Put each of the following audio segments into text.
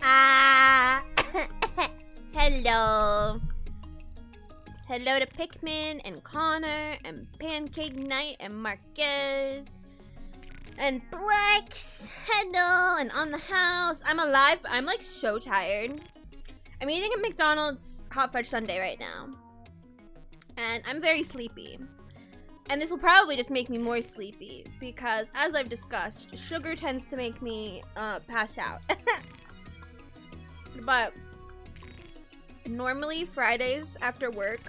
Ah! Hello. Hello to Pikmin and Connor and Pancake Knight and Marquez and Plex. Hello, and on the house. I'm alive. I'm like so tired. I'm eating a McDonald's hot fudge sundae right now. And I'm very sleepy. And this will probably just make me more sleepy because, as I've discussed, sugar tends to make me pass out. But normally Fridays after work,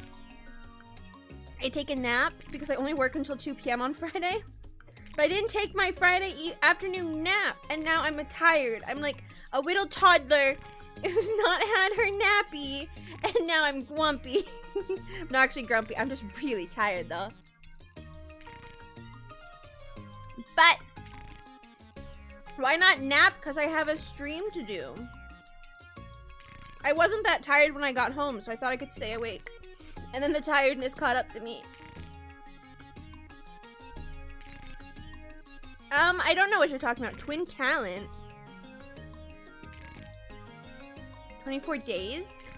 I take a nap because I only work until 2 p.m. on Friday. But I didn't take my Friday afternoon nap, and now I'm tired. I'm like a little toddler who's not had her nappy, and now I'm grumpy. I'm not actually grumpy. I'm just really tired though. But why not nap? Because I have a stream to do. I wasn't that tired when I got home, so I thought I could stay awake. And then the tiredness caught up to me. I don't know what you're talking about. Twin talent. 24 days?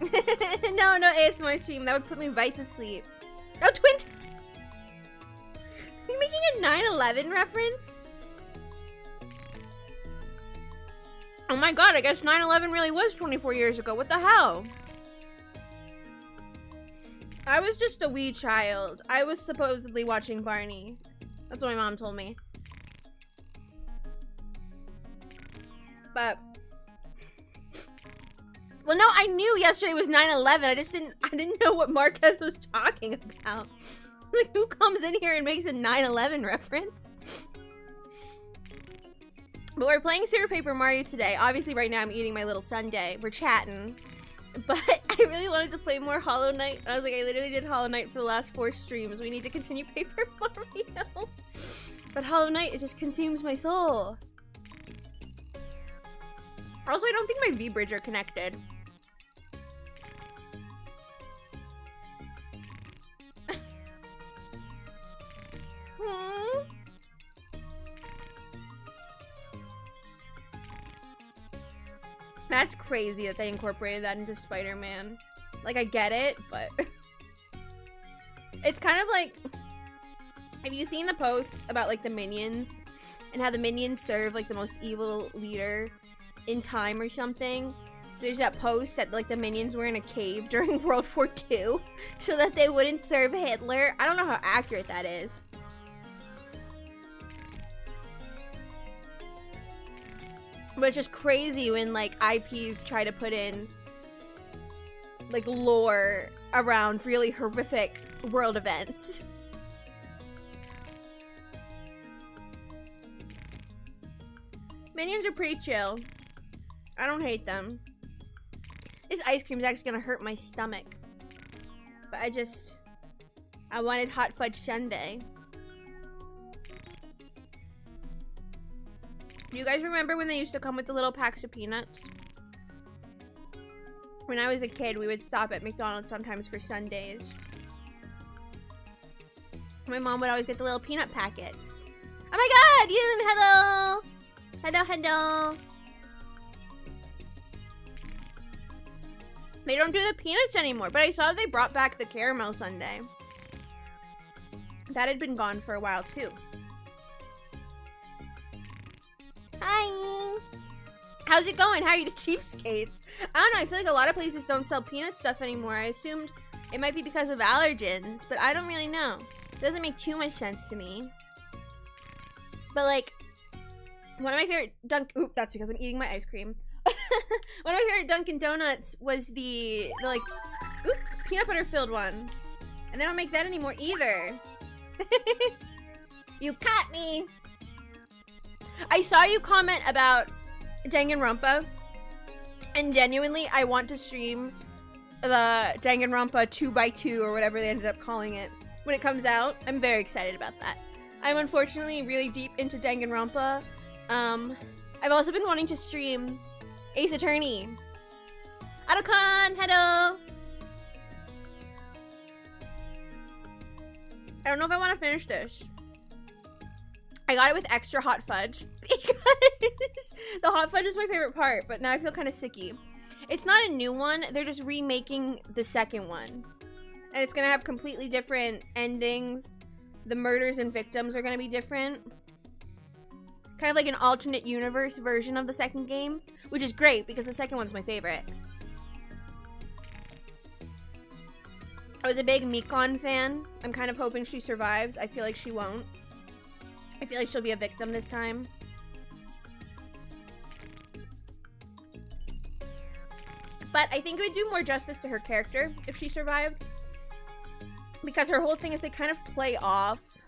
No, ASMR stream. That would put me right to sleep. Oh, are you making a 9/11 reference? Oh my god, I guess 9/11 really was 24 years ago. What the hell? I was just a wee child. I was supposedly watching Barney. That's what my mom told me. But well, no, I knew yesterday was 9/11. I didn't know what Marquez was talking about. Like, who comes in here and makes a 9/11 reference? But we're playing Super Paper Mario today. Obviously, right now I'm eating my little sundae. We're chatting. But I really wanted to play more Hollow Knight. I was like, I literally did Hollow Knight for the last 4 streams. We need to continue Paper Mario. But Hollow Knight, it just consumes my soul. Also, I don't think my V-Bridge are connected. That's crazy that they incorporated that into Spider-Man. Like, I get it, but it's kind of like, have you seen the posts about like the minions and how the minions serve like the most evil leader in time or something? So there's that post that like the minions were in a cave during World War II so that they wouldn't serve Hitler. I don't know how accurate that is. But it's just crazy when like IPs try to put in like lore around really horrific world events. Minions are pretty chill. I don't hate them. This ice cream is actually gonna hurt my stomach. But I wanted hot fudge sundae. Do you guys remember when they used to come with the little packs of peanuts? When I was a kid, we would stop at McDonald's sometimes for Sundays. My mom would always get the little peanut packets. Oh my god, Yoon, hello! Hello. They don't do the peanuts anymore, but I saw they brought back the caramel sundae. That had been gone for a while too. Hi! How's it going? How are you, the cheapskates? I don't know, I feel like a lot of places don't sell peanut stuff anymore. I assumed it might be because of allergens, but I don't really know. It doesn't make too much sense to me. But like, one of my favorite oop, that's because I'm eating my ice cream. One of my favorite Dunkin' Donuts was the like, oop, peanut butter filled one. And they don't make that anymore either. You caught me! I saw you comment about Danganronpa, and genuinely, I want to stream the Danganronpa 2x2 or whatever they ended up calling it when it comes out. I'm very excited about that. I'm unfortunately really deep into Danganronpa. I've also been wanting to stream Ace Attorney. Adokon, hello! I don't know if I want to finish this. I got it with extra hot fudge because the hot fudge is my favorite part, but now I feel kind of sicky. It's not a new one. They're just remaking the second one. And it's going to have completely different endings. The murders and victims are going to be different. Kind of like an alternate universe version of the second game, which is great because the second one's my favorite. I was a big Mikon fan. I'm kind of hoping she survives. I feel like she won't. I feel like she'll be a victim this time. But I think it would do more justice to her character if she survived. Because her whole thing is they kind of play off,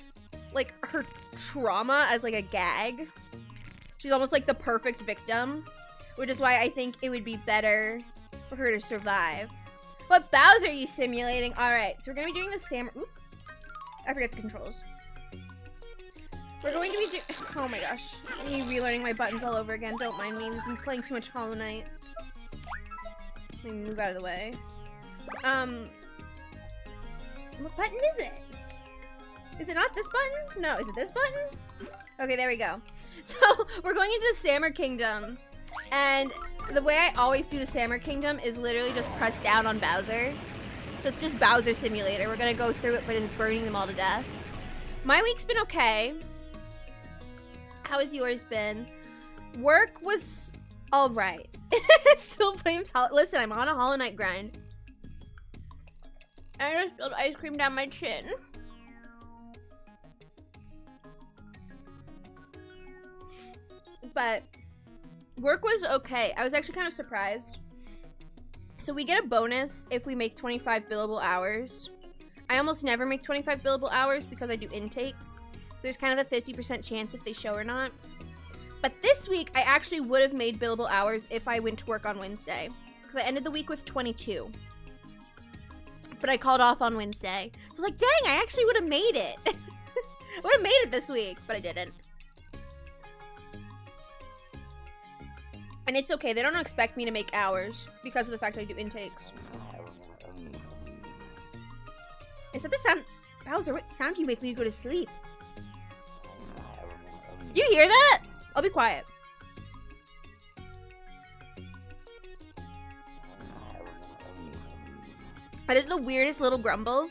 like, her trauma as, like, a gag. She's almost like the perfect victim. Which is why I think it would be better for her to survive. What Bowser are you simulating? Alright, so we're going to be doing the samurai... Oop. I forget the controls. We're going to be doing... Oh my gosh. It's me relearning my buttons all over again. Don't mind me. We've been playing too much Hollow Knight. Let me move out of the way. What button is it? Is it not this button? No, is it this button? Okay, there we go. So, we're going into the Samurai Kingdom. And the way I always do the Samurai Kingdom is literally just press down on Bowser. So it's just Bowser Simulator. We're gonna go through it, but just burning them all to death. My week's been okay. How has yours been? Work was alright. Still playing Hollow. Listen, I'm on a Hollow Knight grind. I just spilled ice cream down my chin. But work was okay. I was actually kind of surprised. So we get a bonus if we make 25 billable hours. I almost never make 25 billable hours because I do intakes. So there's kind of a 50% chance if they show or not. But this week, I actually would have made billable hours if I went to work on Wednesday. Because I ended the week with 22. But I called off on Wednesday. So I was like, dang, I actually would have made it. I would have made it this week, but I didn't. And it's okay. They don't expect me to make hours because of the fact I do intakes. Is that the sound? Bowser, what sound do you make when you go to sleep? Do you hear that? I'll be quiet. That is the weirdest little grumble.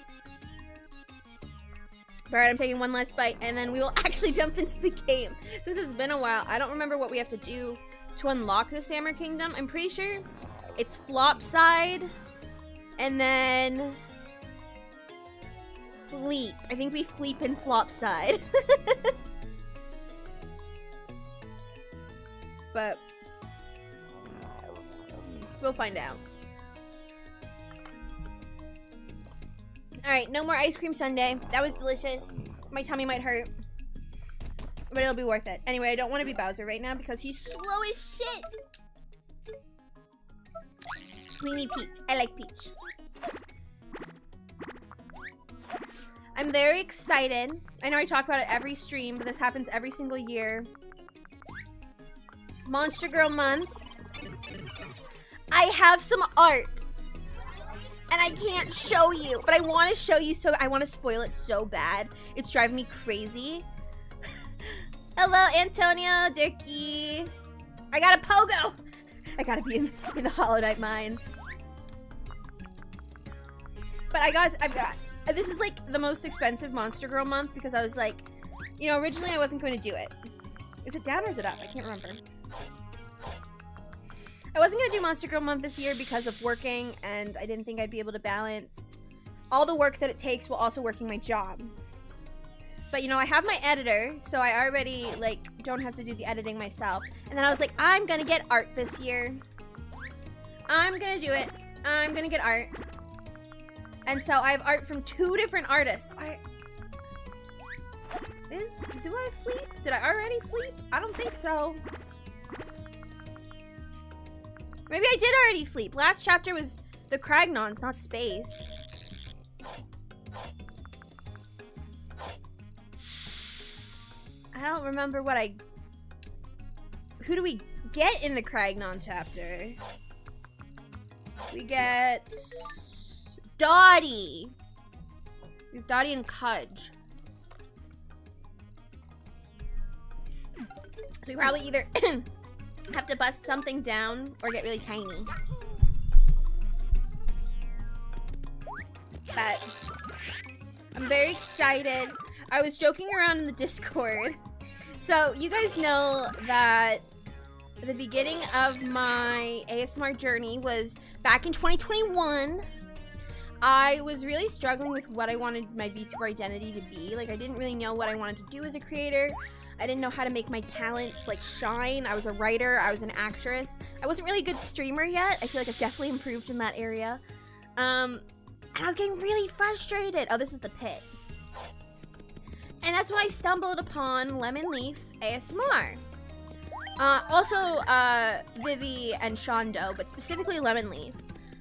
Alright, I'm taking one last bite and then we will actually jump into the game. Since it's been a while, I don't remember what we have to do to unlock the Samurai Kingdom. I'm pretty sure it's flop side and then fleep. I think we fleep and flop side. But we'll find out. Alright, no more ice cream sundae. That was delicious. My tummy might hurt. But it'll be worth it. Anyway, I don't want to be Bowser right now because he's slow as shit. We need Peach. I like Peach. I'm very excited. I know I talk about it every stream, but this happens every single year. Monster Girl Month. I have some art. And I can't show you, but I want to show you, so I want to spoil it so bad. It's driving me crazy. Hello, Antonio, Dicky. I got a pogo. I gotta be in the Hollow Knight mines. But I've got, this is like the most expensive Monster Girl month because I was like, you know, originally I wasn't going to do it. Is it down or is it up? I can't remember. I wasn't going to do Monster Girl month this year because of working, and I didn't think I'd be able to balance all the work that it takes while also working my job. But, you know, I have my editor, so I already, like, don't have to do the editing myself. And then I was like, I'm going to get art this year. I'm going to do it. I'm going to get art. And so I have art from 2 different artists. Do I fleep? Did I already fleep? I don't think so. Maybe I did already fleep. Last chapter was the Cragnons, not space. I don't remember what who do we get in the Cragnon chapter? We get Dottie. We have Dottie and Cudge. So we probably either have to bust something down or get really tiny. But I'm very excited. I was joking around in the Discord. So you guys know that the beginning of my ASMR journey was back in 2021. I was really struggling with what I wanted my VTuber identity to be. Like, I didn't really know what I wanted to do as a creator. I didn't know how to make my talents, like, shine. I was a writer. I was an actress. I wasn't really a good streamer yet. I feel like I've definitely improved in that area. And I was getting really frustrated. Oh, this is the pit. And that's when I stumbled upon Lemon Leaf ASMR. Also, Vivi and Shondo, but specifically Lemon Leaf.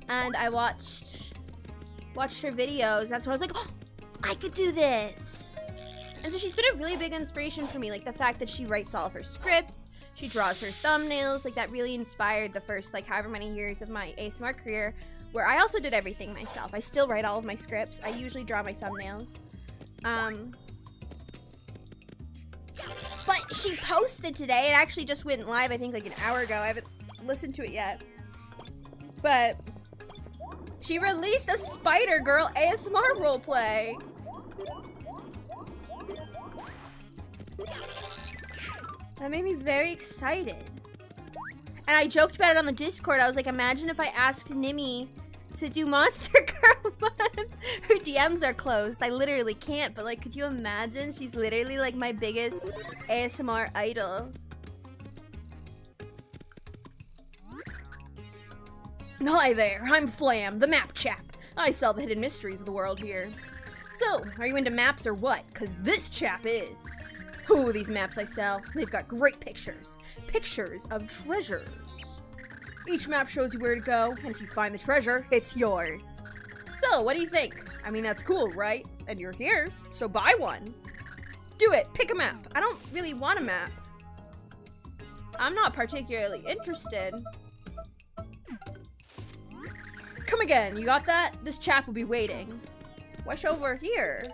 And I watched her videos. That's when I was like, oh, I could do this. And so she's been a really big inspiration for me. Like, the fact that she writes all of her scripts, she draws her thumbnails, like, that really inspired the first, like, however many years of my ASMR career, where I also did everything myself. I still write all of my scripts. I usually draw my thumbnails. But she posted today. It actually just went live, I think, like an hour ago. I haven't listened to it yet. But she released a Spider-Girl ASMR roleplay. That made me very excited. And I joked about it on the Discord. I was like, imagine if I asked Nimi to do Monster Girl Month. Her DMs are closed. I literally can't, but like, could you imagine? She's literally like my biggest ASMR idol. Hi there, I'm Flam, the map chap. I solve the hidden mysteries of the world here. So, are you into maps or what? Cause this chap is. Ooh, these maps I sell. They've got great pictures. Pictures of treasures. Each map shows you where to go, and if you find the treasure, it's yours. So, what do you think? I mean, that's cool, right? And you're here, so buy one. Do it, pick a map. I don't really want a map. I'm not particularly interested. Come again, you got that? This chap will be waiting. What's over here?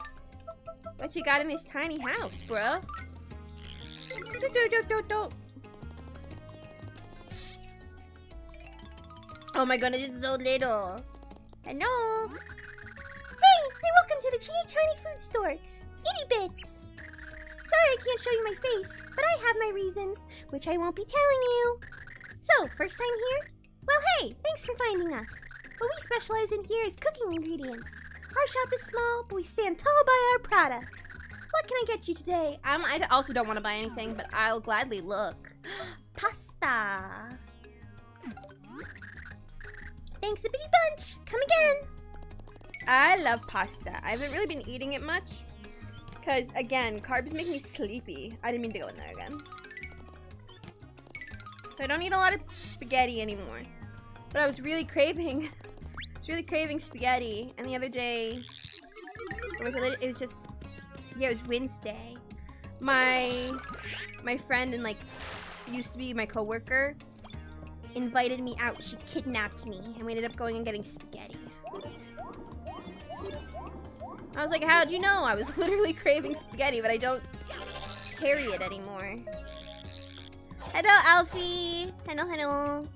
What you got in this tiny house, bruh? Oh my goodness, it's so little. Hello? Hey, and welcome to the teeny tiny food store, Itty Bits. Sorry I can't show you my face, but I have my reasons, which I won't be telling you. So, first time here? Well, hey, thanks for finding us. What we specialize in here is cooking ingredients. Our shop is small, but we stand tall by our products. What can I get you today? I also don't want to buy anything, but I'll gladly look. Pasta. Thanks a bitty bunch. Come again. I love pasta. I haven't really been eating it much. Because, again, carbs make me sleepy. I didn't mean to go in there again. So I don't eat a lot of spaghetti anymore. But I was really craving... spaghetti. And the other day... It was just... Yeah, it was Wednesday. My friend and, like, used to be my coworker invited me out. She kidnapped me. And we ended up going and getting spaghetti. I was like, how'd you know? I was literally craving spaghetti, but I don't carry it anymore. Hello, Alfie. Hello.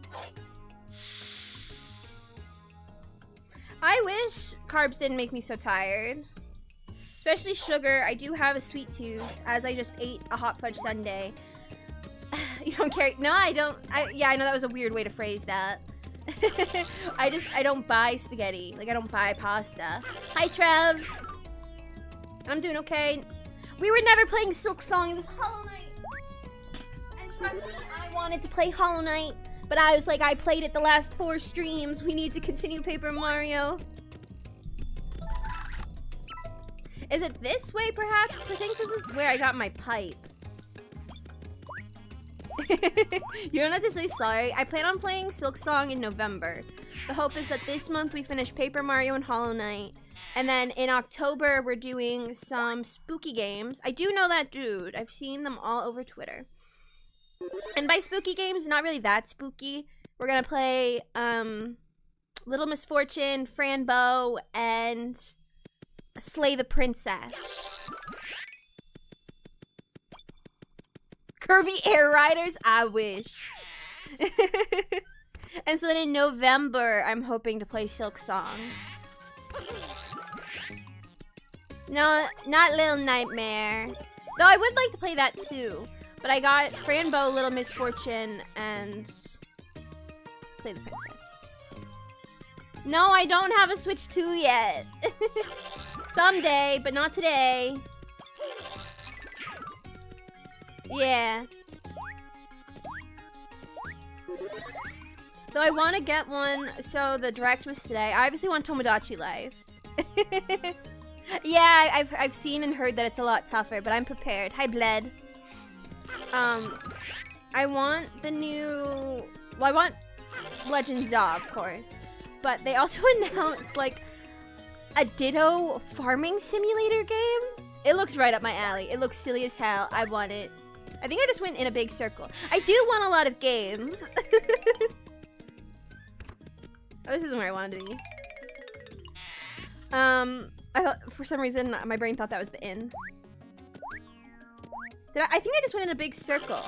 I wish carbs didn't make me so tired. Especially sugar. I do have a sweet tooth, as I just ate a hot fudge sundae. You don't carry... No, I don't... Yeah, I know that was a weird way to phrase that. I don't buy spaghetti. Like, I don't buy pasta. Hi, Trev. I'm doing okay. We were never playing Silk Song. It was Hollow Knight. And trust me, I wanted to play Hollow Knight. But I was like, I played it the last 4 streams. We need to continue Paper Mario. Is it this way, perhaps? 'Cause I think this is where I got my pipe. You don't have to say sorry. I plan on playing Silk Song in November. The hope is that this month we finish Paper Mario and Hollow Knight. And then in October, we're doing some spooky games. I do know that dude. I've seen them all over Twitter. And by spooky games, not really that spooky. We're gonna play Little Misfortune, Franbo, and Slay the Princess. Kirby Air Riders? I wish. And so then in November, I'm hoping to play Silk Song. No, not Little Nightmare. Though I would like to play that too. But I got Franbo, Little Misfortune, and Slay the Princess. No, I don't have a Switch 2 yet. Someday, but not today. Yeah. Though I want to get one, so the direct was today. I obviously want Tomodachi Life. Yeah, I've seen and heard that it's a lot tougher, but I'm prepared. Hi, Bled. I want the new... Well, I want Legends of course. But they also announced, like, a Ditto farming simulator game. It looks right up my alley. It looks silly as hell. I want it. I think I just went in a big circle. I do want a lot of games. Oh, this isn't where I wanted to be. I thought, for some reason, my brain thought that was the inn. I think I just went in a big circle.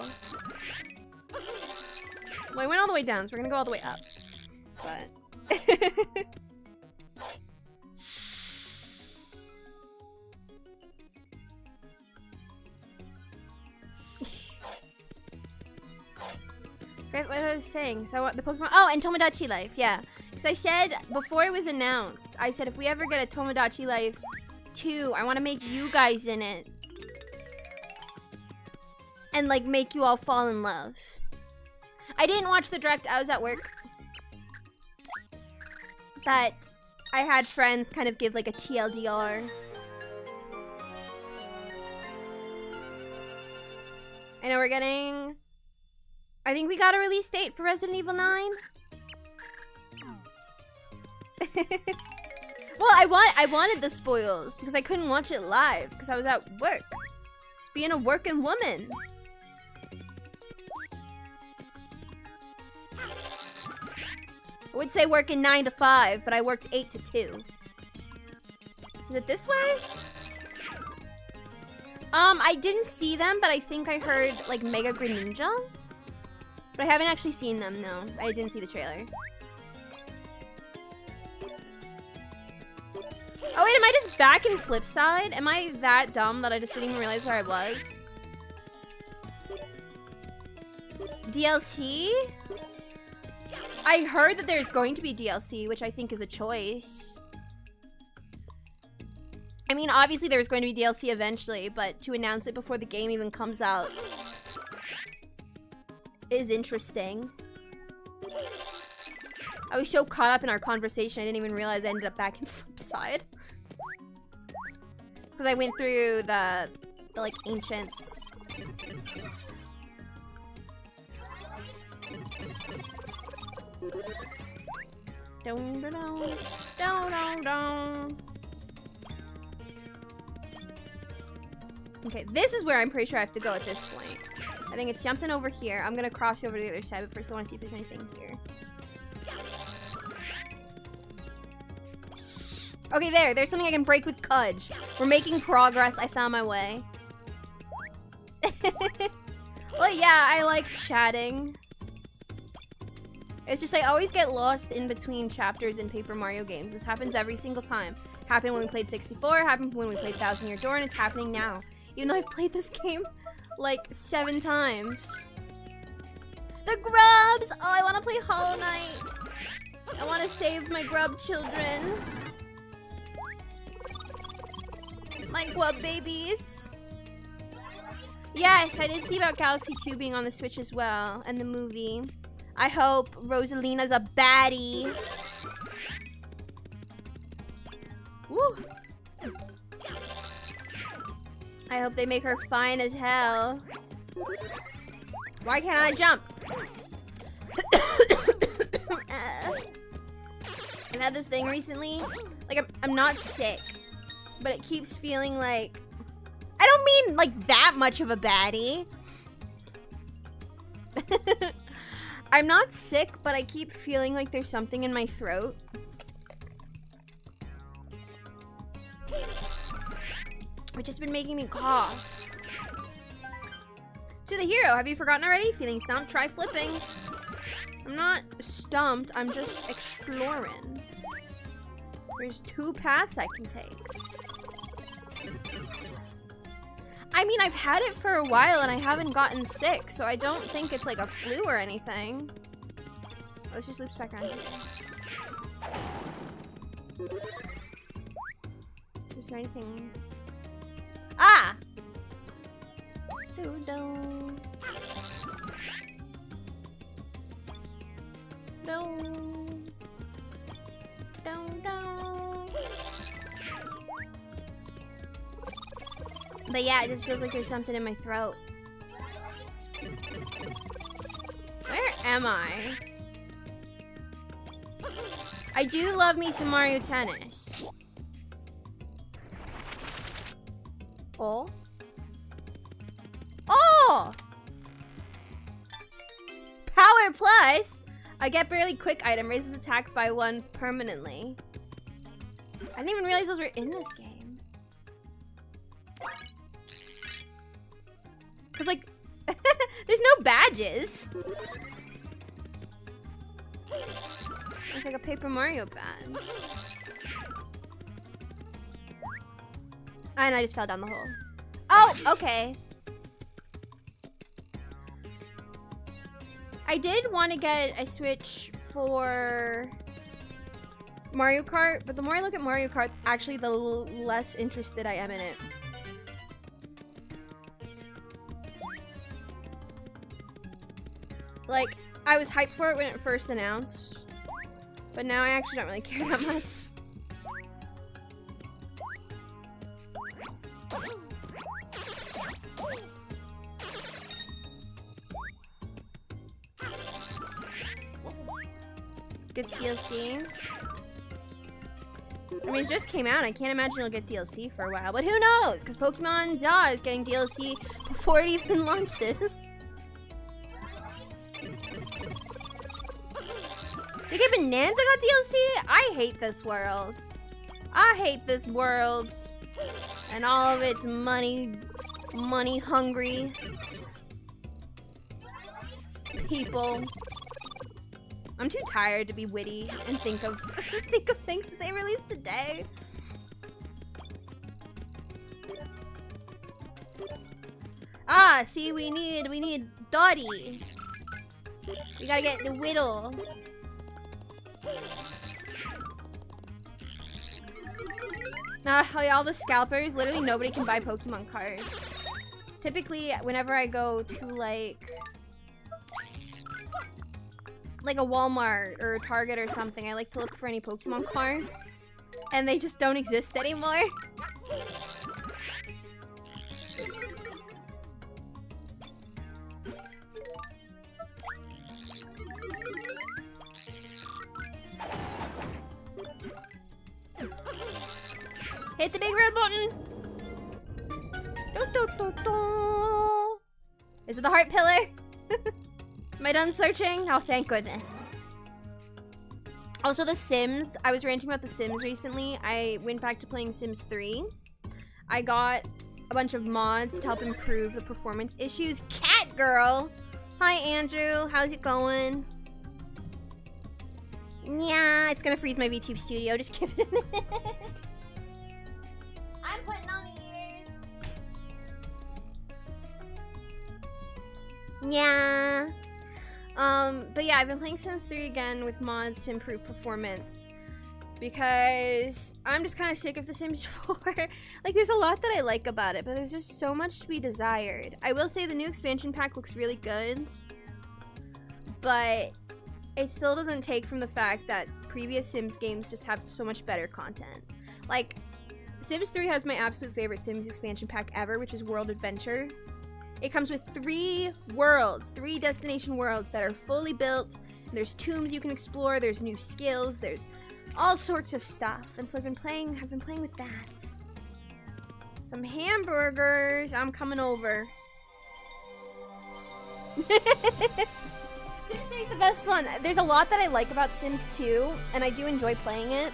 Well, I went all the way down, so we're gonna go all the way up. But... What I was saying, so I want the Pokemon. Oh, and Tomodachi Life, yeah. Because I said before it was announced, I said if we ever get a Tomodachi Life 2, I want to make you guys in it, and like make you all fall in love. I didn't watch the direct. I was at work, but I had friends kind of give like a TLDR. I know we're getting. I think we got a release date for Resident Evil 9. Well, I wanted the spoils because I couldn't watch it live because I was at work. Just being a working woman. I would say working 9 to 5, but I worked 8 to 2. Is it this way? I didn't see them, but I think I heard like Mega Greninja. But I haven't actually seen them, no. I didn't see the trailer. Oh wait, am I just back in Flipside? Am I that dumb that I just didn't even realize where I was? DLC? I heard that there's going to be DLC, which I think is a choice. I mean, obviously there's going to be DLC eventually, but to announce it before the game even comes out is interesting. I was so caught up in our conversation, I didn't even realize I ended up back in Flipside. Because I went through the like ancients. Dun, dun, dun. Dun, dun, dun. Okay, this is where I'm pretty sure I have to go at this point. I think it's something over here. I'm gonna cross over to the other side, but first I want to see if there's anything here. Okay, there's something I can break with Cudge. We're making progress. I found my way. Well, yeah, I like chatting. It's just I always get lost in between chapters in Paper Mario games. This happens every single time. Happened when we played 64, happened when we played 1000 Year Door, and it's happening now. Even though I've played this game like 7 times. The grubs! Oh, I want to play Hollow Knight. I want to save my grub children. My grub babies. Yes, I did see about Galaxy 2 being on the Switch as well, and the movie. I hope Rosalina's a baddie. Woo! I hope they make her fine as hell. Why can't I jump? I've had this thing recently. Like, I'm not sick, but it keeps feeling like... I don't mean, like, that much of a baddie. I'm not sick, but I keep feeling like there's something in my throat. Which has been making me cough. To the hero. Have you forgotten already? Feeling stumped? Try flipping. I'm not stumped. I'm just exploring. There's 2 paths I can take. I mean, I've had it for a while and I haven't gotten sick, so I don't think it's like a flu or anything. Let's just loop back around here. Is there anything? Ah! Do-do. No. But yeah, it just feels like there's something in my throat. Where am I? I do love me some Mario Tennis. Oh. Oh! Power Plus! I get barely quick item, raises attack by 1 permanently. I didn't even realize those were in this game. Cause like, there's no badges. It's like a Paper Mario badge. And I just fell down the hole. Oh, okay. I did want to get a Switch for Mario Kart, but the more I look at Mario Kart, actually the less interested I am in it. Like, I was hyped for it when it first announced, but now I actually don't really care that much. Gets DLC. I mean, it just came out. I can't imagine it'll get DLC for a while, but who knows? Because Pokemon Za is getting DLC before it even launches. Did get Bonanza got DLC? I hate this world. I hate this world. And all of its money hungry people. I'm too tired to be witty and think of things to say released today. Ah, see, we need Dottie. We gotta get the Whittle. Now, all the scalpers, literally nobody can buy Pokemon cards. Typically, whenever I go to like a Walmart or a Target or something, I like to look for any Pokemon cards. And they just don't exist anymore. Hit the big red button! Is it the heart pillar? Am I done searching? Oh, thank goodness. Also, The Sims. I was ranting about The Sims recently. I went back to playing Sims 3. I got a bunch of mods to help improve the performance issues. Cat girl! Hi, Andrew. How's it going? Yeah, it's gonna freeze my VTube studio. Just give it a minute. I'm putting on the ears. Yeah. But yeah, I've been playing Sims 3 again with mods to improve performance. Because I'm just kind of sick of The Sims 4. Like, there's a lot that I like about it, but there's just so much to be desired. I will say the new expansion pack looks really good. But it still doesn't take from the fact that previous Sims games just have so much better content. Like, Sims 3 has my absolute favorite Sims expansion pack ever, which is World Adventure. It comes with 3 worlds, 3 destination worlds that are fully built. There's tombs you can explore, there's new skills, there's all sorts of stuff. And so I've been playing with that. Some hamburgers. I'm coming over. Sims 3 is the best one. There's a lot that I like about Sims 2, and I do enjoy playing it.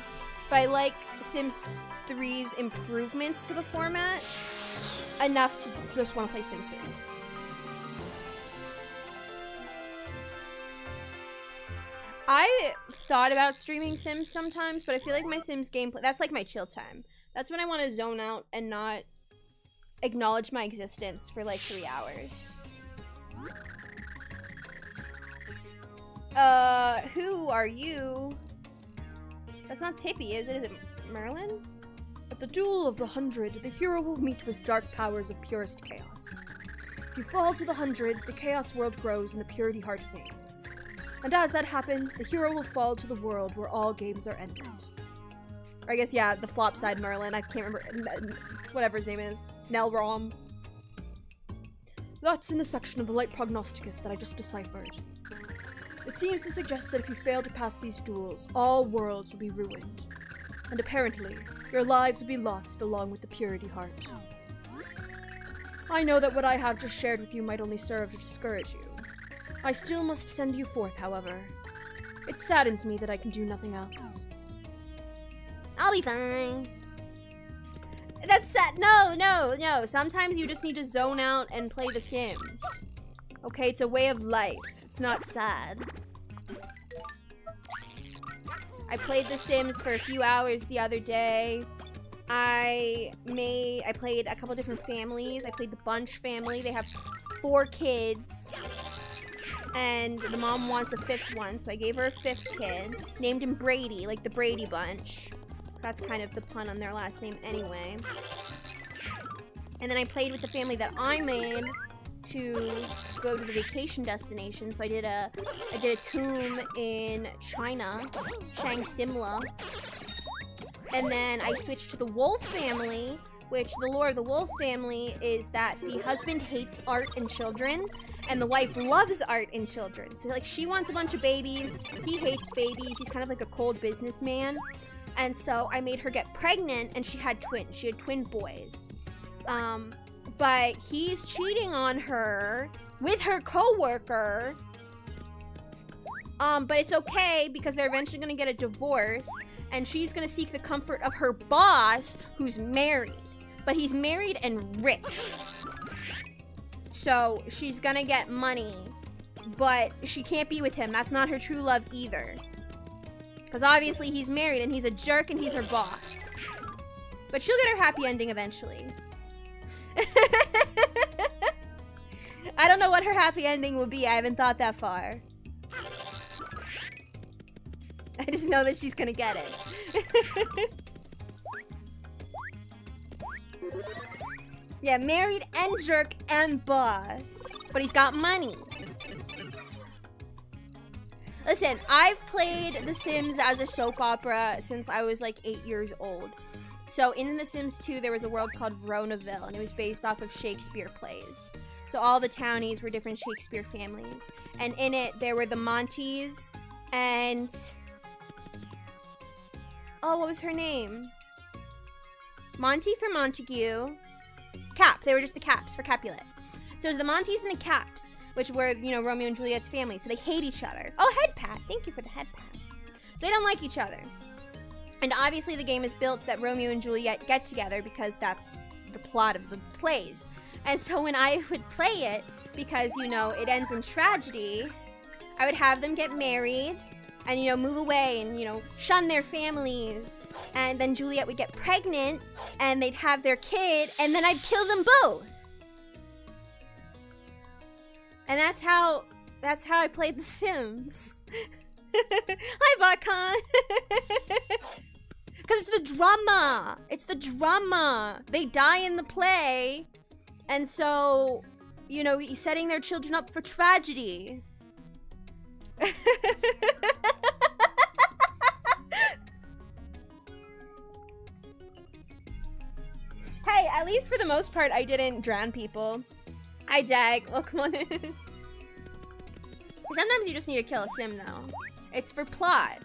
But I like Sims 3's improvements to the format enough to just want to play Sims 3. I thought about streaming Sims sometimes, but I feel like my Sims gameplay, that's like my chill time. That's when I want to zone out and not acknowledge my existence for like 3 hours. Who are you? That's not Tippy, is it? Is it Merlin? At the duel of the 100, the hero will meet with dark powers of purest chaos. If you fall to the 100, the chaos world grows and the purity heart fades. And as that happens, the hero will fall to the world where all games are ended. Or I guess, yeah, the flop side Merlin. I can't remember. Whatever his name is. Nelrom. That's in the section of the Light Prognosticus that I just deciphered. It seems to suggest that if you fail to pass these duels, all worlds will be ruined. And apparently, your lives will be lost along with the purity heart. I know that what I have just shared with you might only serve to discourage you. I still must send you forth, however. It saddens me that I can do nothing else. I'll be fine. That's sad. No. Sometimes you just need to zone out and play The Sims. Okay, it's a way of life. It's not sad. I played The Sims for a few hours the other day. I played a couple different families. I played the Bunch family. They have 4 kids. And the mom wants a 5th one, so I gave her a 5th kid. Named him Brady, like the Brady Bunch. That's kind of the pun on their last name anyway. And then I played with the family that I made to go to the vacation destination. So I did a tomb in China, Chiang Simla. And then I switched to the Wolf family, which the lore of the Wolf family is that the husband hates art and children, and the wife loves art and children. So, like, she wants a bunch of babies, he hates babies, he's kind of like a cold businessman. And so I made her get pregnant, and she had twins. She had twin boys. But he's cheating on her with her coworker. But it's okay, because they're eventually gonna get a divorce, and she's gonna seek the comfort of her boss, who's married. But he's married and rich. So she's gonna get money, but she can't be with him. That's not her true love either. Because obviously he's married and he's a jerk and he's her boss. But she'll get her happy ending eventually. I don't know what her happy ending will be. I haven't thought that far. I just know that she's gonna get it. Yeah, married and jerk and boss. But he's got money. Listen, I've played The Sims as a soap opera since I was like 8 years old. So in The Sims 2, there was a world called Veronaville, and it was based off of Shakespeare plays. So all the townies were different Shakespeare families. And in it, there were the Monties and... Oh, what was her name? Monty for Montague. Cap. They were just the Caps for Capulet. So it was the Monties and the Caps, which were, you know, Romeo and Juliet's family. So they hate each other. Oh, head pat. Thank you for the head pat. So they don't like each other. And obviously the game is built that Romeo and Juliet get together because that's the plot of the plays. And so when I would play it, because, you know, it ends in tragedy, I would have them get married and, you know, move away and, you know, shun their families. And then Juliet would get pregnant and they'd have their kid and then I'd kill them both. And that's how I played The Sims. Hi, Botcon. Because it's the drama. It's the drama. They die in the play. And so, you know, setting their children up for tragedy. Hey, at least for the most part, I didn't drown people. I jag. Oh, come on in. Sometimes you just need to kill a sim, though. It's for plot.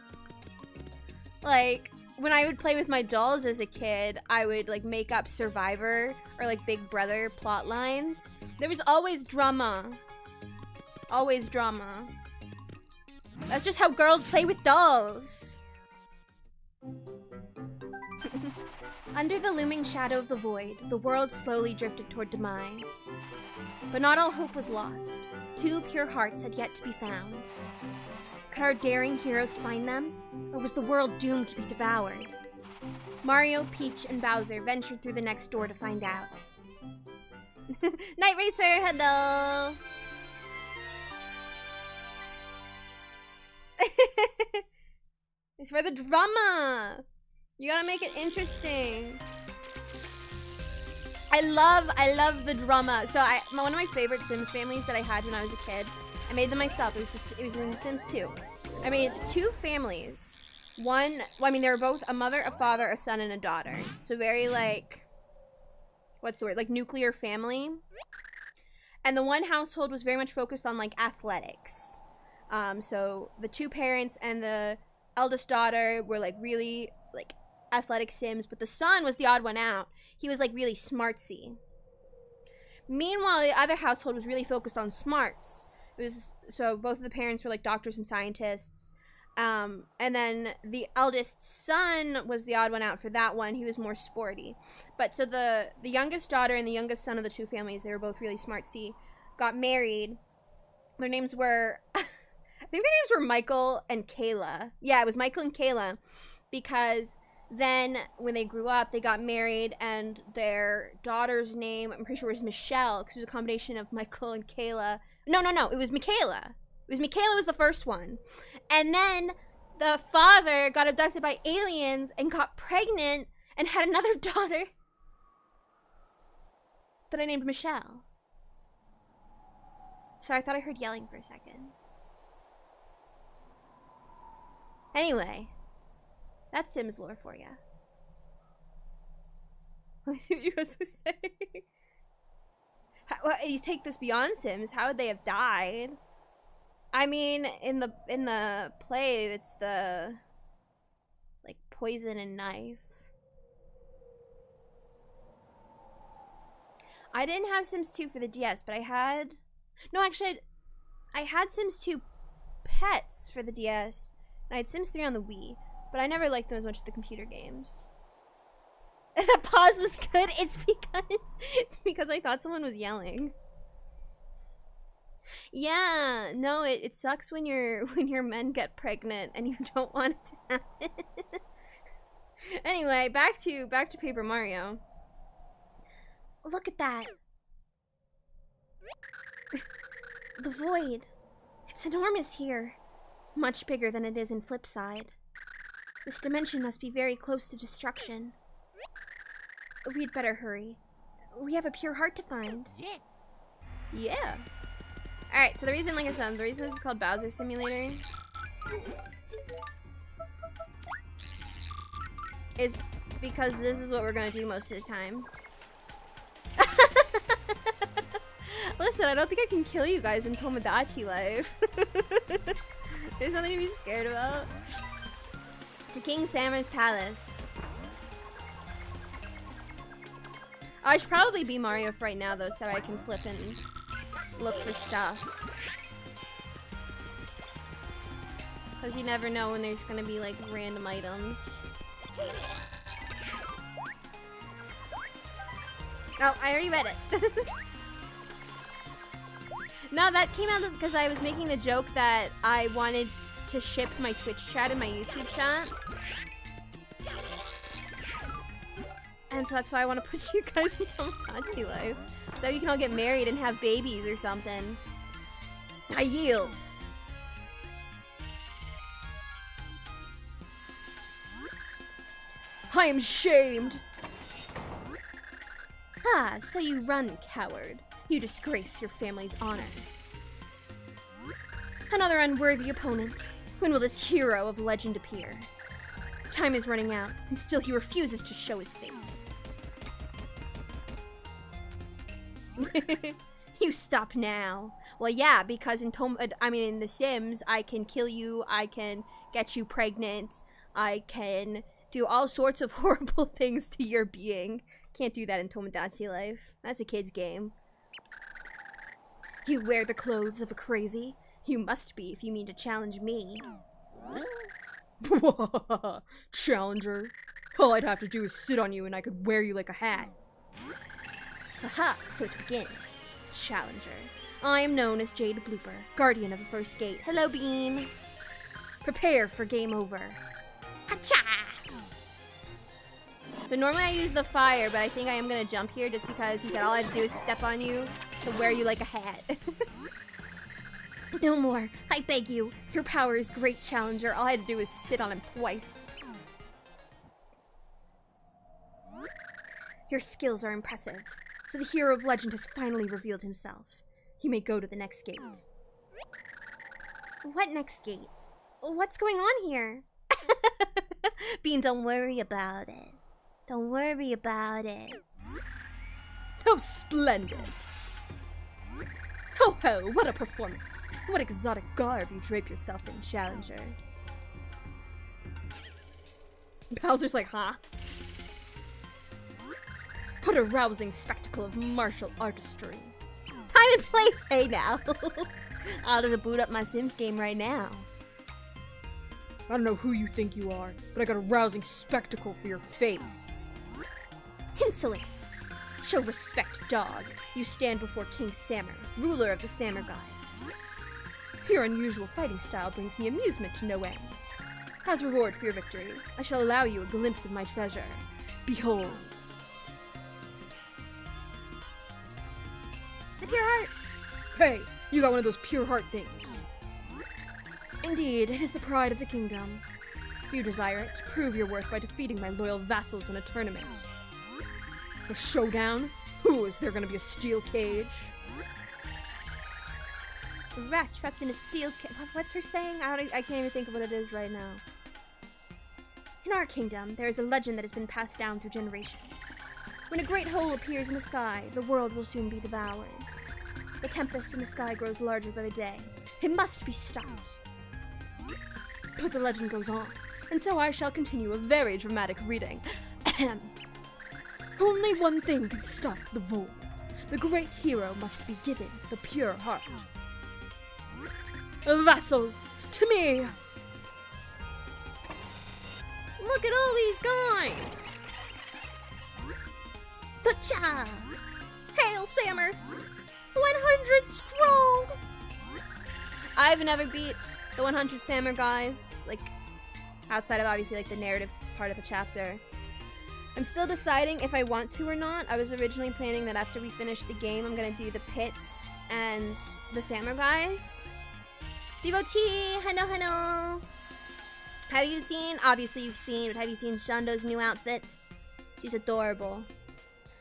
Like, when I would play with my dolls as a kid, I would, like, make up Survivor or, like, Big Brother plot lines. There was always drama. Always drama. That's just how girls play with dolls. Under the looming shadow of the void, the world slowly drifted toward demise. But not all hope was lost. 2 pure hearts had yet to be found. Could our daring heroes find them? Or was the world doomed to be devoured? Mario, Peach, and Bowser ventured through the next door to find out. Night Racer, hello! It's for the drama! You gotta make it interesting. I love the drama. So one of my favorite Sims families that I had when I was a kid, I made them myself. It was in Sims 2. I made 2 families. One, well, I mean, they were both a mother, a father, a son, and a daughter. So very like, what's the word? Like nuclear family. And the one household was very much focused on like athletics. So the 2 parents and the eldest daughter were like really like athletic Sims, but the son was the odd one out. He was like really smartsy. Meanwhile, the other household was really focused on smarts. So both of the parents were like doctors and scientists. And then the eldest son was the odd one out for that one. He was more sporty. But so the youngest daughter and the youngest son of the 2 families, they were both really smartsy, got married. Their names were, I think their names were Michael and Kayla. Yeah, it was Michael and Kayla, because then when they grew up, they got married, and their daughter's name, I'm pretty sure, was Michelle, because it was a combination of Michael and Kayla. No, it was Michaela. Michaela was the first one. And then the father got abducted by aliens and got pregnant and had another daughter that I named Michelle. Sorry, I thought I heard yelling for a second. Anyway, that's Sims lore for you. Let me see what you guys were saying. Well, you take this beyond Sims, how would they have died? I mean, in the play, it's the like poison and knife. I didn't have Sims 2 for the DS, but I had I had Sims 2 Pets for the DS, and I had Sims 3 on the Wii, but I never liked them as much as the computer games. The pause was good. It's because I thought someone was yelling. Yeah, no, it sucks when your men get pregnant and you don't want it to happen. Anyway, back to Paper Mario. Look at that. The void. It's enormous here. Much bigger than it is in Flipside. This dimension must be very close to destruction. We'd better hurry. We have a pure heart to find. Yeah. Alright, so the reason, like I said, the reason this is called Bowser Simulator is because this is what we're gonna do most of the time. Listen, I don't think I can kill you guys in Tomodachi life. There's nothing to be scared about. To King Samur's palace. Oh, I should probably be Mario for right now, though, so I can flip and look for stuff. Because you never know when there's gonna be, like, random items. Oh, I already read it. No, that came out because I was making the joke that I wanted to ship my Twitch chat and my YouTube chat. And so that's why I want to put you guys in Tomodachi life. So you can all get married and have babies or something. I yield. I am shamed. Ah, so you run, coward. You disgrace your family's honor. Another unworthy opponent. When will this hero of legend appear? Time is running out, and still he refuses to show his face. You stop now. Well, yeah, because in The Sims, I can kill you, I can get you pregnant, I can do all sorts of horrible things to your being. Can't do that in Tomodachi life. That's a kid's game. You wear the clothes of a crazy? You must be if you mean to challenge me. Challenger? All I'd have to do is sit on you and I could wear you like a hat. Aha, so it begins. Challenger. I am known as Jade Blooper, guardian of the first gate. Hello, Bean. Prepare for game over. Hacha! So normally I use the fire, but I think I am gonna jump here just because he said all I have to do is step on you to wear you like a hat. No more. I beg you. Your power is great, Challenger. All I had to do was sit on him twice. Your skills are impressive. So the hero of legend has finally revealed himself. You may go to the next gate. What next gate? What's going on here? Bean, don't worry about it. Don't worry about it. Oh, splendid. Ho ho, what a performance. What exotic garb you drape yourself in, Challenger. Bowser's like, huh? What a rousing spectacle of martial artistry. Time and place, hey now. I'll just boot up my Sims game right now. I don't know who you think you are, but I got a rousing spectacle for your face. Insolence! Show respect, dog. You stand before King Sammer, ruler of the Sammer guys. Your unusual fighting style brings me amusement to no end. As reward for your victory, I shall allow you a glimpse of my treasure. Behold. Is it pure heart? Hey, you got one of those pure heart things. Indeed, it is the pride of the kingdom. You desire it, prove your worth by defeating my loyal vassals in a tournament. A showdown? Who, is there gonna be a steel cage? A rat trapped in a steel cage. What's her saying? I can't even think of what it is right now. In our kingdom, there is a legend that has been passed down through generations. When a great hole appears in the sky, the world will soon be devoured. The tempest in the sky grows larger by the day. It must be stopped. But the legend goes on, and so I shall continue a very dramatic reading. Only one thing can stop the void. The great hero must be given the pure heart. Vassals, to me! Look at all these guys! Tacha! Hail, Sammer! 100 strong! I've never beat the 100 Sammer guys, like, outside of obviously like the narrative part of the chapter. I'm still deciding if I want to or not. I was originally planning that after we finish the game, I'm gonna do the pits and the Sammer guys. Devotee, hello, hello. Have you seen, obviously you've seen, but have you seen Shando's new outfit? She's adorable.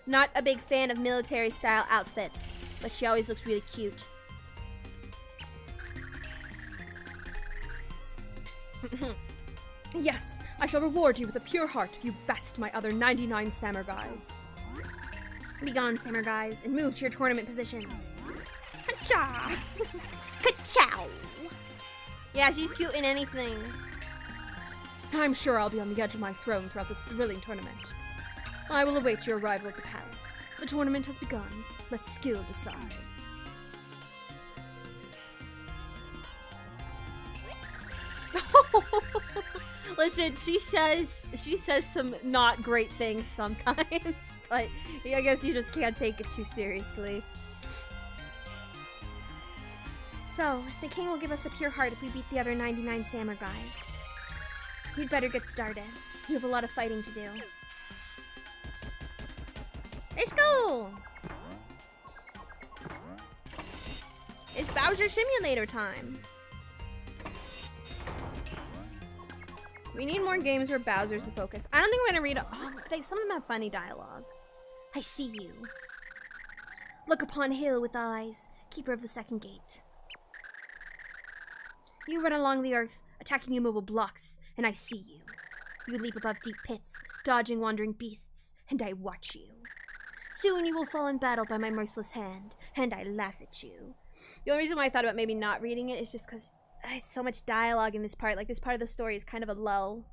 Not a big fan of military style outfits, but she always looks really cute. Yes, I shall reward you with a pure heart if you best my other 99 Sammer guys. Begone, Sammer guys, and move to your tournament positions. Ka-cha! Ka-chow! Yeah, she's cute in anything. I'm sure I'll be on the edge of my throne throughout this thrilling tournament. I will await your arrival at the palace. The tournament has begun. Let skill decide. Listen, she says some not great things sometimes, but I guess you just can't take it too seriously. So, the king will give us a pure heart if we beat the other 99 Sammer guys. We'd better get started. You have a lot of fighting to do. Let's go! It's Bowser Simulator time. We need more games where Bowser's the focus. I don't think we're gonna read. Some of them have funny dialogue. I see you. Look upon hill with eyes, keeper of the second gate. You run along the earth, attacking immobile blocks, and I see you. You leap above deep pits, dodging wandering beasts, and I watch you. Soon you will fall in battle by my merciless hand, and I laugh at you. The only reason why I thought about maybe not reading it is just because there's so much dialogue in this part. Like, this part of the story is kind of a lull.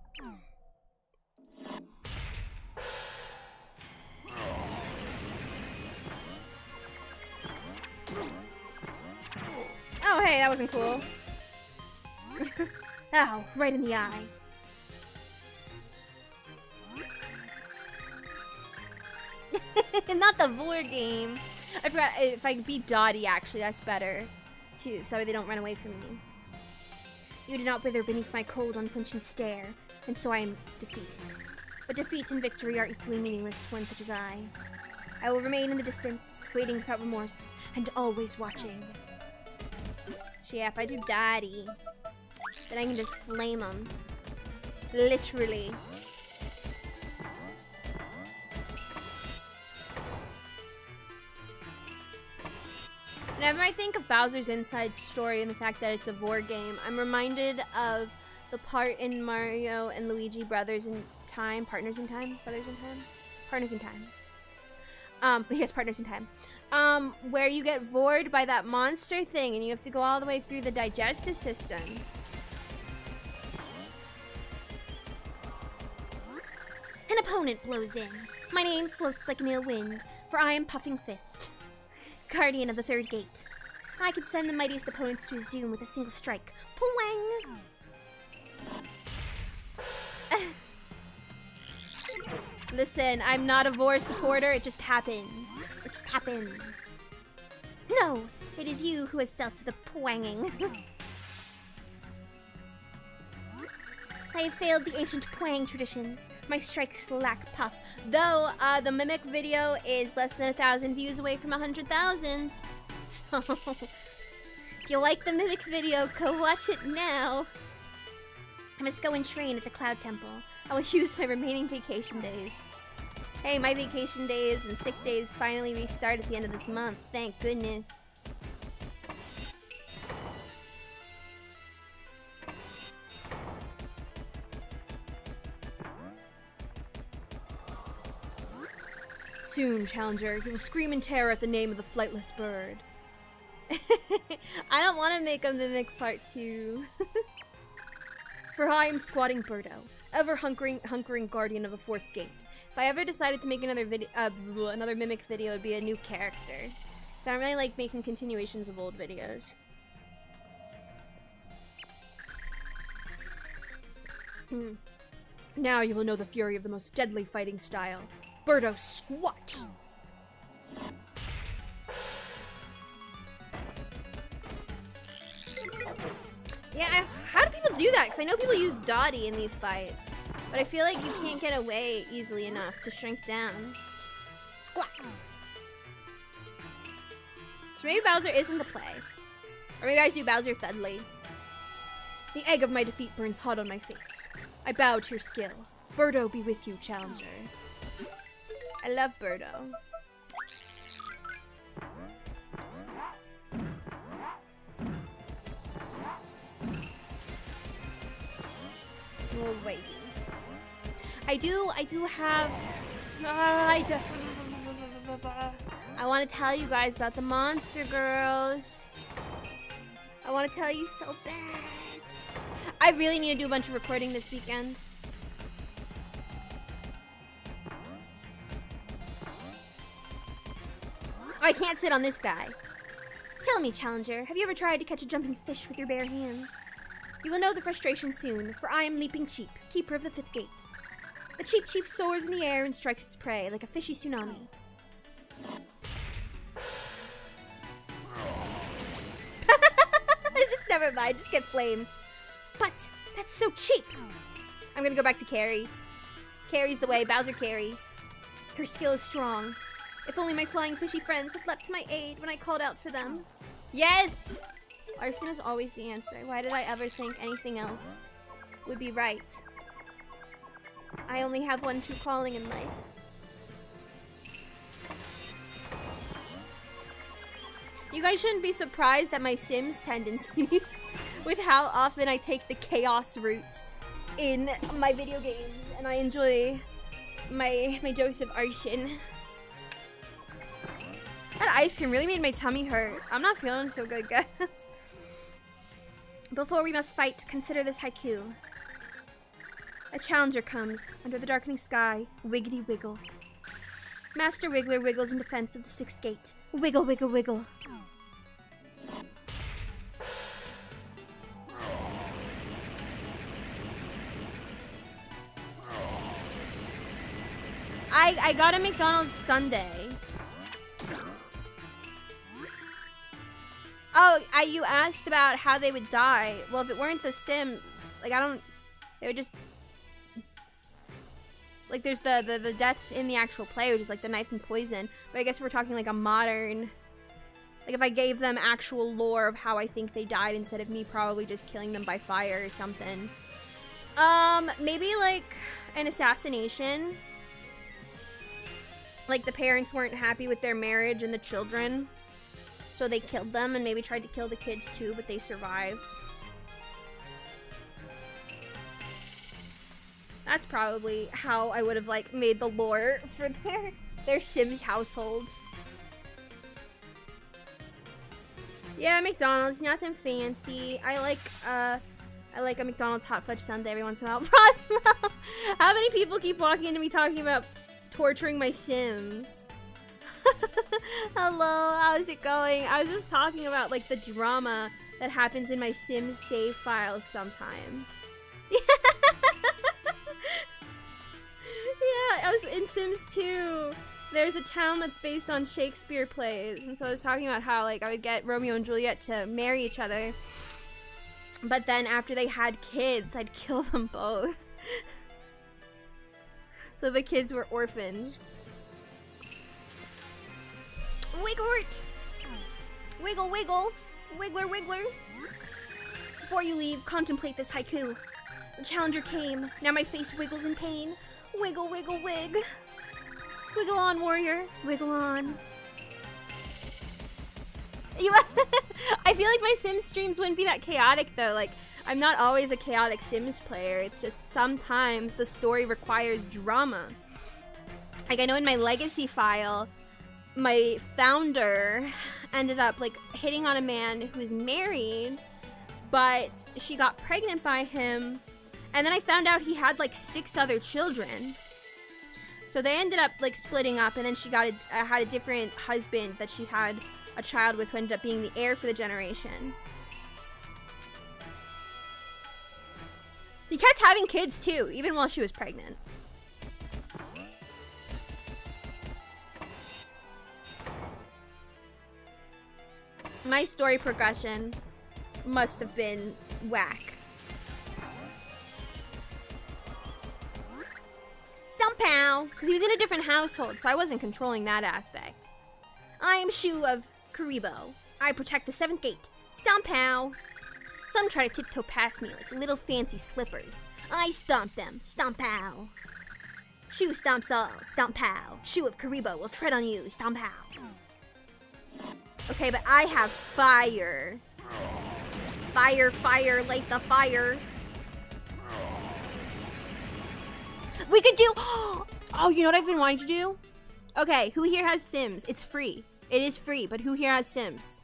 Oh, hey, that wasn't cool. Ow, right in the eye. Not the Vor game. I forgot if I could beat Dottie, actually, that's better. So they don't run away from me. You did not wither beneath my cold, unflinching stare, and so I am defeated. But defeat and victory are equally meaningless to one such as I. I will remain in the distance, waiting without remorse, and always watching. Yeah, if I do daddy, then I can just flame him. Literally. Whenever I think of Bowser's Inside Story and the fact that it's a vor game, I'm reminded of the part in Mario and Luigi Brothers in Time, Partners in Time? Brothers in Time? Partners in Time. Yes, Partners in Time. Where you get vored by that monster thing and you have to go all the way through the digestive system. An opponent blows in. My name floats like an ill wind, for I am Puffing Fist, guardian of the third gate. I could send the mightiest opponents to his doom with a single strike. Pwang! Listen, I'm not a vor supporter, it just happens. It just happens. No, it is you who has dealt to the pwanging. I have failed the ancient pwang traditions. My strikes lack puff. Though, the Mimic video is less than 1,000 views away from 100,000. So, if you like the Mimic video, go watch it now. I must go and train at the Cloud Temple. I will use my remaining vacation days. Hey, my vacation days and sick days finally restart at the end of this month. Thank goodness. Soon, Challenger, you will scream in terror at the name of the flightless bird. I don't want to make a Mimic part 2. For I am Squatting Birdo, ever hunkering guardian of the fourth gate. If I ever decided to make another Mimic video, it'd be a new character. So I don't really like making continuations of old videos. Now you will know the fury of the most deadly fighting style. Birdo, squat! Yeah, how do people do that? Because I know people use Dottie in these fights. But I feel like you can't get away easily enough to shrink down. Squat! So maybe Bowser isn't the play. Or maybe I should do Bowser Thudley. The egg of my defeat burns hot on my face. I bow to your skill. Birdo be with you, Challenger. I love Birdo. Oh, wait. I do have I want to tell you guys about the Monster Girls. I want to tell you so bad. I really need to do a bunch of recording this weekend. I can't sit on this guy. Tell me, Challenger, have you ever tried to catch a jumping fish with your bare hands? You will know the frustration soon, for I am Leaping Cheep, keeper of the fifth gate. The Cheep soars in the air and strikes its prey like a fishy tsunami. Just never mind, just get flamed. But that's so cheap. I'm gonna go back to Carrie. Carrie's the way, Bowser Carrie. Her skill is strong. If only my flying fishy friends had leapt to my aid when I called out for them. Yes! Arson is always the answer. Why did I ever think anything else would be right? I only have one true calling in life. You guys shouldn't be surprised at my Sims tendencies with how often I take the chaos route in my video games, and I enjoy my dose of arson. That ice cream really made my tummy hurt. I'm not feeling so good, guys. Before we must fight, consider this haiku. A challenger comes, under the darkening sky, wiggity wiggle. Master Wiggler wiggles in defense of the sixth gate. Wiggle, wiggle, wiggle. I got a McDonald's sundae. Oh, you asked about how they would die. Well, if it weren't The Sims, like, they would just, like, there's the deaths in the actual play, which is, like, the knife and poison. But I guess we're talking, like, a modern, like, if I gave them actual lore of how I think they died instead of me probably just killing them by fire or something. Maybe, like, an assassination. Like, the parents weren't happy with their marriage and the children, so they killed them and maybe tried to kill the kids too, but they survived. That's probably how I would have, like, made the lore for their Sims household. Yeah, McDonald's, nothing fancy. I like a McDonald's hot fudge sundae every once in a while. Roswell! How many people keep walking into me talking about torturing my Sims? Hello, how's it going? I was just talking about, like, the drama that happens in my Sims save files sometimes. Yeah, I was in Sims 2. There's a town that's based on Shakespeare plays, and so I was talking about how, like, I would get Romeo and Juliet to marry each other, but then after they had kids, I'd kill them both. So the kids were orphaned. Wigglert! Wiggle, wiggle! Wiggler, wiggler! Before you leave, contemplate this haiku. The challenger came, now my face wiggles in pain. Wiggle, wiggle, wig! Wiggle on, warrior! Wiggle on. I feel like my Sims streams wouldn't be that chaotic, though. Like, I'm not always a chaotic Sims player. It's just sometimes the story requires drama. Like, I know in my legacy file, my founder ended up, like, hitting on a man who's married, but she got pregnant by him, and then I found out he had, like, 6 other children. So they ended up, like, splitting up, and then she got had a different husband that she had a child with, who ended up being the heir for the generation. He kept having kids, too, even while she was pregnant. My story progression must have been whack. Stumpow! Because he was in a different household, so I wasn't controlling that aspect. I am Shu of Karibo. I protect the 7th gate. Stumpow! Some try to tiptoe past me like little fancy slippers. I stomp them. Stumpow! Shu stomps all. Stumpow! Shu of Karibo will tread on you. Stumpow! Okay, but I have fire. Fire, fire, light the fire. We could do... Oh, you know what I've been wanting to do? Okay, who here has Sims? It's free. It is free, but who here has Sims?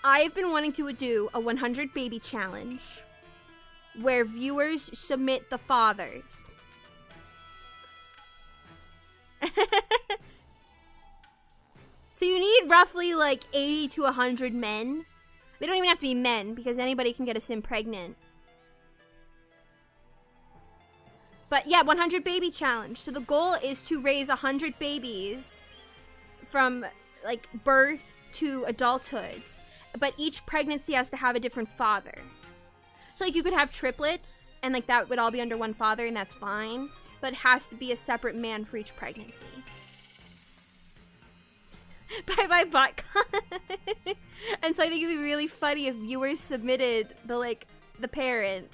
I've been wanting to do a 100 baby challenge where viewers submit the fathers. So you need roughly like 80 to 100 men. They don't even have to be men because anybody can get a Sim pregnant. But yeah, 100 baby challenge. So the goal is to raise 100 babies from like birth to adulthood. But each pregnancy has to have a different father. So like you could have triplets and like that would all be under one father and that's fine. But it has to be a separate man for each pregnancy. Bye-bye bot. And so I think it'd be really funny if viewers submitted the parent.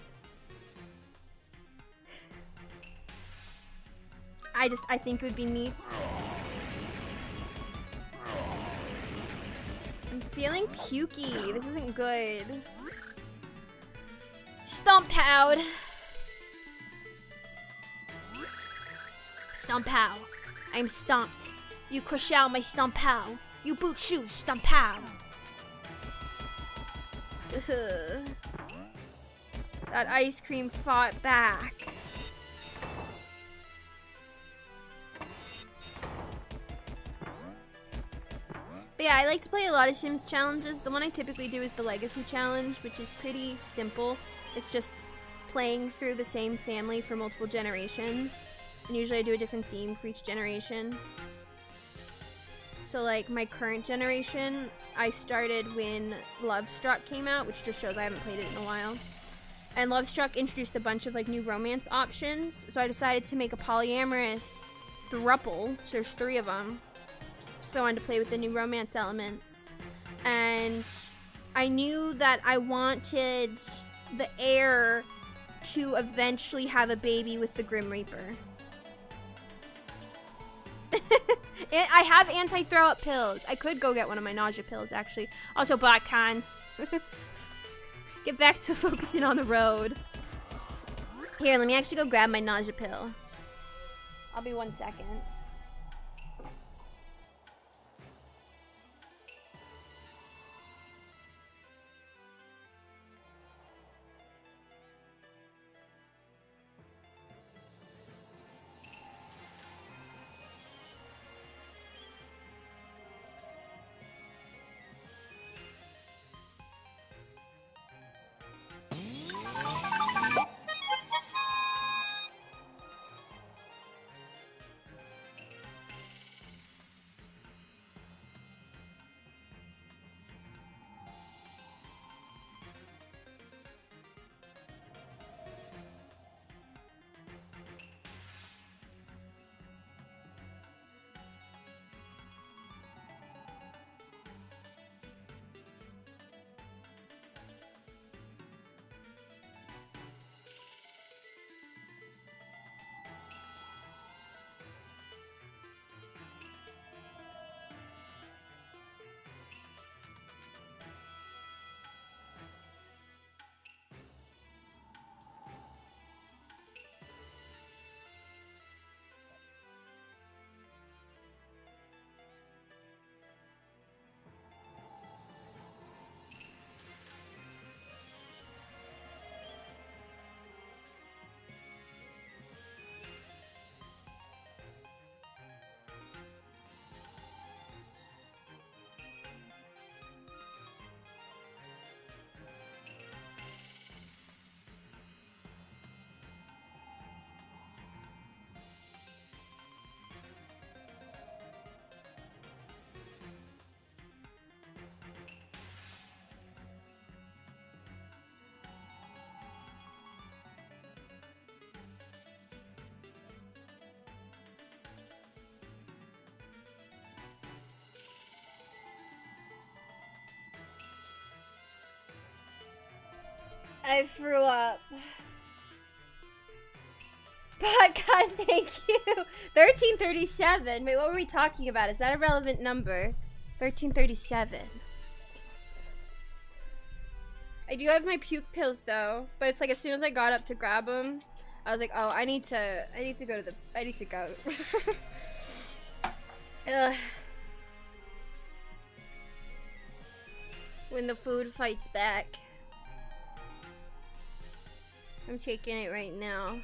I think it would be neat. I'm feeling pukey. This isn't good. Stompow. Stompow. I'm stomped. You crush out my stompow. You boot shoes, stompow. That ice cream fought back. But yeah, I like to play a lot of Sims challenges. The one I typically do is the Legacy Challenge, which is pretty simple. It's just playing through the same family for multiple generations. And usually I do a different theme for each generation. So like my current generation, I started when Love Struck came out, which just shows I haven't played it in a while. And Love Struck introduced a bunch of like new romance options, so I decided to make a polyamorous throuple, so there's 3 of them. So I wanted to play with the new romance elements. And I knew that I wanted the heir to eventually have a baby with the Grim Reaper. I have anti-throw-up pills. I could go get one of my nausea pills, actually. Also, Black Con. Get back to focusing on the road. Here, let me actually go grab my nausea pill. I'll be 1 second. I threw up. But God, thank you. 1337. Wait, what were we talking about? Is that a relevant number? 1337. I do have my puke pills though, but it's like as soon as I got up to grab them, I was like, oh, I need to go. Ugh. When the food fights back. I'm taking it right now.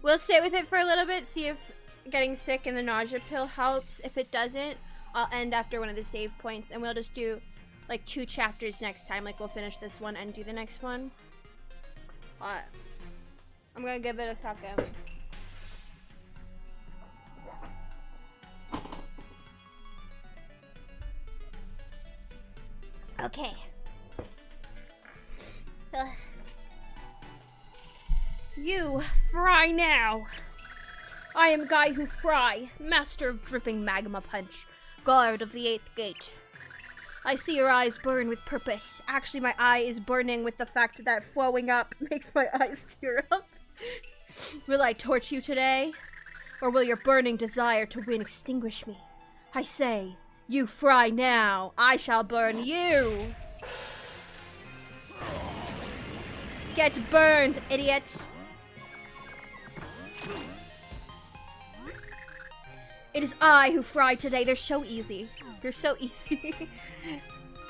We'll sit with it for a little bit, see if getting sick and the nausea pill helps. If it doesn't, I'll end after one of the save points, and we'll just do like 2 chapters next time. Like we'll finish this one and do the next one. Alright. I'm gonna give it a second. Okay. You, fry now! I am Guy Who Fry, master of dripping magma punch, guard of the 8th gate. I see your eyes burn with purpose. Actually, my eye is burning with the fact that flowing up makes my eyes tear up. Will I torch you today? Or will your burning desire to win extinguish me? I say, you fry now, I shall burn you! Get burned, idiot! It is I who fry today. They're so easy. They're so easy.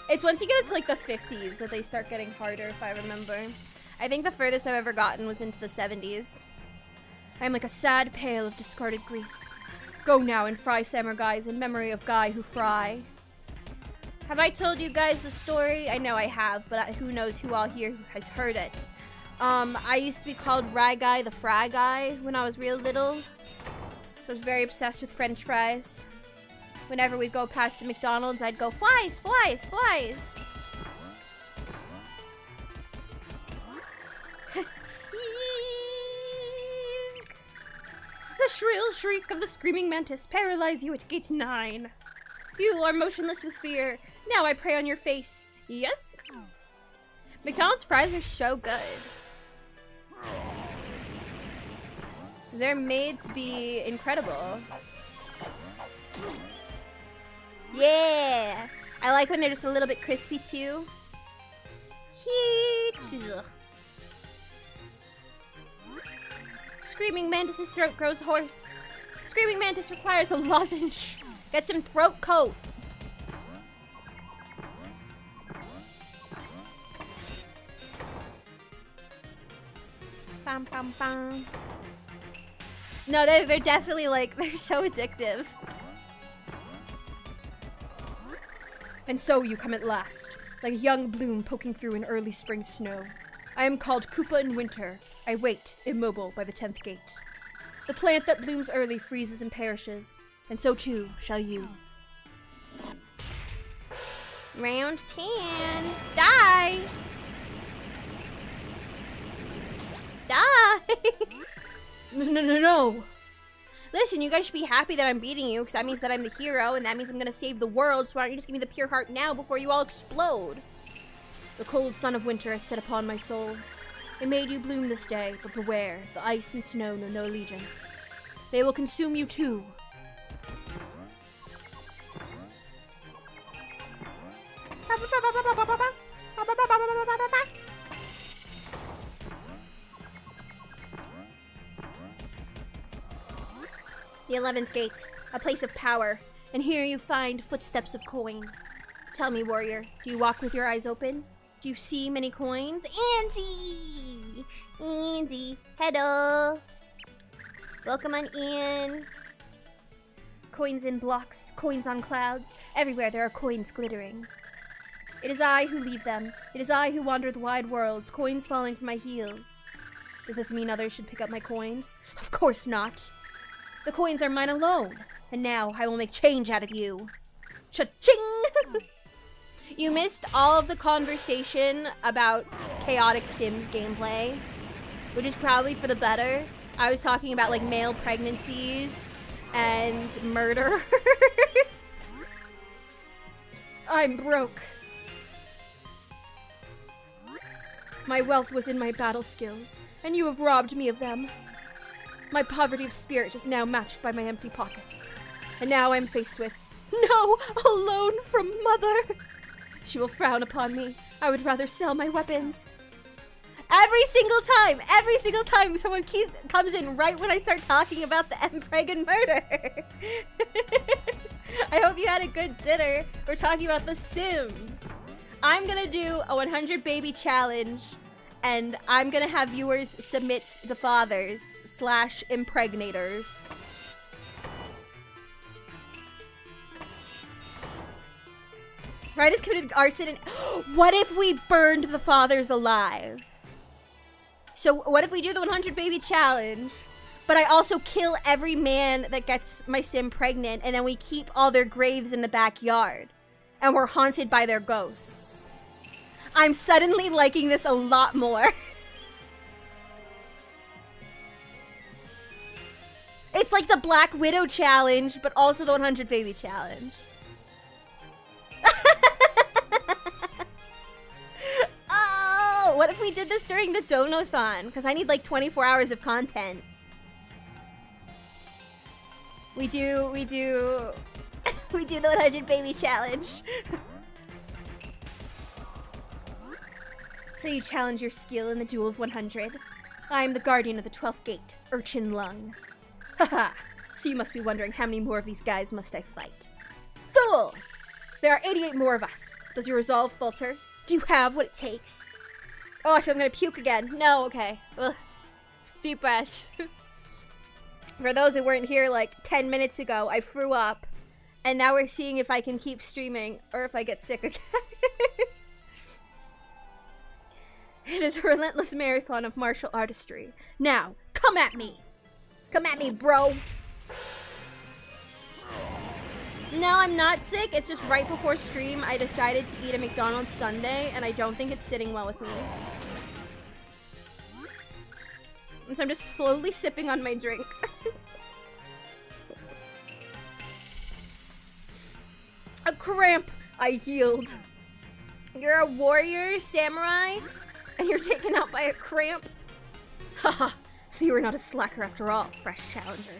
It's once you get up to like the 50s that they start getting harder, if I remember. I think the furthest I've ever gotten was into the 70s. I am like a sad pail of discarded grease. Go now and fry samurais in memory of Guy Who Fry. Have I told you guys the story? I know I have, but who knows who all here has heard it. I used to be called Rye Guy the Fry Guy when I was real little. I was very obsessed with French fries. Whenever we'd go past the McDonald's, I'd go, flies, flies, flies. The shrill shriek of the screaming mantis paralyze you at gate 9. You are motionless with fear. Now I prey on your face. Yes? McDonald's fries are so good. They're made to be incredible. Yeah! I like when they're just a little bit crispy too. Screaming Mantis's throat grows hoarse. Screaming Mantis requires a lozenge. Get some throat coat. Bam, bam, bam. No, they're definitely like, they're so addictive. And so you come at last, like a young bloom poking through an early spring snow. I am called Koopa in winter. I wait, immobile, by the 10th gate. The plant that blooms early freezes and perishes, and so too shall you. Round 10. Die! Die! No. Listen, you guys should be happy that I'm beating you, because that means that I'm the hero, and that means I'm gonna save the world, so why don't you just give me the pure heart now before you all explode? The cold sun of winter has set upon my soul. It made you bloom this day, but beware, the ice and snow know no allegiance. They will consume you too. The 11th gate, a place of power, and here you find footsteps of coin. Tell me, warrior, do you walk with your eyes open? Do you see many coins? Andy! Andy, hello! Welcome on in. Coins in blocks, coins on clouds. Everywhere there are coins glittering. It is I who leave them. It is I who wander the wide worlds, coins falling from my heels. Does this mean others should pick up my coins? Of course not. The coins are mine alone, and now I will make change out of you. Cha-ching! You missed all of the conversation about Chaotic Sims gameplay, which is probably for the better. I was talking about like male pregnancies and murder. I'm broke. My wealth was in my battle skills, and you have robbed me of them. My poverty of spirit is now matched by my empty pockets. And now I'm faced with, no, a loan from mother. She will frown upon me. I would rather sell my weapons. Every single time someone comes in right when I start talking about the Mpregan murder. I hope you had a good dinner. We're talking about The Sims. I'm gonna do a 100 baby challenge, and I'm gonna have viewers submit the fathers / impregnators. Right has committed arson and what if we burned the fathers alive? So what if we do the 100 baby challenge, but I also kill every man that gets my sim pregnant, and then we keep all their graves in the backyard, and we're haunted by their ghosts. I'm suddenly liking this a lot more. It's like the Black Widow challenge, but also the 100 baby challenge. Oh, what if we did this during the Donathon? Because I need like 24 hours of content. We do the 100 baby challenge. So you challenge your skill in the duel of 100. I am the guardian of the 12th gate, Urchin Lung. Haha, so you must be wondering how many more of these guys must I fight. Fool! There are 88 more of us. Does your resolve falter? Do you have what it takes? Oh, I feel I'm gonna puke again. No, okay. Ugh. Deep breath. For those who weren't here like 10 minutes ago, I threw up. And now we're seeing if I can keep streaming or if I get sick again. It is a relentless marathon of martial artistry. Now, come at me! Come at me, bro! No, I'm not sick. It's just right before stream, I decided to eat a McDonald's sundae, and I don't think it's sitting well with me. And so I'm just slowly sipping on my drink. A cramp! I healed. You're a warrior, samurai, and you're taken out by a cramp? Haha, so you are not a slacker after all, fresh challenger.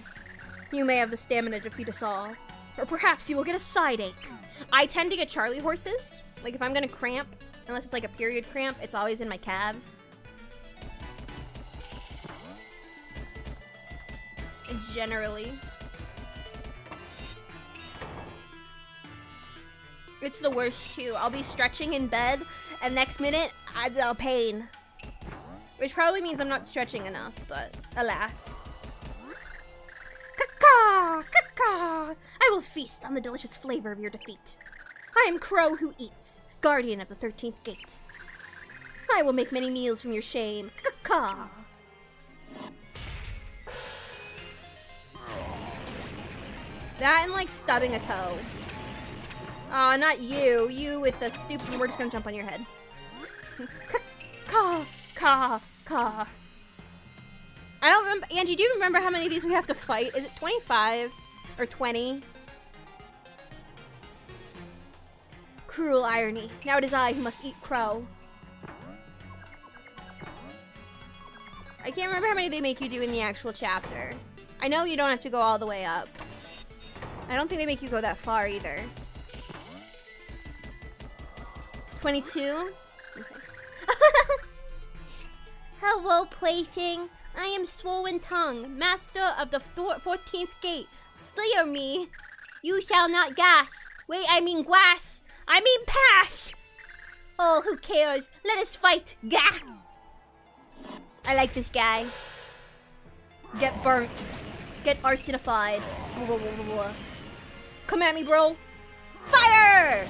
You may have the stamina to defeat us all. Or perhaps you will get a side ache. I tend to get Charlie horses. Like if I'm gonna cramp, unless it's like a period cramp, it's always in my calves. And generally. It's the worst too. I'll be stretching in bed and next minute, I feel pain. Which probably means I'm not stretching enough, but alas. Caw, caw. I will feast on the delicious flavor of your defeat. I am Crow who eats, guardian of the 13th gate. I will make many meals from your shame. Caw. That and like stubbing a toe. Aw, not you. You with the stupid, we're just gonna jump on your head. Caw, caw, caw. I don't remember. Angie, do you remember how many of these we have to fight? Is it 25 or 20? Cruel irony. Now it is I who must eat crow. I can't remember how many they make you do in the actual chapter. I know you don't have to go all the way up. I don't think they make you go that far either. 22? Okay. Hello, plaything. I am Swollen Tongue, master of the 14th gate. Fleer me. You shall not gas. Wait, I mean glass. I mean pass. Oh, who cares? Let us fight. Gah. I like this guy. Get burnt. Get arsenified. Come at me, bro. Fire!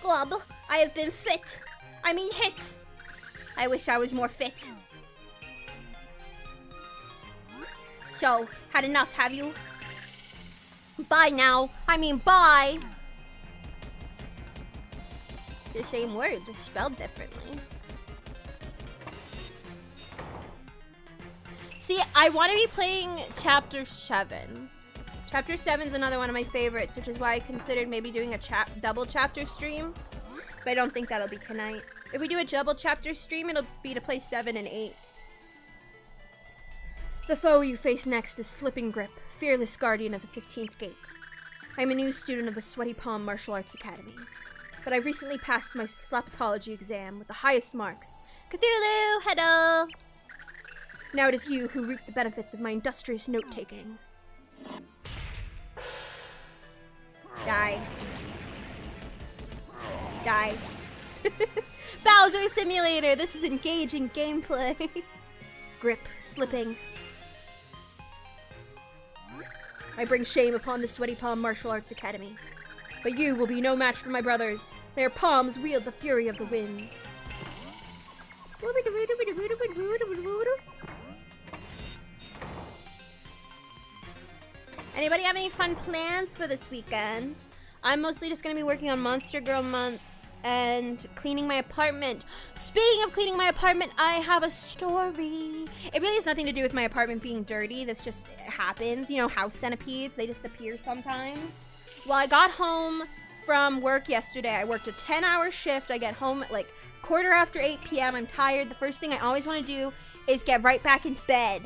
Glob, I have been fit. I mean hit. I wish I was more fit. So, had enough, have you? Bye now. I mean bye. The same word, just spelled differently. See, I want to be playing Chapter 7. Chapter 7 is another one of my favorites, which is why I considered maybe doing a double chapter stream. But I don't think that'll be tonight. If we do a double chapter stream, it'll be to play 7 and 8. The foe you face next is Slipping Grip, fearless guardian of the 15th gate. I'm a new student of the Sweaty Palm Martial Arts Academy, but I've recently passed my slapatology exam with the highest marks. Cthulhu, hello! Now it is you who reap the benefits of my industrious note-taking. Die. Die. Bowser Simulator, this is engaging gameplay. Grip, slipping. I bring shame upon the Sweaty Palm Martial Arts Academy. But you will be no match for my brothers. Their palms wield the fury of the winds. Anybody have any fun plans for this weekend? I'm mostly just going to be working on Monster Girl Month and cleaning my apartment. Speaking of cleaning my apartment, I have a story. It really has nothing to do with my apartment being dirty. This just happens. You know, house centipedes, they just appear sometimes. Well, I got home from work yesterday. I worked a 10-hour shift. I get home at like 8:15 p.m. I'm tired. The first thing I always want to do is get right back into bed.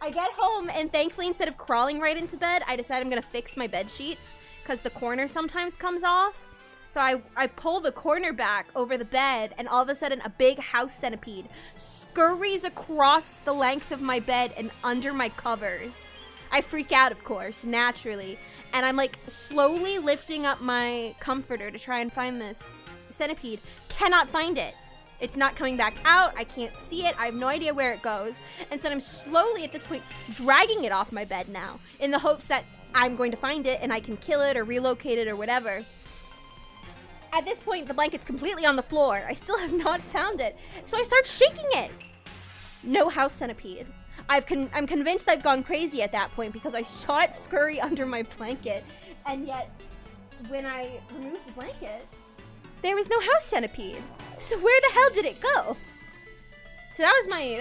I get home, and thankfully, instead of crawling right into bed, I decide I'm gonna fix my bed sheets because the corner sometimes comes off. So I pull the corner back over the bed, and all of a sudden, a big house centipede scurries across the length of my bed and under my covers. I freak out, of course, naturally, and I'm like slowly lifting up my comforter to try and find this centipede. Cannot find it. It's not coming back out. I can't see it. I have no idea where it goes. And so I'm slowly, at this point, dragging it off my bed now in the hopes that I'm going to find it and I can kill it or relocate it or whatever. At this point, the blanket's completely on the floor. I still have not found it. So I start shaking it. No house centipede. I'm convinced I've gone crazy at that point because I saw it scurry under my blanket, and yet when I removed the blanket, there was no house centipede. So where the hell did it go? So that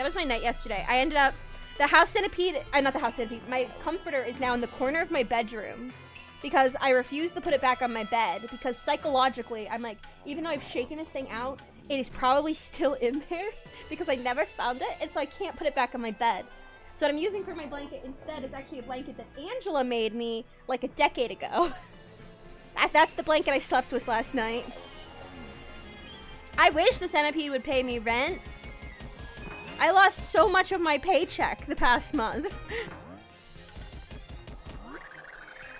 was my night yesterday. I ended up, the house centipede, not the house centipede, my comforter is now in the corner of my bedroom because I refuse to put it back on my bed because psychologically, I'm like, even though I've shaken this thing out, it is probably still in there because I never found it, and so I can't put it back on my bed. So what I'm using for my blanket instead is actually a blanket that Angela made me like a decade ago. That's the blanket I slept with last night. I wish the centipede would pay me rent. I lost so much of my paycheck the past month.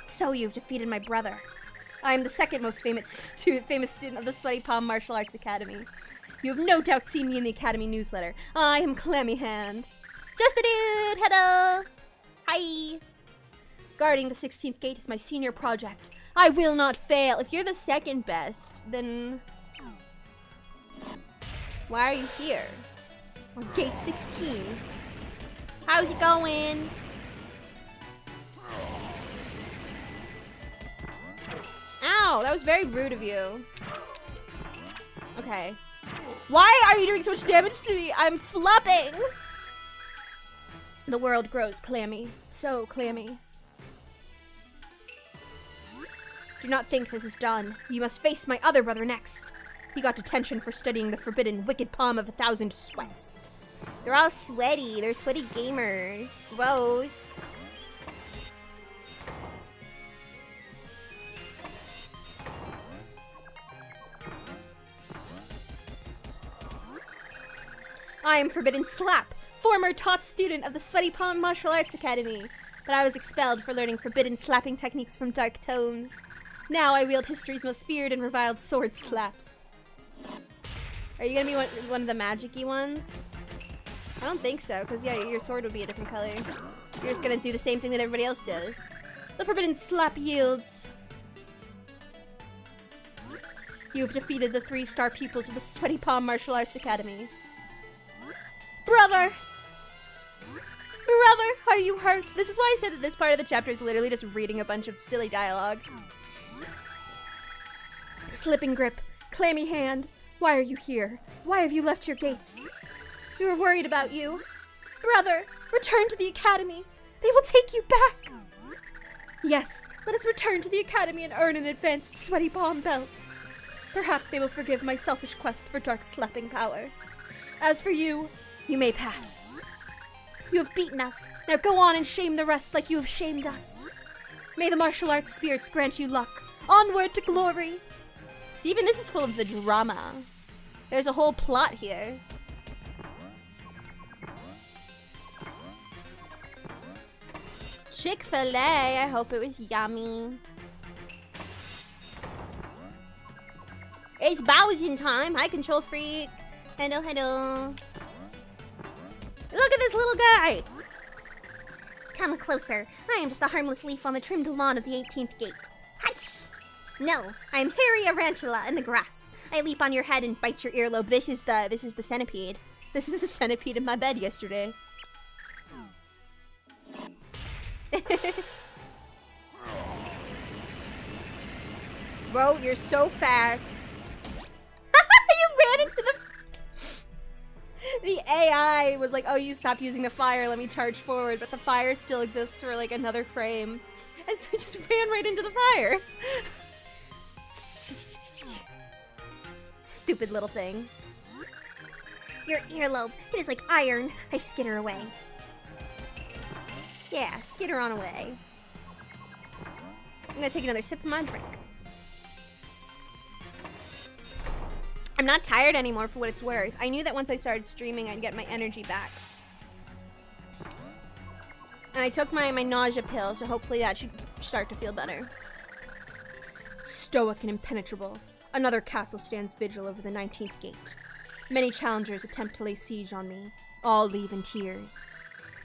So you've defeated my brother. I am the second most famous student of the Sweaty Palm Martial Arts Academy. You have no doubt seen me in the Academy newsletter. I am Clammy Hand. Just a dude! Hello! Hi! Guarding the 16th gate is my senior project. I will not fail. If you're the second best, then... why are you here? On gate 16. How's it going? Ow, that was very rude of you. Okay. Why are you doing so much damage to me? I'm flopping! The world grows clammy. So clammy. Do not think this is done. You must face my other brother next. He got detention for studying the forbidden wicked palm of 1,000 sweats. They're all sweaty. They're sweaty gamers. Gross. I am Forbidden Slap, former top student of the Sweaty Palm Martial Arts Academy, but I was expelled for learning forbidden slapping techniques from dark tomes. Now I wield history's most feared and reviled sword slaps. Are you gonna be one of the magic-y ones? I don't think so, because yeah, your sword would be a different color. You're just gonna do the same thing that everybody else does. The forbidden slap yields. You have defeated the 3-star pupils of the Sweaty Palm Martial Arts Academy. Brother! Brother, are you hurt? This is why I said that this part of the chapter is literally just reading a bunch of silly dialogue. Slipping grip, clammy hand. Why are you here? Why have you left your gates? We were worried about you. Brother, return to the academy. They will take you back. Yes, let us return to the academy and earn an advanced Sweaty Palm belt. Perhaps they will forgive my selfish quest for dark slapping power. As for you, you may pass. You have beaten us. Now go on and shame the rest like you have shamed us. May the martial arts spirits grant you luck. Onward to glory. See, even this is full of the drama. There's a whole plot here. Chick-fil-A, I hope it was yummy. It's Bowsin time. Hi, Control Freak. Hello, hello. Look at this little guy. Come closer. I am just a harmless leaf on the trimmed lawn of the 18th gate. Hutch! No, I am hairy Arantula in the grass. I leap on your head and bite your earlobe. This is the centipede. This is the centipede in my bed yesterday. Bro, you're so fast. You ran into the AI was like, oh, you stopped using the fire, let me charge forward, but the fire still exists for like another frame. And so we just ran right into the fire. Stupid little thing. Your earlobe, it is like iron. I skitter away. Yeah, skitter on away. I'm gonna take another sip of my drink. I'm not tired anymore for what it's worth. I knew that once I started streaming, I'd get my energy back. And I took my nausea pill, so hopefully that should start to feel better. Stoic and impenetrable, another castle stands vigil over the 19th gate. Many challengers attempt to lay siege on me. All leave in tears.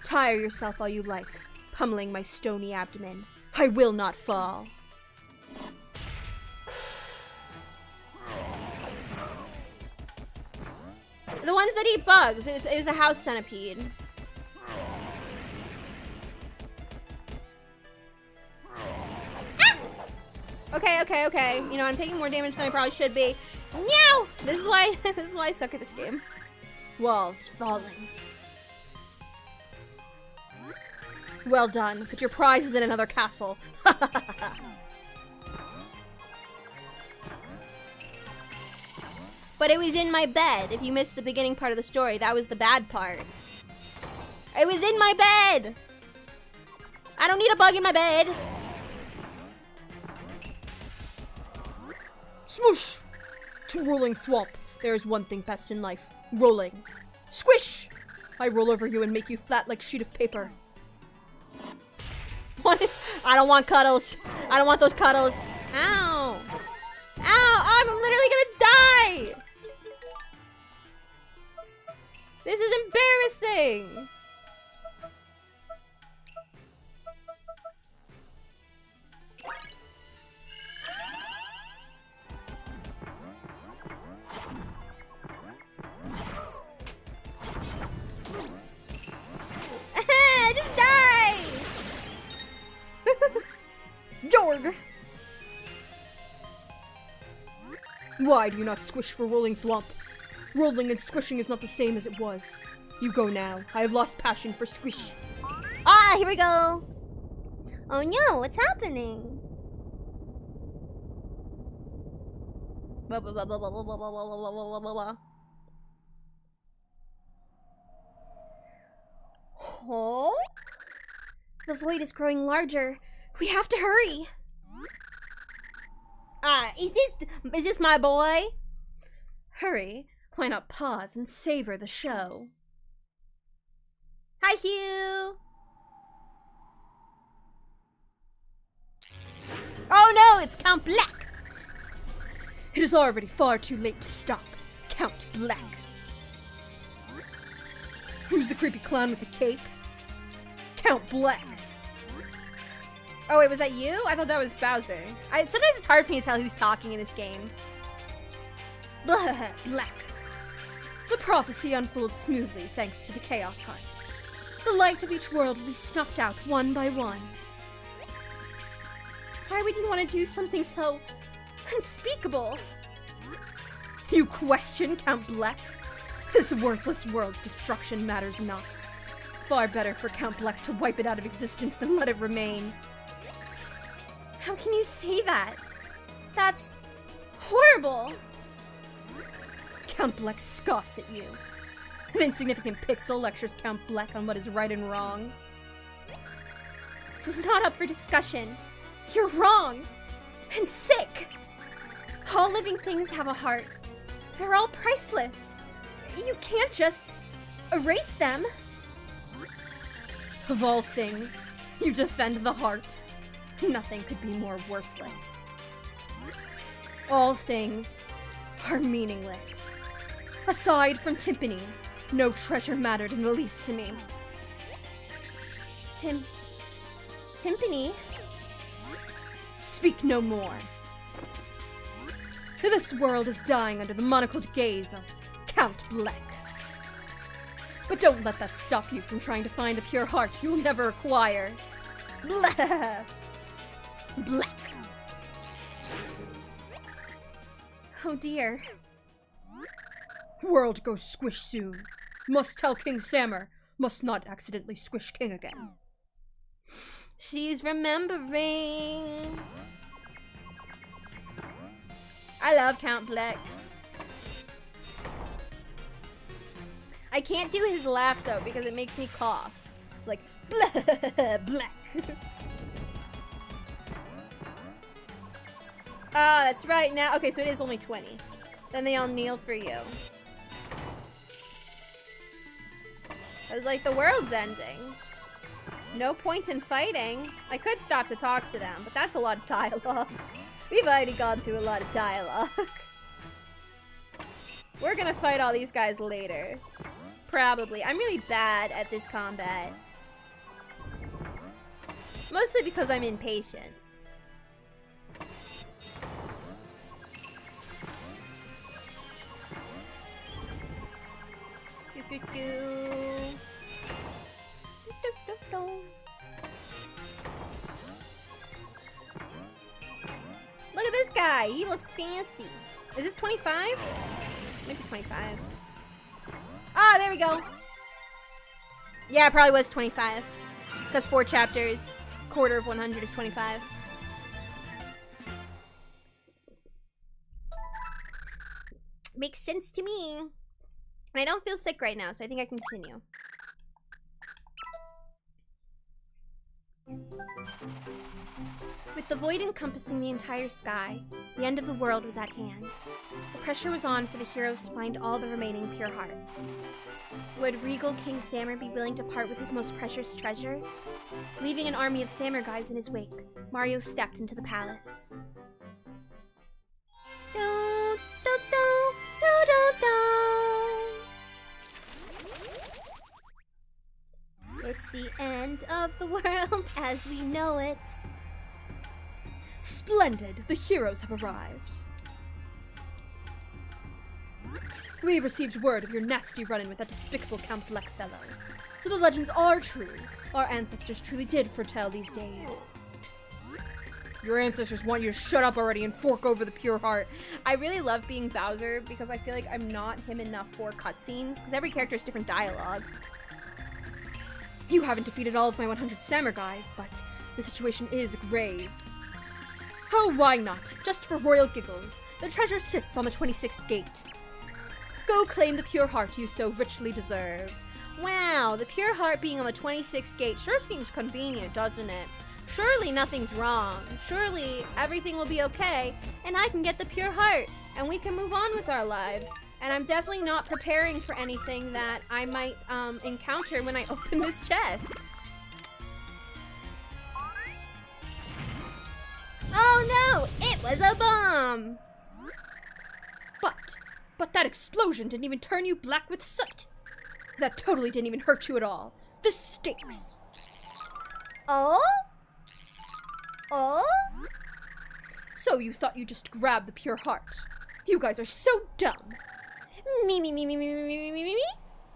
Tire yourself all you like, pummeling my stony abdomen. I will not fall. The ones that eat bugs. It was a house centipede. Okay. You know, I'm taking more damage than I probably should be. Meow! This is why I suck at this game. Walls falling. Well done, but your prize is in another castle. But it was in my bed. If you missed the beginning part of the story, that was the bad part. It was in my bed! I don't need a bug in my bed. Smoosh! To rolling thwomp. There is one thing best in life. Rolling. Squish! I roll over you and make you flat like a sheet of paper. What? I don't want cuddles. I don't want those cuddles. Ow! Ow! I'm literally gonna die! This is embarrassing! Just die! Jorg! Why do you not squish for rolling thwomp? Rolling and squishing is not the same as it was. You go now. I have lost passion for squish. Ah, here we go! Oh no, what's happening? Oh? The void is growing larger. We have to hurry. Is this my boy? Hurry. Why not pause and savor the show? Hi, Hugh! Oh no, it's Count Black! It is already far too late to stop. Count Black. Who's the creepy clown with the cape? Count Black. Oh wait, was that you? I thought that was Bowser. Sometimes it's hard for me to tell who's talking in this game. Blah, Black. The prophecy unfolds smoothly thanks to the Chaos Heart. The light of each world will be snuffed out one by one. Why would you want to do something so unspeakable? You question, Count Black? This worthless world's destruction matters not. Far better for Count Black to wipe it out of existence than let it remain. How can you say that? That's horrible. Count Black scoffs at you. An insignificant pixel lectures Count Black on what is right and wrong. This is not up for discussion. You're wrong. And sick. All living things have a heart. They're all priceless. You can't just erase them. Of all things, you defend the heart. Nothing could be more worthless. All things are meaningless. Aside from Timpani, no treasure mattered in the least to me. Timpani? Speak no more. This world is dying under the monocled gaze of Count Black. But don't let that stop you from trying to find a pure heart you will never acquire. Blah! Black. Oh dear. World goes squish soon. Must tell King Sammer. Must not accidentally squish King again. She's remembering. I love Count Black. I can't do his laugh though because it makes me cough. Like, blah, Black. Ah, that's right now. Okay, so it is only 20. Then they all kneel for you. I was like, the world's ending. No point in fighting. I could stop to talk to them, but that's a lot of dialogue. We've already gone through a lot of dialogue. We're gonna fight all these guys later. Probably. I'm really bad at this combat. Mostly because I'm impatient. guy. He looks fancy. Is this 25? Maybe 25. Ah, there we go. Yeah, it probably was 25. Because 4 chapters, quarter of 100 is 25. Makes sense to me. And I don't feel sick right now, so I think I can continue. With the void encompassing the entire sky, the end of the world was at hand. The pressure was on for the heroes to find all the remaining pure hearts. Would regal King Samur be willing to part with his most precious treasure? Leaving an army of Samur guys in his wake, Mario stepped into the palace. Do, do, do, do, do, do. It's the end of the world as we know it. Splendid! The heroes have arrived. We have received word of your nasty run-in with that despicable Count Blackfellow. So the legends are true. Our ancestors truly did foretell these days. Your ancestors want you to shut up already and fork over the pure heart. I really love being Bowser because I feel like I'm not him enough for cutscenes, because every character has different dialogue. You haven't defeated all of my 100 Samur guys, but the situation is grave. Oh, why not? Just for royal giggles. The treasure sits on the 26th gate. Go claim the pure heart you so richly deserve. Wow, the pure heart being on the 26th gate sure seems convenient, doesn't it? Surely nothing's wrong. Surely everything will be okay, and I can get the pure heart, and we can move on with our lives. And I'm definitely not preparing for anything that I might encounter when I open this chest. Oh no! It was a bomb! But that explosion didn't even turn you black with soot. That totally didn't even hurt you at all. This stinks. Oh? Oh? So you thought you'd just grab the pure heart. You guys are so dumb. Me.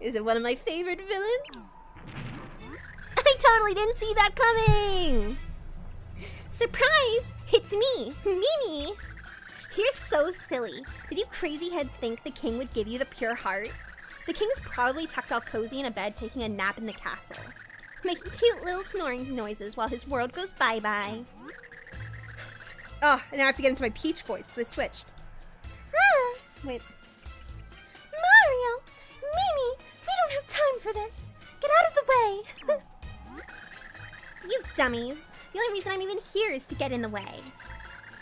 Is it one of my favorite villains? I totally didn't see that coming! Surprise! It's me, Mimi! You're so silly. Did you crazy heads think the king would give you the pure heart? The king's probably tucked all cozy in a bed taking a nap in the castle, making cute little snoring noises while his world goes bye-bye. Oh, and now I have to get into my Peach voice because I switched. Ah, wait. Mario! Mimi! We don't have time for this! Get out of the way! You dummies! The only reason I'm even here is to get in the way.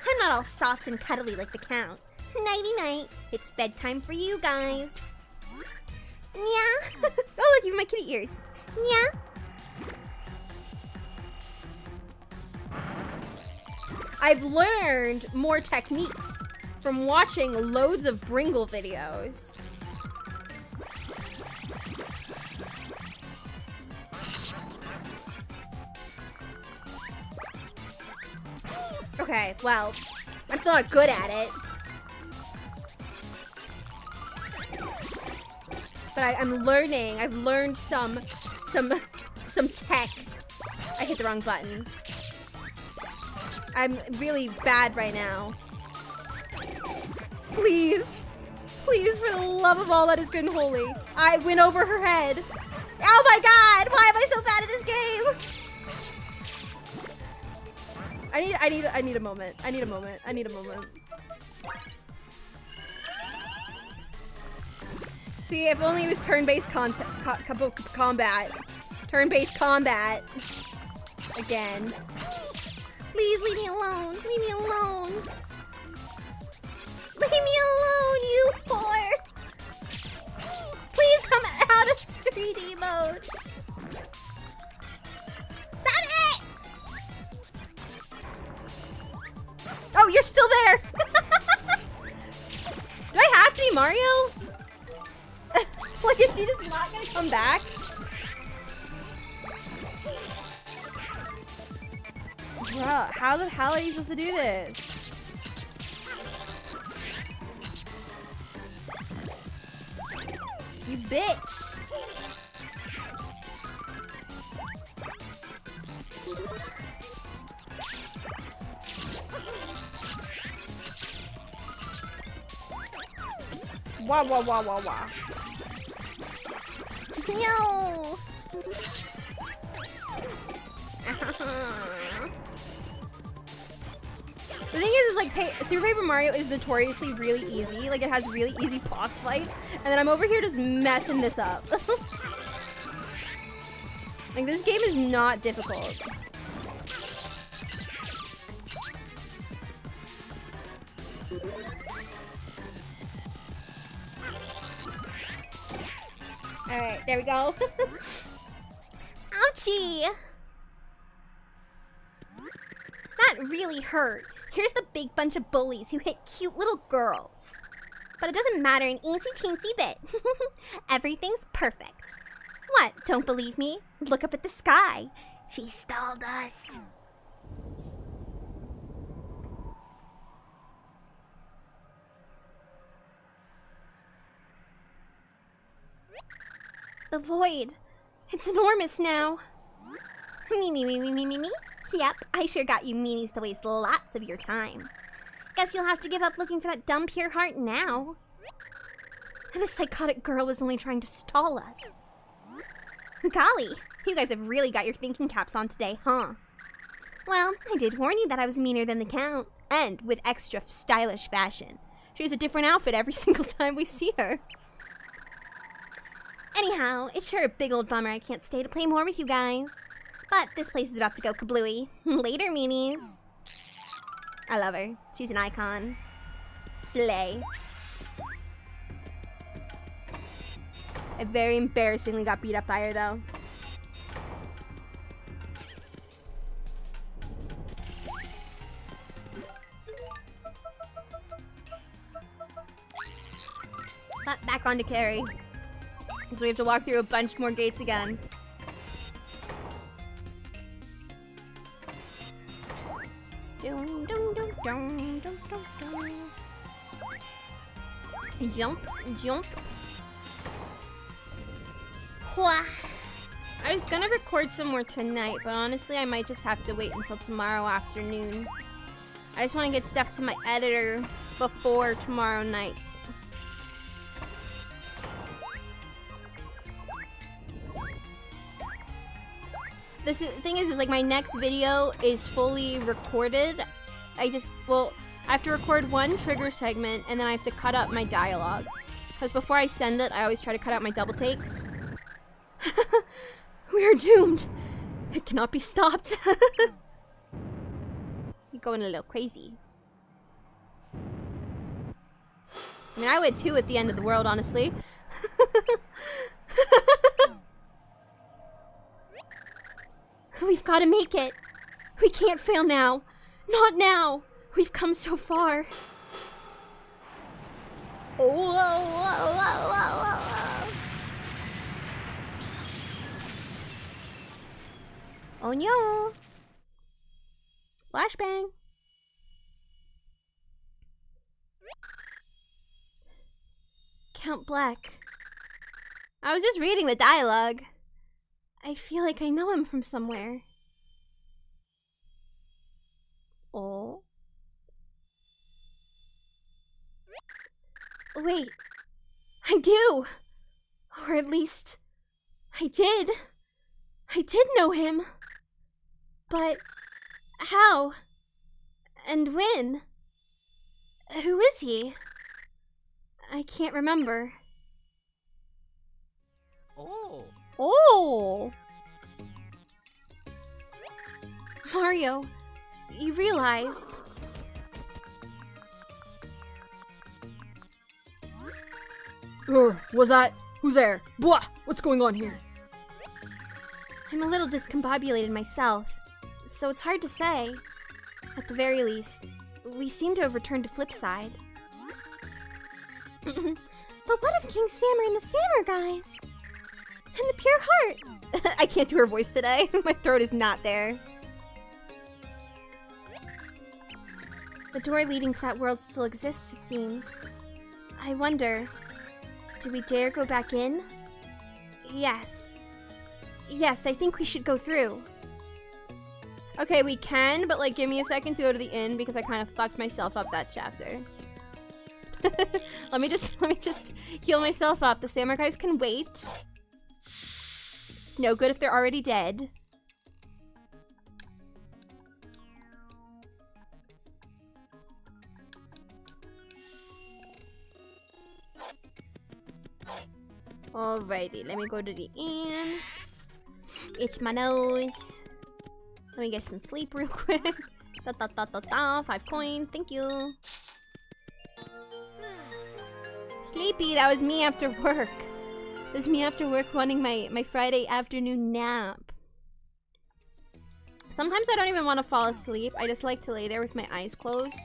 I'm not all soft and cuddly like the Count. Nighty-night. It's bedtime for you guys. Yeah. Oh, look, even my kitty ears. Yeah. I've learned more techniques from watching loads of Bringle videos. Okay, well, I'm still not good at it. But I'm learning. I've learned some tech. I hit the wrong button. I'm really bad right now. Please. Please, for the love of all that is good and holy. I went over her head. Oh my god! Why am I so bad at this game? I need a moment. I need a moment. See, if only it was turn-based combat. Turn-based combat. Again. Please leave me alone. Leave me alone. Leave me alone, you whore. Please come out of 3D mode. Stop it! Oh, you're still there! Do I have to be Mario? Like, is she just not gonna come back? Bruh, how the hell are you supposed to do this? You bitch! Wah, wah, wah, wah, wah. No! The thing is like, Super Paper Mario is notoriously really easy. Like, it has really easy boss fights. And then I'm over here just messing this up. Like, this game is not difficult. Alright, there we go. Ouchie! That really hurt. Here's the big bunch of bullies who hit cute little girls. But it doesn't matter an eensy-teensy bit. Everything's perfect. What, don't believe me? Look up at the sky. She stalled us. The void. It's enormous now. Me. Yep, I sure got you meanies to waste lots of your time. Guess you'll have to give up looking for that dumb pure heart now. This psychotic girl was only trying to stall us. Golly, you guys have really got your thinking caps on today, huh? Well, I did warn you that I was meaner than the Count, and with extra stylish fashion. She has a different outfit every single time we see her. Anyhow, it's sure a big old bummer I can't stay to play more with you guys. But this place is about to go kablooey. Later, meanies. I love her. She's an icon. Slay. I very embarrassingly got beat up by her, though. But back on to Carrie. So we have to walk through a bunch more gates again. Jump, jump. I was gonna record some more tonight, but honestly I might just have to wait until tomorrow afternoon. I just want to get stuff to my editor before tomorrow night. The thing is like my next video is fully recorded. I have to record one trigger segment and then I have to cut up my dialogue. Because before I send it, I always try to cut out my double takes. We are doomed. It cannot be stopped. You're going a little crazy. I mean, I would too at the end of the world, honestly. We've got to make it. We can't fail now. Not now. We've come so far. Whoa, whoa, whoa, whoa, whoa. Oh no. Flashbang. Count Black. I was just reading the dialogue. I feel like I know him from somewhere. Oh. Wait. I do! Or at least, I did. I did know him. But how? And when? Who is he? I can't remember. Oh. Oh! Mario, you realize... Was that? Who's there? Blah! What's going on here? I'm a little discombobulated myself, so it's hard to say. At the very least, we seem to have returned to Flipside. But what of King Sammer and the Sammer guys? And the Pure Heart? I can't do her voice today. My throat is not there. The door leading to that world still exists, it seems. I wonder, do we dare go back in? Yes. Yes, I think we should go through. Okay, we can, but like give me a second to go to the inn because I kind of fucked myself up that chapter. let me just heal myself up. The samurais can wait. It's no good if they're already dead. Alrighty, let me go to the inn. Itch my nose. Let me get some sleep real quick. 5 coins, thank you. Sleepy, that was me after work. It was me after work wanting my Friday afternoon nap. Sometimes I don't even want to fall asleep. I just like to lay there with my eyes closed.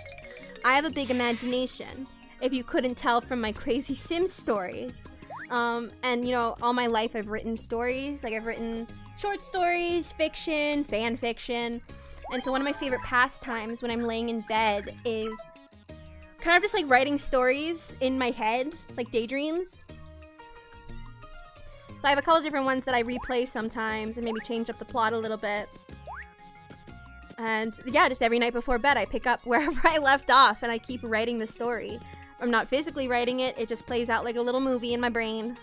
I have a big imagination, if you couldn't tell from my crazy Sims stories. And you know, all my life I've written stories. Like I've written short stories, fiction, fan fiction. And so one of my favorite pastimes when I'm laying in bed is kind of just like writing stories in my head, like daydreams. So I have a couple different ones that I replay sometimes and maybe change up the plot a little bit. And yeah, just every night before bed I pick up wherever I left off and I keep writing the story. I'm not physically writing it, it just plays out like a little movie in my brain.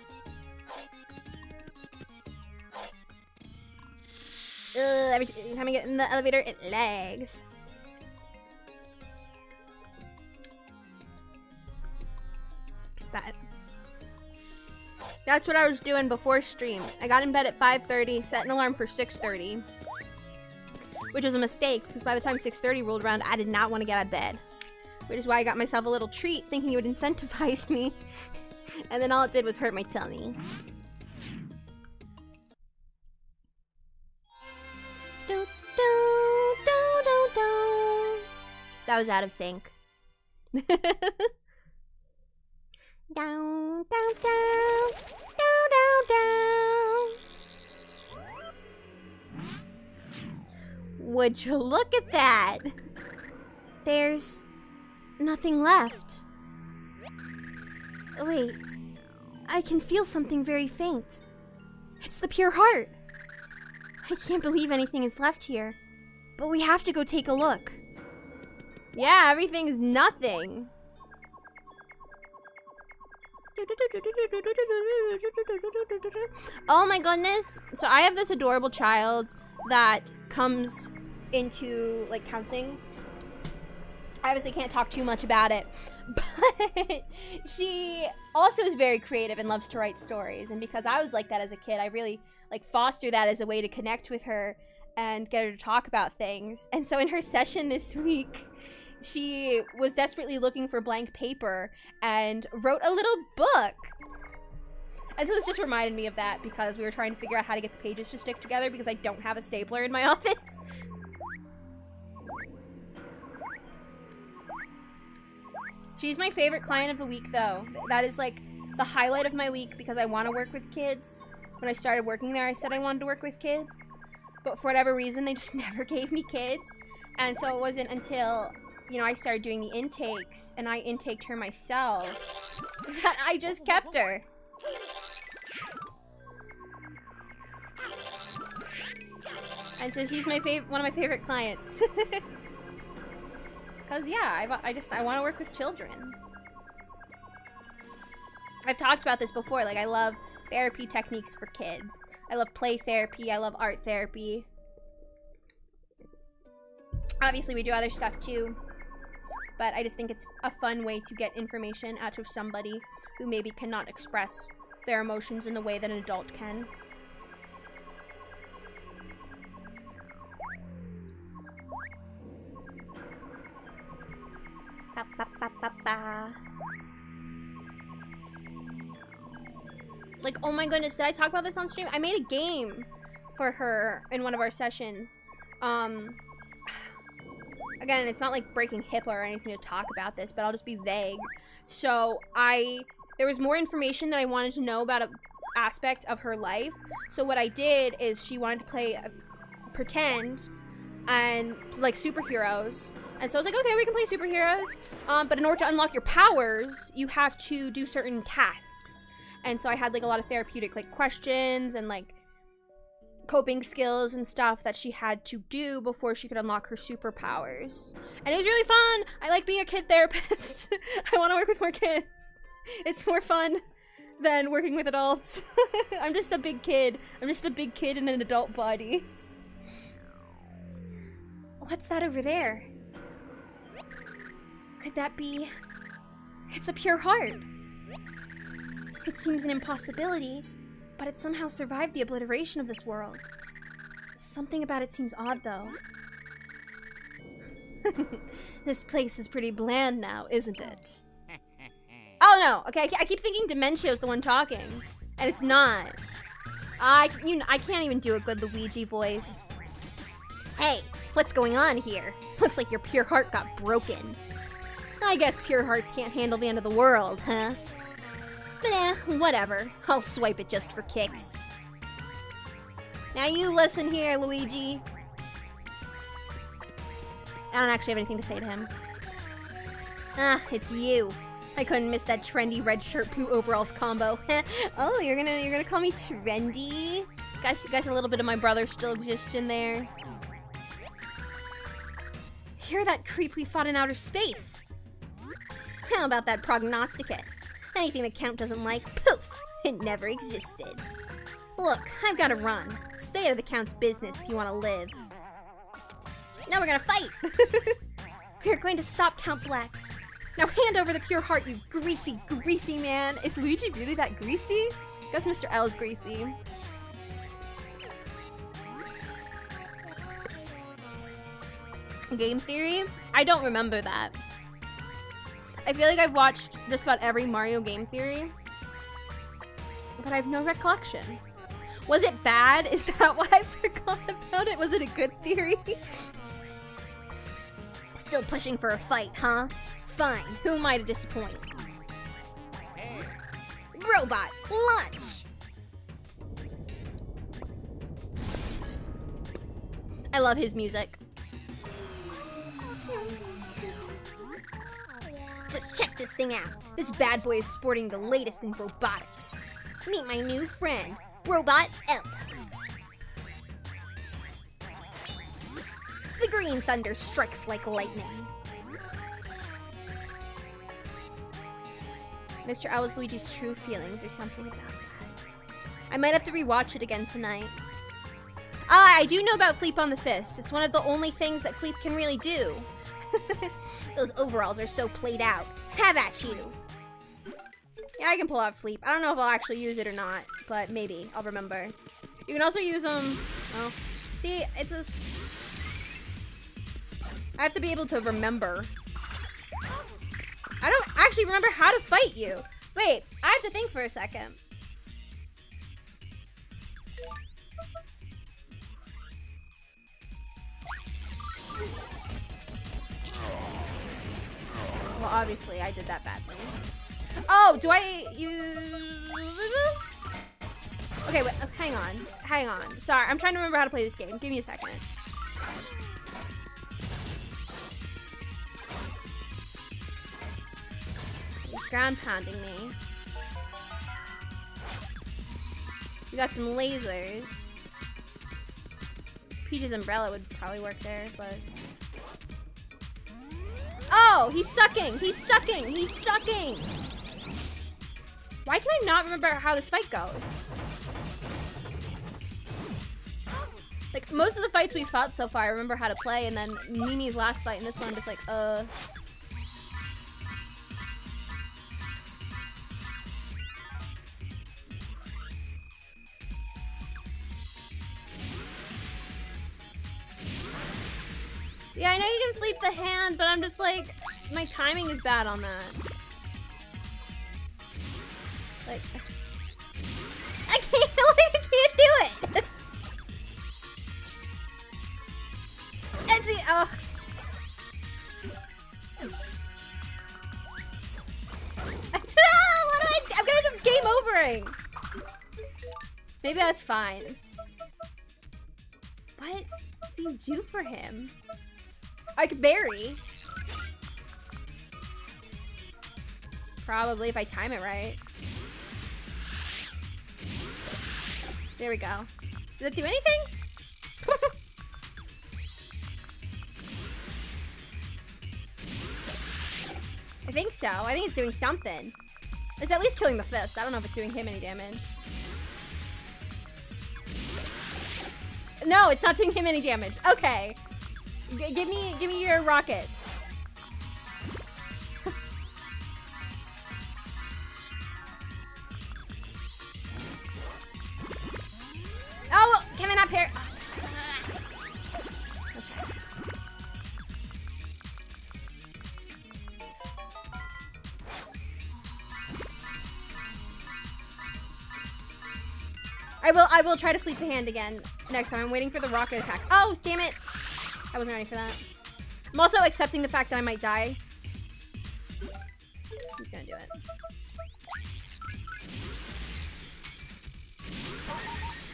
Every time I get in the elevator, it lags. But that's what I was doing before stream. I got in bed at 5:30, set an alarm for 6:30. Which was a mistake, because by the time 6:30 rolled around, I did not want to get out of bed. Which is why I got myself a little treat, thinking it would incentivize me. And then all it did was hurt my tummy. That was out of sync. Down, down, down, down, down, down. Would you look at that? There's nothing left. Wait, I can feel something very faint. It's the pure heart. I can't believe anything is left here. But we have to go take a look. Yeah, everything's nothing. Oh my goodness. So I have this adorable child that comes into like counseling. I obviously can't talk too much about it, but she also is very creative and loves to write stories. And because I was like that as a kid, I really like foster that as a way to connect with her and get her to talk about things. And so in her session this week, she was desperately looking for blank paper and wrote a little book. And so this just reminded me of that because we were trying to figure out how to get the pages to stick together because I don't have a stapler in my office. She's my favorite client of the week, though. That is, like, the highlight of my week because I want to work with kids. When I started working there, I said I wanted to work with kids. But for whatever reason, they just never gave me kids. And so it wasn't until, you know, I started doing the intakes, and I intaked her myself, that I just kept her. And so she's my one of my favorite clients. Because, yeah, I want to work with children. I've talked about this before. Like, I love therapy techniques for kids. I love play therapy. I love art therapy. Obviously, we do other stuff, too. But I just think it's a fun way to get information out of somebody who maybe cannot express their emotions in the way that an adult can. Ba, ba, ba, ba, ba. Like, oh my goodness, did I talk about this on stream? I made a game for her in one of our sessions. Again, it's not like breaking HIPAA or anything to talk about this, but I'll just be vague. So there was more information that I wanted to know about an aspect of her life. So what I did is she wanted to play pretend and like superheroes. And so I was like, okay, we can play superheroes. But in order to unlock your powers, you have to do certain tasks. And so I had like a lot of therapeutic like questions and like coping skills and stuff that she had to do before she could unlock her superpowers. And it was really fun. I like being a kid therapist. I want to work with more kids. It's more fun than working with adults. I'm just a big kid. I'm just a big kid in an adult body. What's that over there? Could that be... It's a pure heart. It seems an impossibility, but it somehow survived the obliteration of this world. Something about it seems odd, though. This place is pretty bland now, isn't it? Oh no, okay, I keep thinking Dementia's the one talking, and it's not. I can't even do a good Luigi voice. Hey, what's going on here? Looks like your pure heart got broken. I guess pure hearts can't handle the end of the world, huh? But whatever. I'll swipe it just for kicks. Now you listen here, Luigi. I don't actually have anything to say to him. Ah, it's you. I couldn't miss that trendy red shirt blue overalls combo. Oh, you're gonna call me trendy? Guys, a little bit of my brother still exists in there. You're that creep we fought in outer space. How about that prognosticus? Anything the Count doesn't like, poof! It never existed. Look, I've gotta run. Stay out of the Count's business if you want to live. Now we're gonna fight! We're going to stop Count Black. Now hand over the pure heart, you greasy, greasy man! Is Luigi really that greasy? I guess Mr. L's greasy. Game Theory? I don't remember that. I feel like I've watched just about every Mario Game Theory, but I have no recollection. Was it bad? Is that why I forgot about it? Was it a good theory? Still pushing for a fight, huh? Fine, who am I to disappoint? Robot, launch! I love his music. Just check this thing out. This bad boy is sporting the latest in robotics. Meet my new friend, Robot Elf. The green thunder strikes like lightning. Mr. L was Luigi's true feelings or something about that. I might have to rewatch it again tonight. Ah, I do know about Fleep on the Fist. It's one of the only things that Fleep can really do. Those overalls are so played out. Have at you! Yeah, I can pull out Fleep. I don't know if I'll actually use it or not, but maybe. I'll remember. You can also use them... Oh. See, it's a... I have to be able to remember. I don't actually remember how to fight you. Wait, I have to think for a second. Well, obviously, I did that badly. Oh, do I use... Okay, wait, hang on. Hang on. Sorry, I'm trying to remember how to play this game. Give me a second. He's ground pounding me. You got some lasers. Peach's umbrella would probably work there, but... Oh, he's sucking! He's sucking! He's sucking! Why can I not remember how this fight goes? Like, most of the fights we fought so far, I remember how to play, and then Mimi's last fight and this one, I'm just like, Yeah, I know you can sleep the hand, but I'm just like, my timing is bad on that. Like, I can't do it! And see, oh. I'm gonna do game overing! Maybe that's fine. What do you do for him? Like berry. Probably if I time it right. There we go. Does it do anything? I think so. I think it's doing something. It's at least killing the fist. I don't know if it's doing him any damage. No, it's not doing him any damage. Okay. Give me your rockets. Oh, can I not pair? Oh. I will try to fleet the hand again next time. I'm waiting for the rocket attack. Oh, damn it. I wasn't ready for that. I'm also accepting the fact that I might die. He's gonna do it.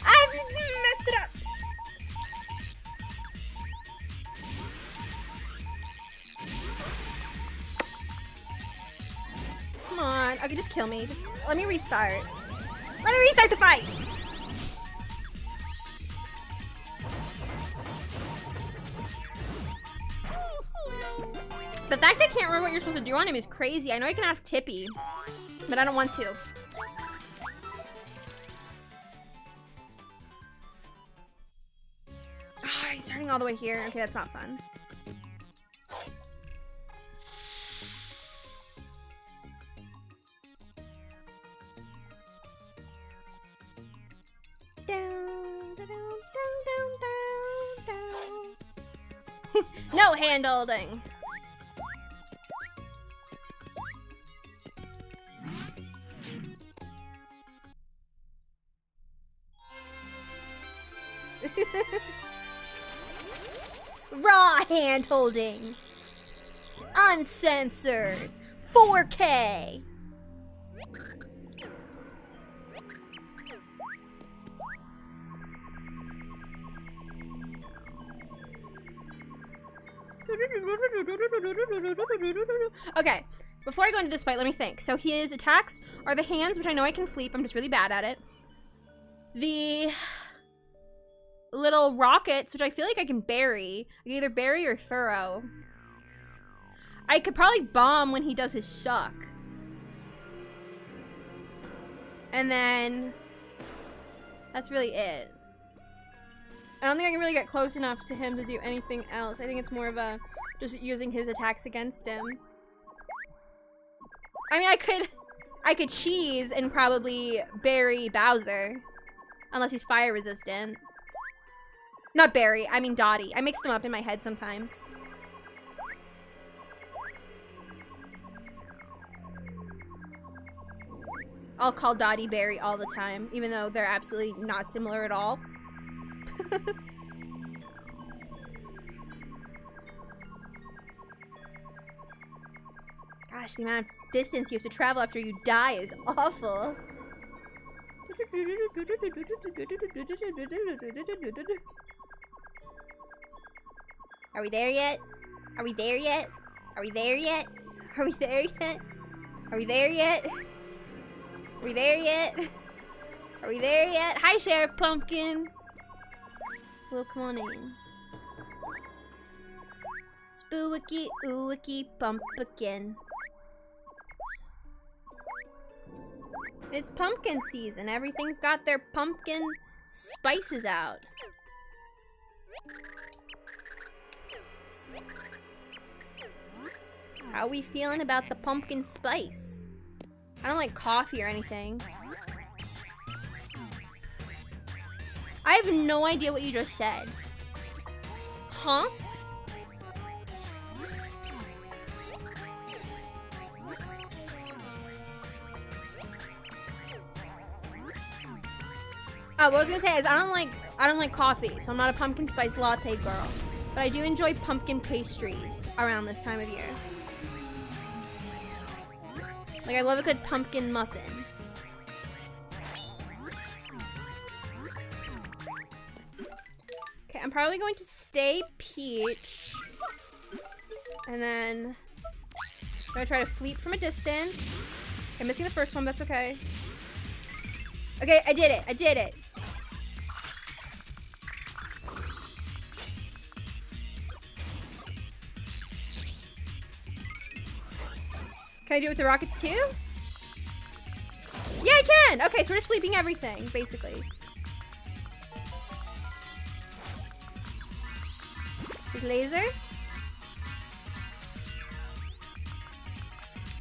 I messed it up. Come on. Okay, just kill me. Just let me restart. Let me restart the fight. The fact I can't remember what you're supposed to do on him is crazy. I know I can ask Tippy, but I don't want to. Oh, he's starting all the way here. Okay, that's not fun. No hand holding. Raw hand holding. Uncensored. 4K. Okay, before I go into this fight, let me think. So his attacks are the hands, which I know I can fleep. I'm just really bad at it. The little rockets, which I feel like I can bury. I can either bury or throw. I could probably bomb when he does his suck. And then that's really it. I don't think I can really get close enough to him to do anything else. I think it's more of a just using his attacks against him. I mean, I could cheese and probably bury Bowser. Unless he's fire resistant. Not Barry, I mean Dottie. I mix them up in my head sometimes. I'll call Dottie Barry all the time, even though they're absolutely not similar at all. Gosh, the amount of distance you have to travel after you die is awful. Are we there yet? Are we there yet? Are we there yet? Are we there yet? Are we there yet? Are we there yet? Are we there yet? Hi, Sheriff Pumpkin. Well, come on in. Spooky, ooicky, pumpkin. It's pumpkin season. Everything's got their pumpkin spices out. How are we feeling about the pumpkin spice? I don't like coffee or anything. I have no idea what you just said. Huh? Oh, what I was gonna say is I don't like coffee, so I'm not a pumpkin spice latte girl. But I do enjoy pumpkin pastries around this time of year. Like, I love a good pumpkin muffin. Okay, I'm probably going to stay Peach. And then I'm gonna try to fleet from a distance. I'm missing the first one, that's okay. Okay, I did it. I did it. Can I do it with the rockets too? Yeah, I can! Okay, so we're just flipping everything, basically. His laser.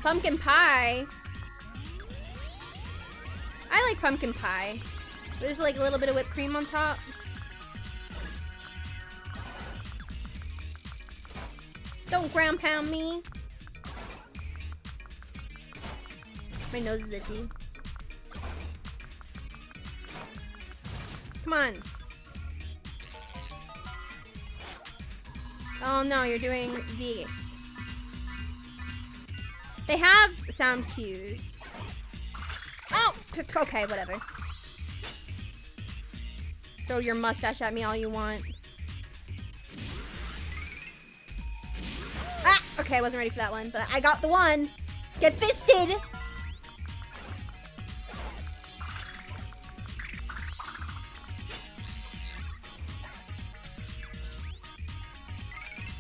Pumpkin pie. I like pumpkin pie. There's like a little bit of whipped cream on top. Don't ground pound me. My nose is itchy. Come on. Oh no, you're doing this. They have sound cues. Oh! Okay, whatever. Throw your mustache at me all you want. Ah! Okay, I wasn't ready for that one, but I got the one. Get fisted!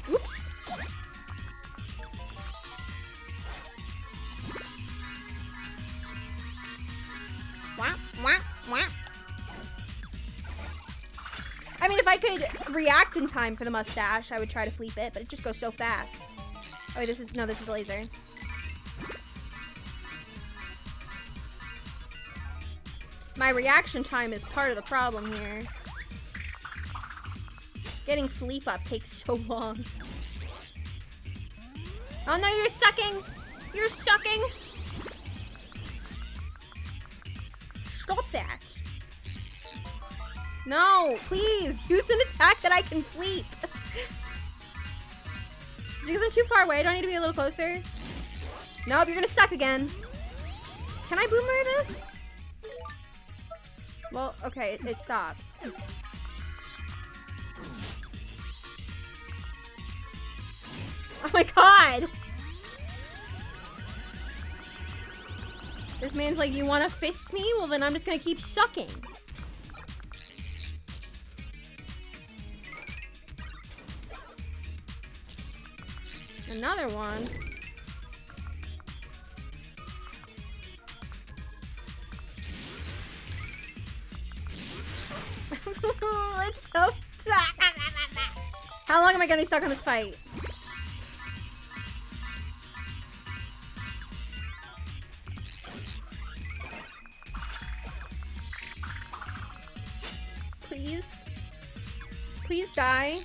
Oops. Wah, wah, wah. I mean, if I could react in time for the mustache, I would try to fleep it, but it just goes so fast. Oh, wait, this is the laser. My reaction time is part of the problem here. Getting fleep up takes so long. Oh no, you're sucking! You're sucking! Stop that. No, please, use an attack that I can fleep. It's because I'm too far away. Do I need to be a little closer? Nope, you're gonna suck again. Can I boomerang this? Well, okay, it stops. Oh my god! This man's like, you wanna fist me? Well then I'm just gonna keep sucking. Another one. It's so stuck. How long am I gonna be stuck on this fight? Please. Please die.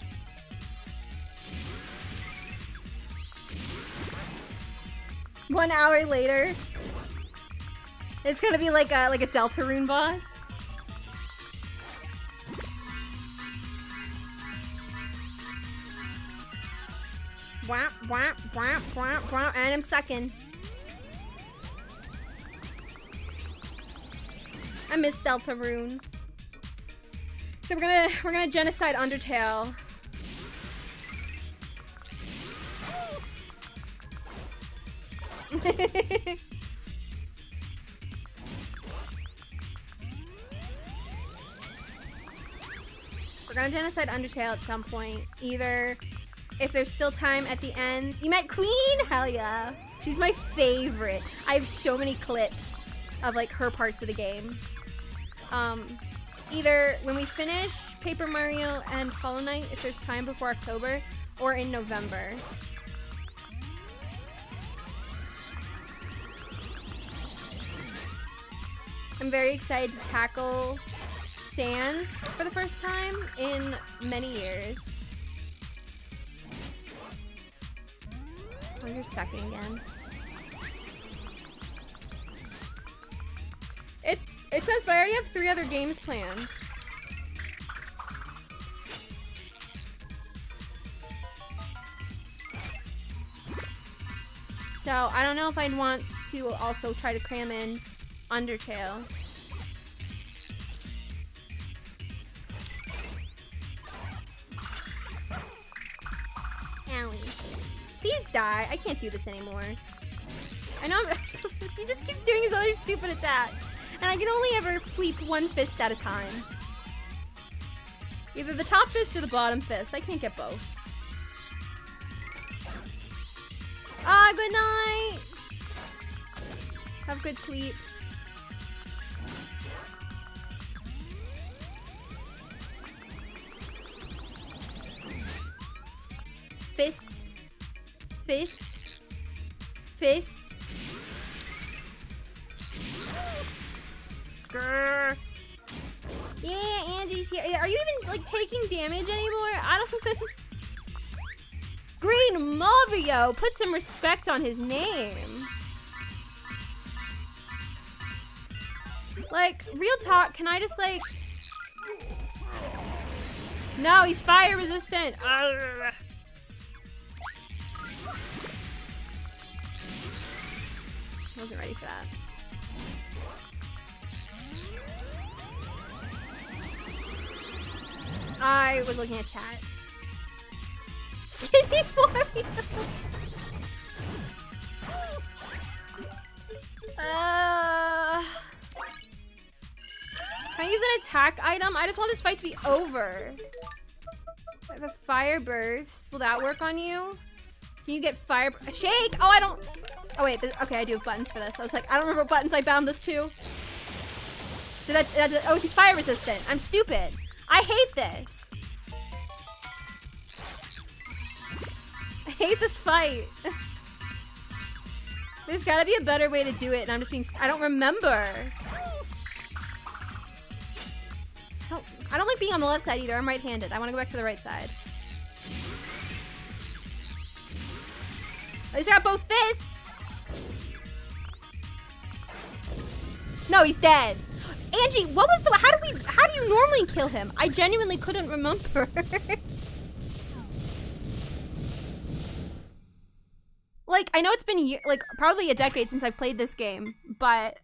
One hour later. It's gonna be like a Deltarune boss. Whap, whap, whap, whap, whap, and I'm sucking. I miss Deltarune. So we're gonna genocide Undertale. We're gonna genocide Undertale at some point. Either if there's still time at the end. You met Queen? Hell yeah. She's my favorite. I have so many clips of like her parts of the game. Either when we finish Paper Mario and Hollow Knight, if there's time before October, or in November. I'm very excited to tackle Sans for the first time in many years. Oh, you're sucking again. It does, but I already have 3 other games planned. So, I don't know if I'd want to also try to cram in Undertale. Owie. Please die. I can't do this anymore. I know he just keeps doing his other stupid attacks. And I can only ever fleep one fist at a time. Either the top fist or the bottom fist. I can't get both. Ah, good night! Have good sleep. Fist. Fist. Fist. Grr. Yeah, Andy's here. Are you even, like, taking damage anymore? I don't think... Green Mario! Put some respect on his name. Like, real talk, can I just, like... No, he's fire resistant! Arrgh. I wasn't ready for that. I was looking at chat. Skinny Mario! Can I use an attack item? I just want this fight to be over. I have a fire burst. Will that work on you? Can you get fire... Shake! Oh, I don't... Oh, wait. Okay, I do have buttons for this. I was like, I don't remember what buttons I bound this to. Oh, he's fire resistant. I'm stupid. I hate this. I hate this fight. There's gotta be a better way to do it, and I'm just being... I don't remember. I don't like being on the left side either. I'm right-handed. I want to go back to the right side. He's got both fists. No, he's dead. Angie, what was the... How do you normally kill him? I genuinely couldn't remember. Like, I know it's been, like, probably a decade since I've played this game, but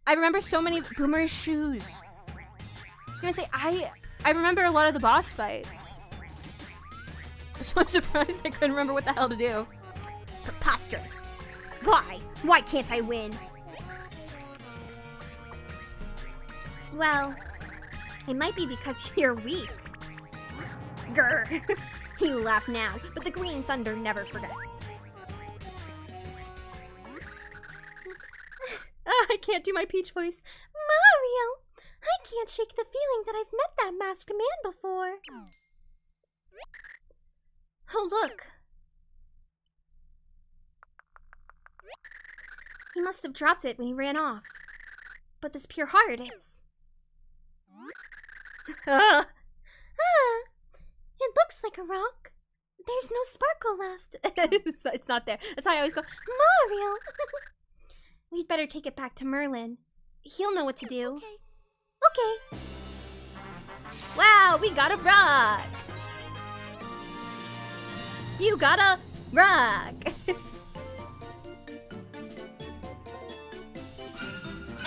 I remember so many... Boomer's shoes. I was gonna say, I remember a lot of the boss fights. So I'm surprised I couldn't remember what the hell to do. Preposterous. Why? Why can't I win? Well, it might be because you're weak. Grr. You laugh now, but the Green Thunder never forgets. I can't do my Peach voice. Mario! I can't shake the feeling that I've met that masked man before. Oh, look. He must have dropped it when he ran off. But this pure heart, it's... It looks like a rock. There's no sparkle left. It's not there. That's how I always go, Mario! We'd better take it back to Merlin. He'll know what to do. Okay. Wow, we got a rock. You got a rock.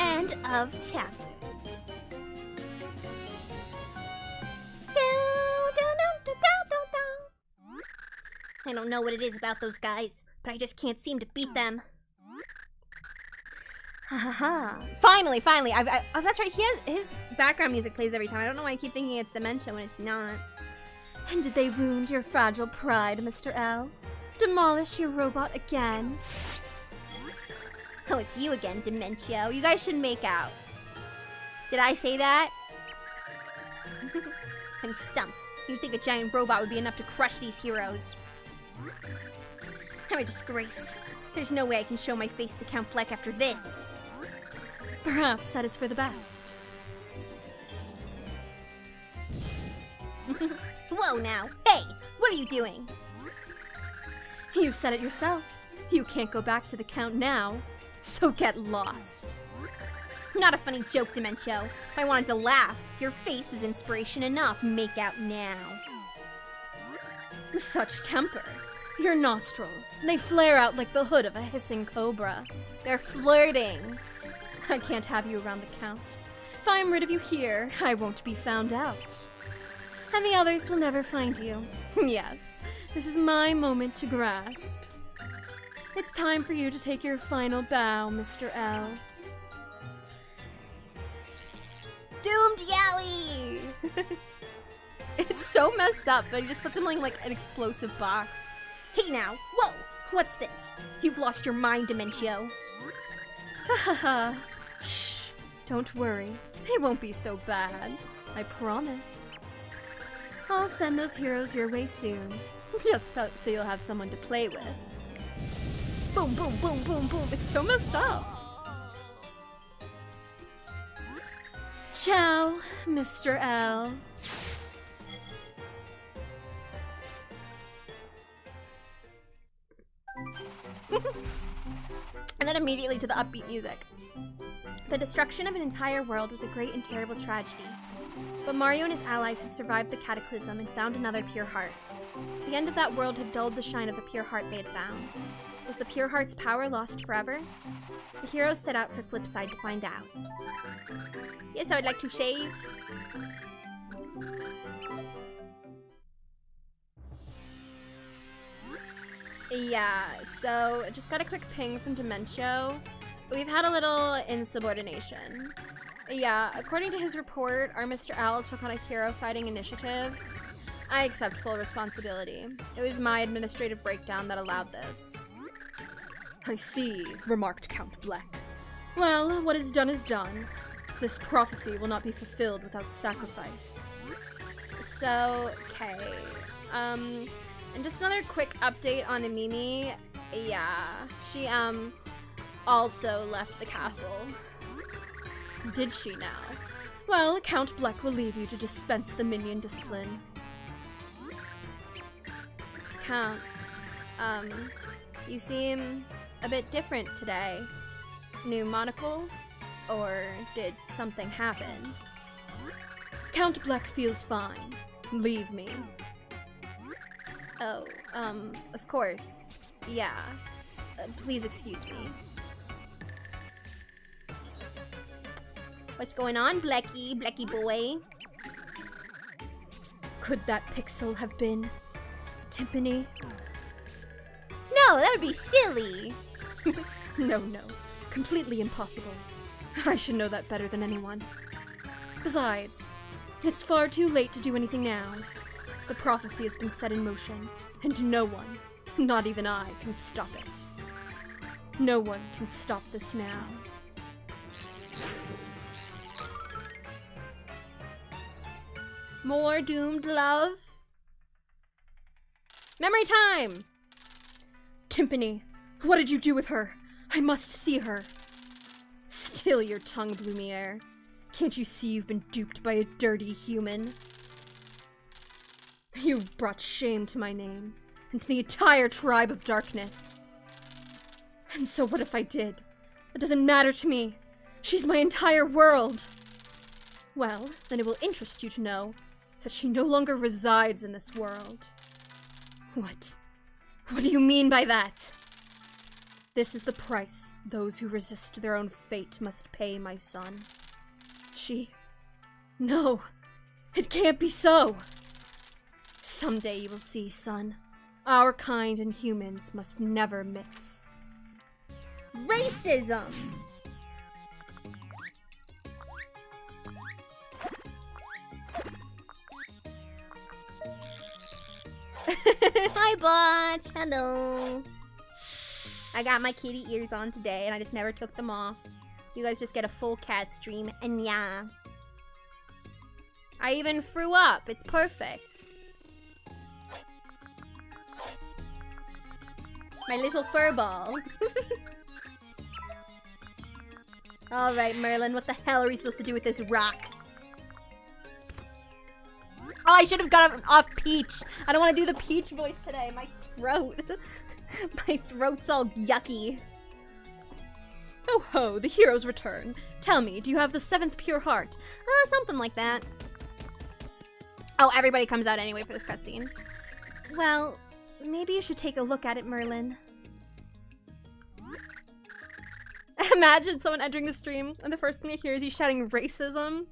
End of chapter. I don't know what it is about those guys, but I just can't seem to beat them. Finally. Oh, that's right. His background music plays every time. I don't know why I keep thinking it's Dementia when it's not. And did they wound your fragile pride, Mr. L? Demolish your robot again? Oh, it's you again, Dementio. You guys should make out. Did I say that? I'm stumped. You'd think a giant robot would be enough to crush these heroes. I'm a disgrace. There's no way I can show my face to Count Bleck after this. Perhaps that is for the best. Whoa now! Hey! What are you doing? You've said it yourself. You can't go back to the Count now, so get lost. Not a funny joke, Dementio. If I wanted to laugh, your face is inspiration enough. Make out now. Such temper. Your nostrils, they flare out like the hood of a hissing cobra. They're flirting. I can't have you around the Count. If I'm rid of you here, I won't be found out. And the others will never find you. Yes, this is my moment to grasp. It's time for you to take your final bow, Mr. L. Doomed Yowie! It's so messed up, but he just puts him in like an explosive box. Hey now, whoa! What's this? You've lost your mind, Dementio. Haha. Shh. Don't worry. It won't be so bad. I promise. I'll send those heroes your way soon. Just so you'll have someone to play with. Boom, boom, boom, boom, boom. It's so messed up. Ciao, Mr. L. And then immediately to the upbeat music. The destruction of an entire world was a great and terrible tragedy. But Mario and his allies had survived the cataclysm and found another pure heart. The end of that world had dulled the shine of the pure heart they had found. Was the pure heart's power lost forever? The heroes set out for Flipside to find out. Yes, I would like to save. Yeah, so just got a quick ping from Dementio. We've had a little insubordination. Yeah, according to his report, our Mr. Owl took on a hero fighting initiative. I accept full responsibility. It was my administrative breakdown that allowed this. I see, remarked Count Black. Well, what is done. This prophecy will not be fulfilled without sacrifice. So, okay. And just another quick update on Amimi. Yeah, she, also left the castle. Did she now? Well, Count Black will leave you to dispense the minion discipline. Count, you seem a bit different today. New monocle? Or did something happen? Count Black feels fine. Leave me. Oh, of course. Yeah. Please excuse me. What's going on, Blecky boy? Could that pixel have been Timpani? No, that would be silly. No. Completely impossible. I should know that better than anyone. Besides, it's far too late to do anything now. The prophecy has been set in motion, and no one, not even I, can stop it. No one can stop this now. More doomed love? Memory time! Timpani, what did you do with her? I must see her. Still your tongue, Blumiere. Can't you see you've been duped by a dirty human? You've brought shame to my name, and to the entire tribe of darkness. And so what if I did? It doesn't matter to me. She's my entire world. Well, then it will interest you to know that she no longer resides in this world. What? What do you mean by that? This is the price those who resist their own fate must pay, my son. No, it can't be so. Someday you will see, son. Our kind and humans must never mix. Racism! Hi, bots! Hello! I got my kitty ears on today, and I just never took them off. You guys just get a full cat stream, and yeah. I even threw up. It's perfect. My little fur ball. Alright, Merlin, what the hell are we supposed to do with this rock? Oh, I should have got off Peach. I don't want to do the Peach voice today. My throat. My throat's all yucky. Oh ho, the heroes return. Tell me, do you have the 7th pure heart? Something like that. Oh, everybody comes out anyway for this cutscene. Well, maybe you should take a look at it, Merlin. Imagine someone entering the stream and the first thing they hear is you shouting racism.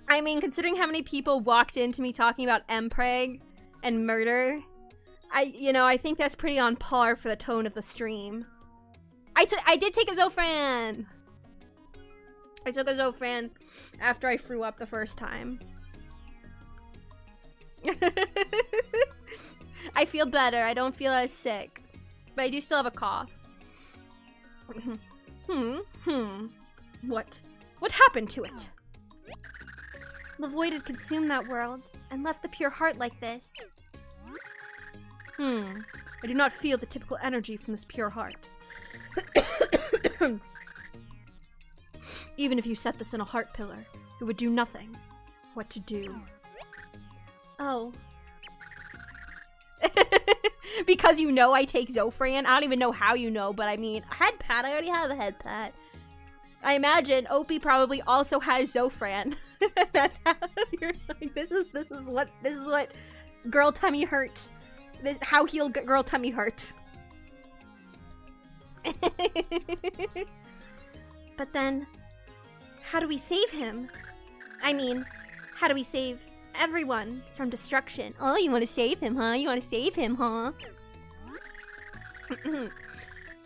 I mean, considering how many people walked into me talking about Mpreg and murder, I think that's pretty on par for the tone of the stream. I did take a Zofran! I took a Zofran after I threw up the first time. I feel better. I don't feel as sick. But I do still have a cough. What happened to it? The void had consumed that world and left the pure heart like this. I do not feel the typical energy from this pure heart. Even if you set this in a heart pillar, it would do nothing. What to do? Oh. Because you know I take Zofran? I don't even know how you know, but I mean, head pat, I already have a head pat. I imagine Opie probably also has Zofran. That's how you're like, this is what girl tummy hurt. How heal girl tummy hurt. But then, how do we save him? I mean, how do we save everyone from destruction? Oh, you want to save him, huh? You want to save him, huh?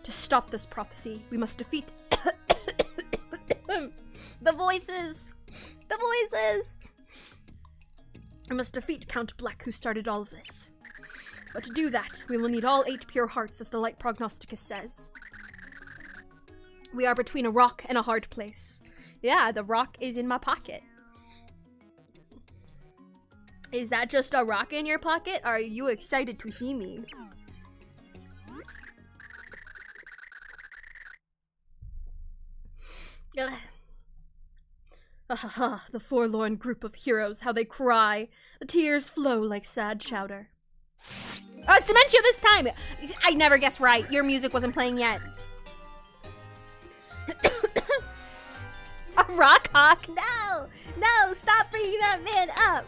To stop this prophecy, we must defeat the voices! The voices! I must defeat Count Bleck, who started all of this. But to do that, we will need all 8 pure hearts, as the Light Prognosticus says. We are between a rock and a hard place. Yeah, the rock is in my pocket. Is that just a rock in your pocket? Are you excited to see me? The forlorn group of heroes, how they cry. The tears flow like sad chowder. Oh, it's Dementia this time! I never guessed right. Your music wasn't playing yet. A rock hawk? No! No! Stop bringing that man up!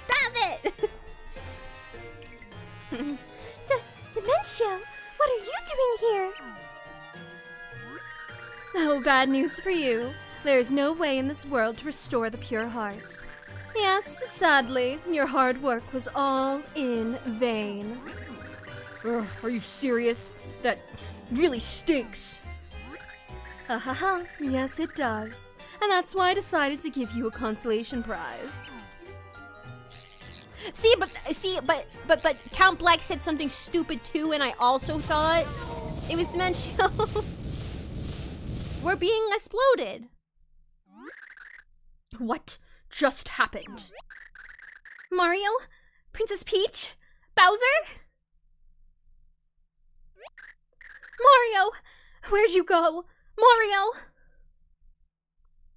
Stop it! Dementia, what are you doing here? Oh, bad news for you. There is no way in this world to restore the pure heart. Yes, sadly, your hard work was all in vain. Ugh, are you serious? That really stinks. Yes it does. And that's why I decided to give you a consolation prize. But Count Bleck said something stupid too, and I also thought it was Dementia. We're being exploded. What just happened? Mario? Princess Peach? Bowser? Mario! Where'd you go? Mario!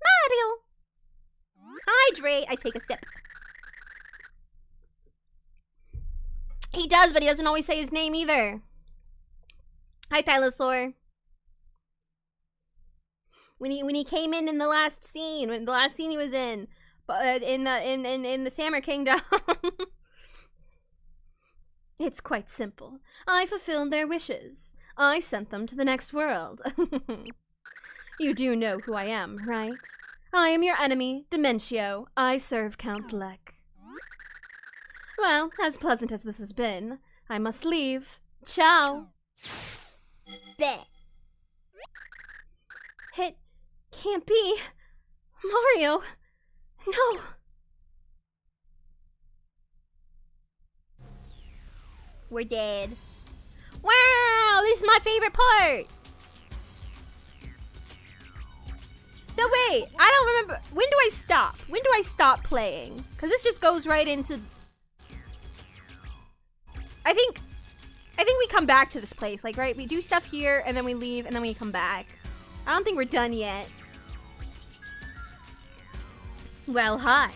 Mario! Hydrate! I take a sip. He does, but he doesn't always say his name either. Hi, Tylosaur. When he came in the last scene, he was in the Summer Kingdom. It's quite simple. I fulfilled their wishes. I sent them to the next world. You do know who I am, right? I am your enemy, Dementio. I serve Count Bleck. Well, as pleasant as this has been, I must leave. Ciao. Bleh. It can't be. Mario. No. We're dead. Wow, this is my favorite part. So wait, I don't remember. When do I stop? When do I stop playing? Because this just goes right into... I think we come back to this place, like, right? We do stuff here, and then we leave, and then we come back. I don't think we're done yet. Well, hi.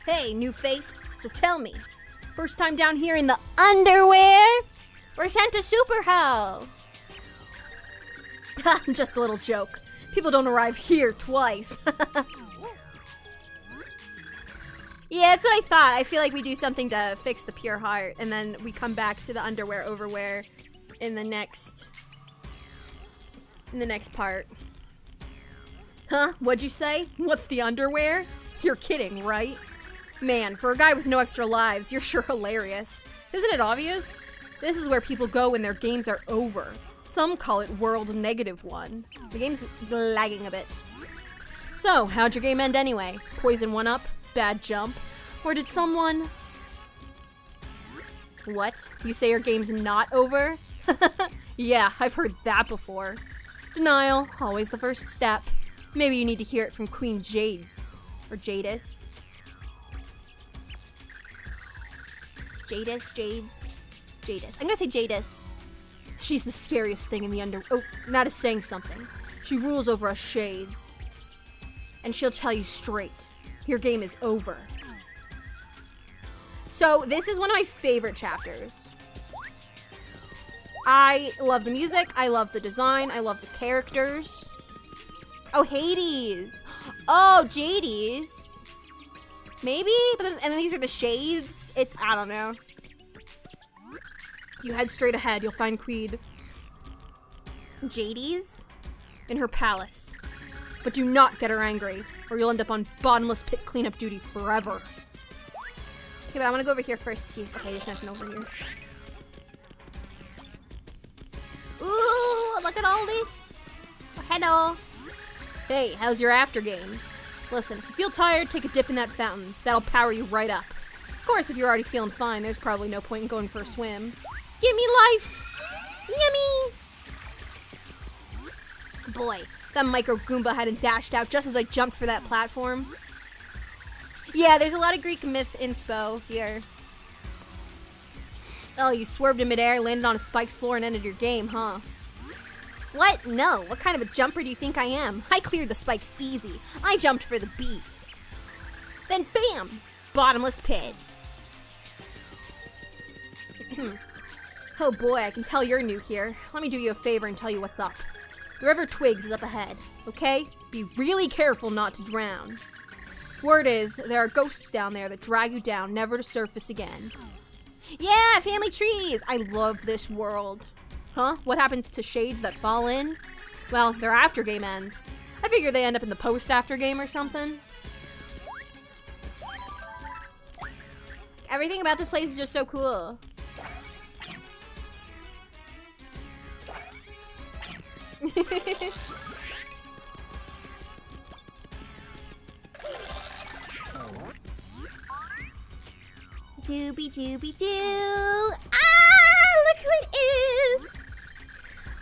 Hey, new face. So tell me, first time down here in the underwear? We're sent to super hell. Just a little joke. People don't arrive here twice. Yeah, that's what I thought. I feel like we do something to fix the pure heart, and then we come back to the underwear overwear in the next part. Huh? What'd you say? What's the underwear? You're kidding, right? Man, for a guy with no extra lives, you're sure hilarious. Isn't it obvious? This is where people go when their games are over. Some call it World -1. The game's lagging a bit. So, how'd your game end anyway? Poison one up? Bad jump? Or did someone... What? You say your game's not over? Yeah, I've heard that before. Denial, always the first step. Maybe you need to hear it from Queen Jades. Or Jadis. Jadis. I'm gonna say Jadis. She's the scariest thing in the Oh, that is saying something. She rules over us shades. And she'll tell you straight. Your game is over. So, this is one of my favorite chapters. I love the music, I love the design, I love the characters. Oh, Hades. Oh, Jades. Maybe? But then, and then these are the shades. I don't know. You head straight ahead, you'll find Queen Jades in her palace. But do not get her angry, or you'll end up on bottomless pit cleanup duty forever. Okay, but I want to go over here first to see. Okay, there's nothing over here. Ooh, look at all this. Oh, hello. Hey, how's your after game? Listen, if you feel tired, take a dip in that fountain. That'll power you right up. Of course, if you're already feeling fine, there's probably no point in going for a swim. Give me life! Yummy! Boy, that micro Goomba hadn't dashed out just as I jumped for that platform. Yeah, there's a lot of Greek myth inspo here. Oh, you swerved in midair, landed on a spiked floor, and ended your game, huh? What? No. What kind of a jumper do you think I am? I cleared the spikes easy. I jumped for the beef. Then bam! Bottomless pit. Oh boy, I can tell you're new here. Let me do you a favor and tell you what's up. The River Twigs is up ahead, okay? Be really careful not to drown. Word is, there are ghosts down there that drag you down, never to surface again. Yeah, family trees! I love this world. Huh? What happens to shades that fall in? Well, their after game ends. I figure they end up in the post-after game or something. Everything about this place is just so cool. Doobie doobie doo. Ah, look who it is.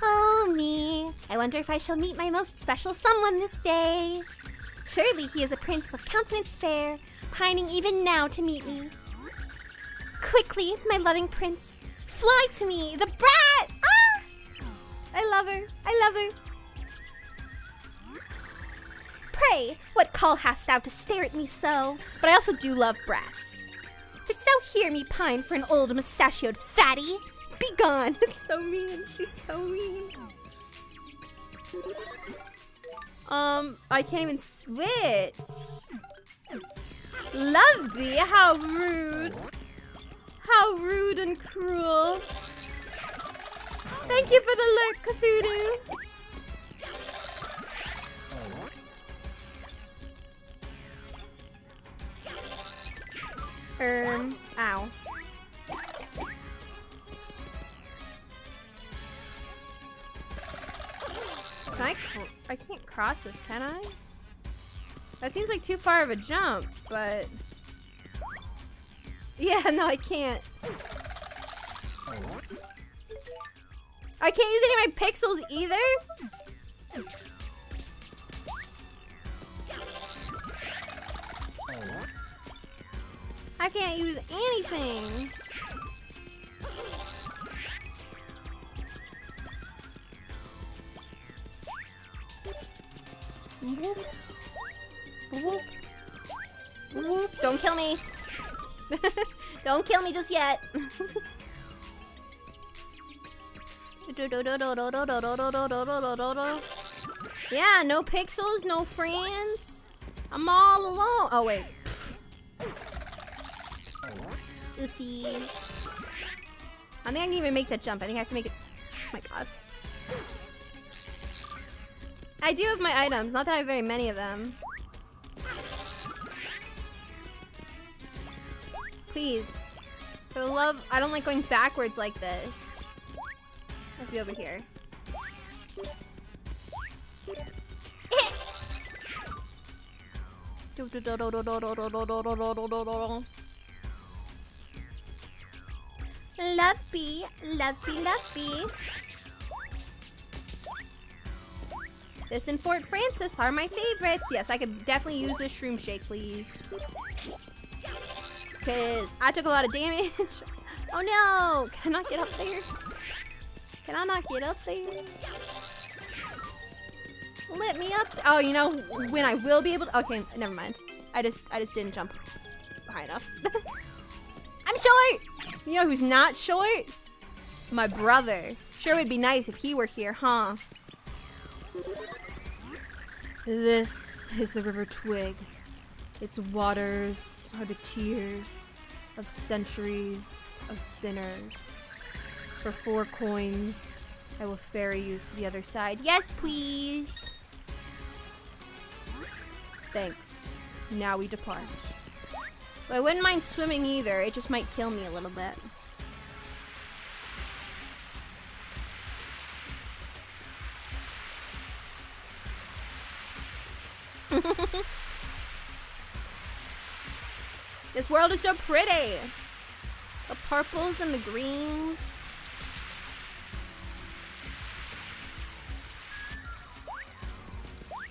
Oh, me. I wonder if I shall meet my most special someone this day. Surely he is a prince of countenance fair, pining even now to meet me. Quickly, my loving prince, fly to me, the brat! Ah! I love her. I love her. Pray, what call hast thou to stare at me so? But I also do love brats. Didst thou hear me pine for an old mustachioed fatty? Begone! It's so mean. She's so mean. I can't even switch. Love thee, how rude. How rude and cruel. Thank you for the lurk, Cthulhu. Ow. I can't cross this, can I? That seems like too far of a jump, but... Yeah, no, I can't. I can't use any of my pixels either? I can't use anything. Whoop. Whoop. Whoop. Don't kill me. Don't kill me just yet. Yeah, no pixels, no friends. I'm all alone. Oh, wait. Oopsies. I think I can even make that jump. I think I have to make it. Oh my god. I do have my items, not that I have very many of them. Please. For the love, I don't like going backwards like this. I have to be over here. Love bee, love bee, love bee. This and Fort Francis are my favorites. Yes, I could definitely use this shroom shake, please. Because I took a lot of damage. Oh no! Can I not get up there? Can I not get up there? Let me up. Oh, you know when I will be able to. Okay, never mind. I just didn't jump high enough. I'm short. You know who's not short? My brother. Sure would be nice if he were here, huh? This is the River Twigs. Its waters are the tears of centuries of sinners. For 4 coins, I will ferry you to the other side. Yes, please. Thanks. Now we depart. But I wouldn't mind swimming either. It just might kill me a little bit. This world is so pretty. The purples and the greens.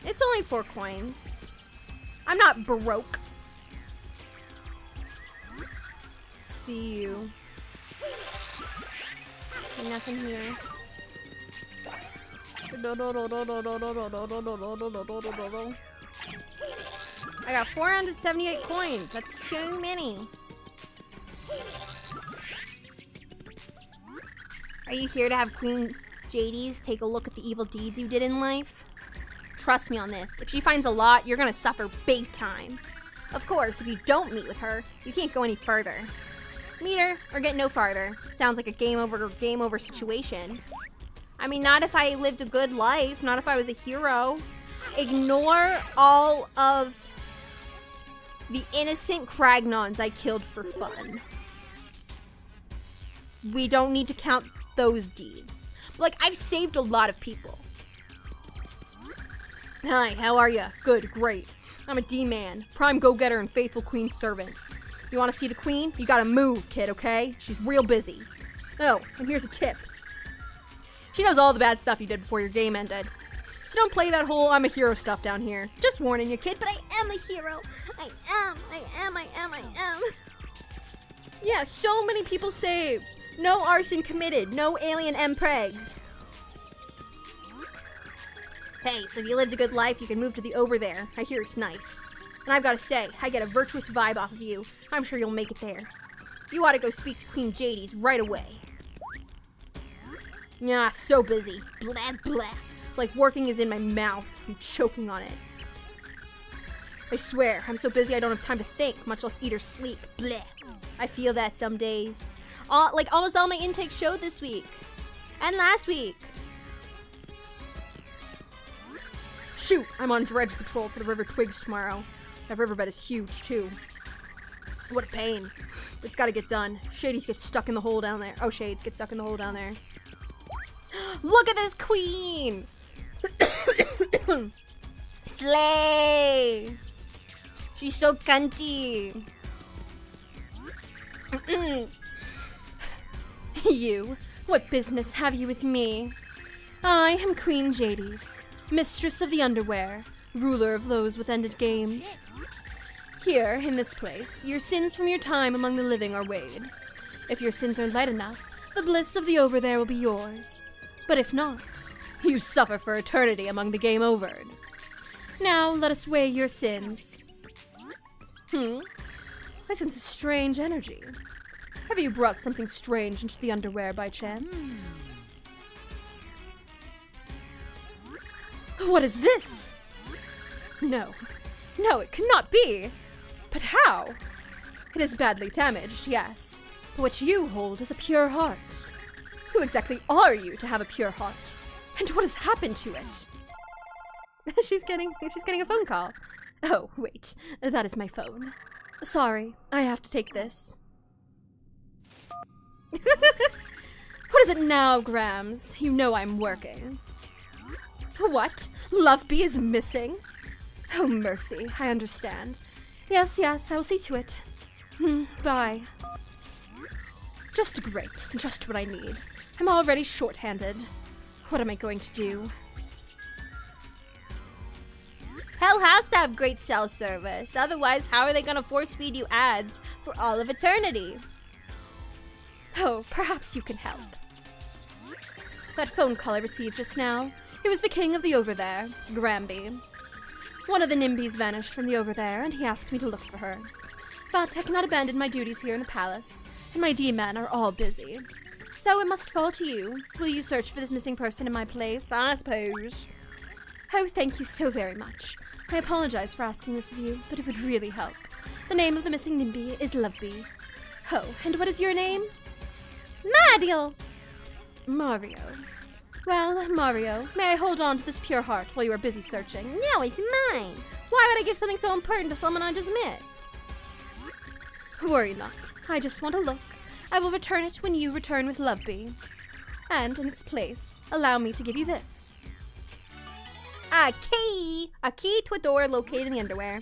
It's only 4 coins. I'm not broke. See you. Nothing here. I got 478 coins. That's so many. Are you here to have Queen JD's take a look at the evil deeds you did in life? Trust me on this. If she finds a lot, you're gonna suffer big time. Of course, if you don't meet with her, you can't go any further. Meet her or get no farther. Sounds like a game over situation. I mean, not if I lived a good life, not if I was a hero. Ignore all of the innocent Cragnons I killed for fun. We don't need to count those deeds. Like, I've saved a lot of people. Hi, how are ya? Good, great. I'm a D-man, prime go-getter and faithful queen's servant. You wanna see the queen? You gotta move, kid, okay? She's real busy. Oh, and here's a tip. She knows all the bad stuff you did before your game ended. So don't play that whole I'm a hero stuff down here. Just warning you, kid, but I am a hero. I am. Yeah, so many people saved. No arson committed. No alien MPreg. Hey, so if you lived a good life, you can move to the over there. I hear it's nice. And I've gotta say, I get a virtuous vibe off of you. I'm sure you'll make it there. You ought to go speak to Queen JD's right away. Yeah, so busy. Blah, blah. It's like working is in my mouth. I'm choking on it. I swear, I'm so busy I don't have time to think, much less eat or sleep. Bleh. I feel that some days. Like almost all my intake showed this week. And last week. Shoot, I'm on dredge patrol for the River Twigs tomorrow. That riverbed is huge, too. What a pain. It's gotta get done. Shades get stuck in the hole down there. Oh, Shades get stuck in the hole down there. Look at this queen! Slay! She's so cunty. You, what business have you with me? I am Queen Jades, mistress of the underwear, ruler of those with ended games. Here, in this place, your sins from your time among the living are weighed. If your sins are light enough, the bliss of the over there will be yours. But if not, you suffer for eternity among the game overed. Now, let us weigh your sins. I sense a strange energy. Have you brought something strange into the underwear by chance? What is this? No, it cannot be. But how? It is badly damaged, yes. But what you hold is a pure heart. Who exactly are you to have a pure heart? And what has happened to it? She's getting a phone call. Oh, wait, that is my phone. Sorry, I have to take this. What is it now, Grams? You know I'm working. What? Lovebee is missing? Oh, mercy, I understand. Yes, I will see to it. Bye. Just great. Just what I need. I'm already short-handed. What am I going to do? Hell has to have great cell service. Otherwise, how are they gonna force feed you ads for all of eternity? Oh, perhaps you can help. That phone call I received just now, it was the king of the over there, Granby. One of the NIMBYs vanished from the over there, and he asked me to look for her. But I cannot abandon my duties here in the palace, and my D-men are all busy. So it must fall to you. Will you search for this missing person in my place? I suppose. Oh, thank you so very much. I apologize for asking this of you, but it would really help. The name of the missing NIMBY is Loveby. Oh, and what is your name? Mario! Mario. Well, Mario, may I hold on to this pure heart while you are busy searching? No, it's mine. Why would I give something so important to someone I just met? Worry not. I just want to look. I will return it when you return with Loveby. And in its place, allow me to give you this. A key! A key to a door located in the underwear.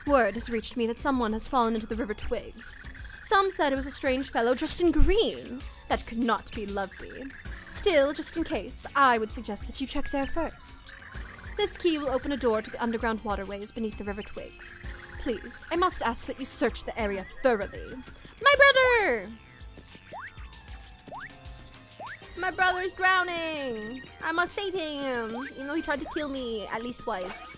Word has reached me that someone has fallen into the River Twigs. Some said it was a strange fellow dressed in green. That could not be Loveby. Still, just in case, I would suggest that you check there first. This key will open a door to the underground waterways beneath the River Twigs. Please, I must ask that you search the area thoroughly. My brother! My brother's drowning! I must save him, even though he tried to kill me at least twice.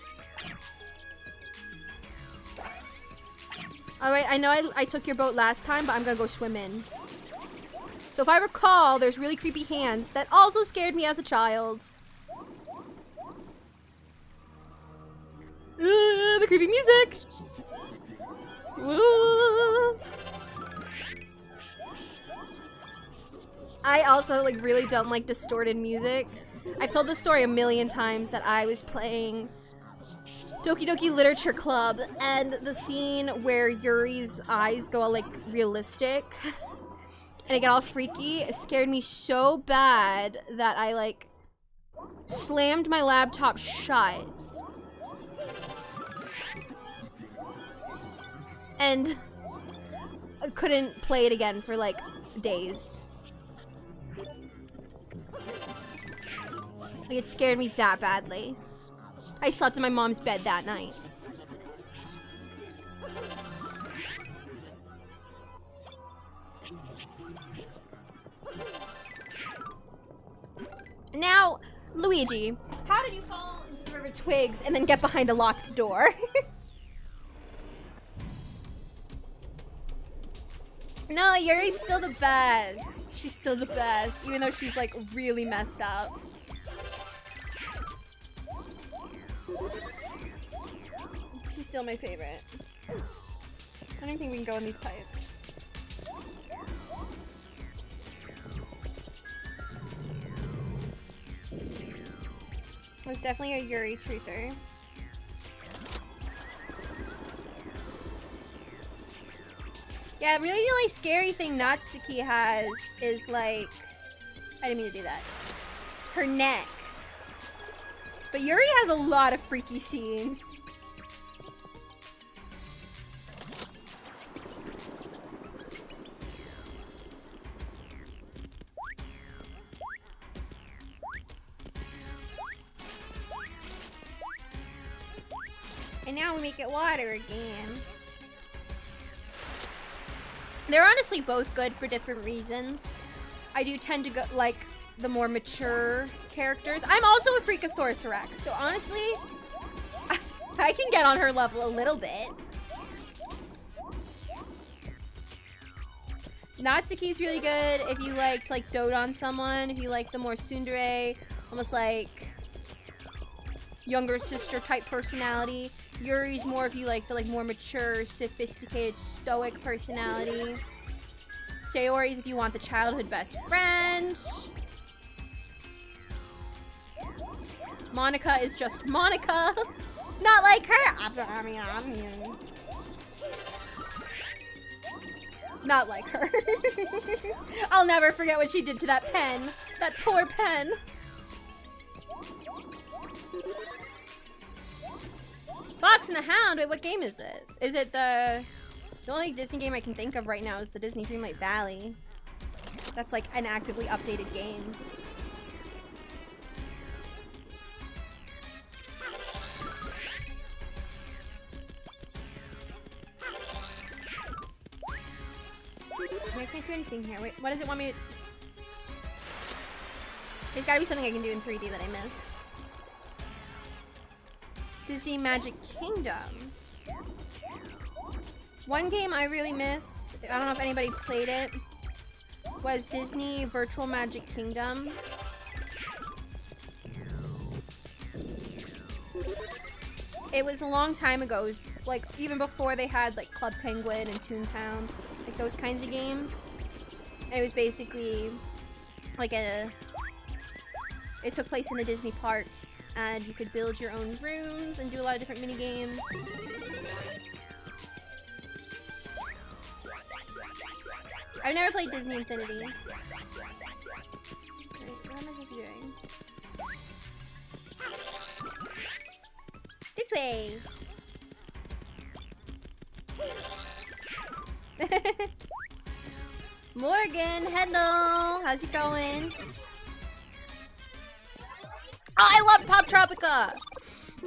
Alright, I know I took your boat last time, but I'm gonna go swim in. So if I recall, there's really creepy hands that also scared me as a child. The creepy music! Ooh. I also really don't like distorted music. I've told this story a million times that I was playing Doki Doki Literature Club, and the scene where Yuri's eyes go all realistic and I get all freaky, it scared me so bad that I slammed my laptop shut and I couldn't play it again for days. It scared me that badly. I slept in my mom's bed that night. Now, Luigi, how did you fall into the River Twigs and then get behind a locked door? No, Yuri's still the best. She's still the best, even though she's really messed up. She's still my favorite. I don't think we can go in these pipes. It was definitely a Yuri truther. Yeah, really the only scary thing Natsuki has is I didn't mean to do that. Her neck. But Yuri has a lot of freaky scenes. And now we make it water again. They're honestly both good for different reasons. I do tend to go the more mature characters. I'm also a Freakasaurus Rex, so honestly, I can get on her level a little bit. Natsuki's really good if you like to dote on someone, if you like the more tsundere, almost younger sister type personality. Yuri's more if you like the more mature, sophisticated, stoic personality. Sayori's if you want the childhood best friend. Monica is just Monica. Not like her. Not like her. I'll never forget what she did to that pen. That poor pen. Fox and the Hound? Wait, what game is it? Is it the only Disney game I can think of right now is the Disney Dreamlight Valley. that's like an actively updated game. I can't do anything here. Wait, what does it want me to... There's gotta be something I can do in 3D that I missed. Disney Magic Kingdoms. One game I really miss, I don't know if anybody played it, was Disney Virtual Magic Kingdom. It was a long time ago. It was like even before they had like Club Penguin and Toontown, like those kinds of games. And it was basically like it took place in the Disney parks, and you could build your own rooms and do a lot of different mini games. I've never played Disney Infinity. Wait, what am I supposed to be doing? This way! Morgan, hello! How's it going? Oh, I love Pop Tropica!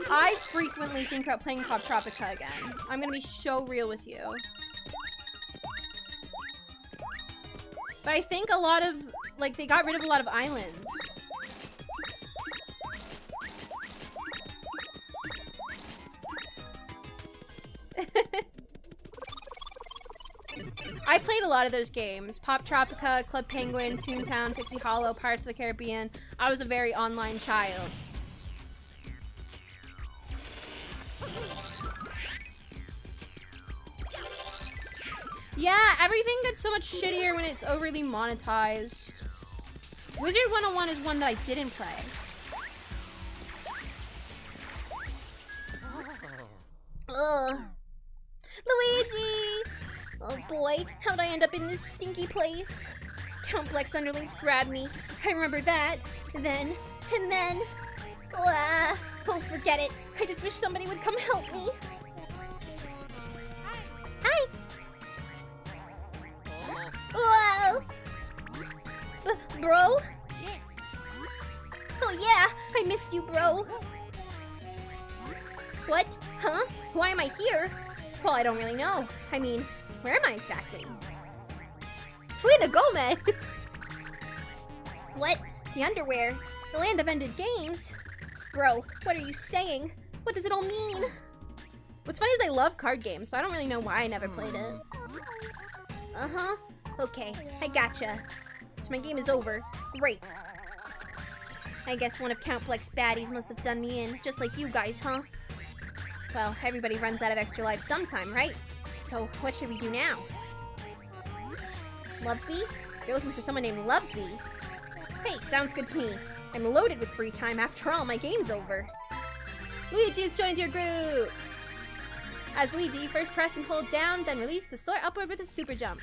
I frequently think about playing Pop Tropica again. I'm gonna be so real with you. But I think a lot of, like, they got rid of a lot of islands. I played a lot of those games. Pop Tropica, Club Penguin, Toontown, Pixie Hollow, Pirates of the Caribbean. I was a very online child. Yeah, everything gets so much shittier when it's overly monetized. Wizard 101 is one that I didn't play. Ugh. Luigi! Oh boy, how'd I end up in this stinky place? Count Bleck's underlings grabbed me. I remember that. And then... Oh, forget it. I just wish somebody would come help me. Hi! Whoa! Bro? Oh yeah, I missed you, bro. What? Huh? Why am I here? Well, I don't really know. I mean, where am I exactly? Selena Gomez! What? The underwear? The land of ended games? Bro, what are you saying? What does it all mean? What's funny is I love card games, so I don't really know why I never played it. Uh-huh. Okay, I gotcha. So my game is over. Great. I guess one of Count Bleck's baddies must have done me in, just like you guys, huh? Well, everybody runs out of extra life sometime, right? So, what should we do now? Lovebee? You're looking for someone named Lovebee? Hey, sounds good to me. I'm loaded with free time after all, my game's over. Luigi has joined your group! As Luigi, first press and hold down, then release to soar upward with a super jump.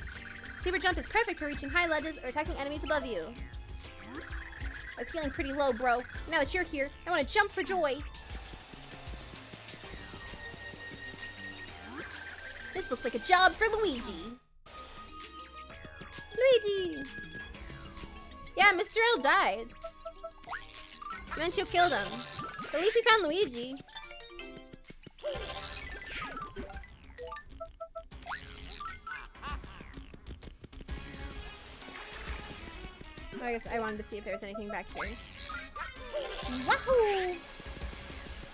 Super jump is perfect for reaching high ledges or attacking enemies above you. I was feeling pretty low, bro. Now that you're here, I want to jump for joy. This looks like a job for Luigi. Luigi! Yeah, Mr. L died. Dementio killed him. At least we found Luigi. I guess I wanted to see if there was anything back here. Wahoo!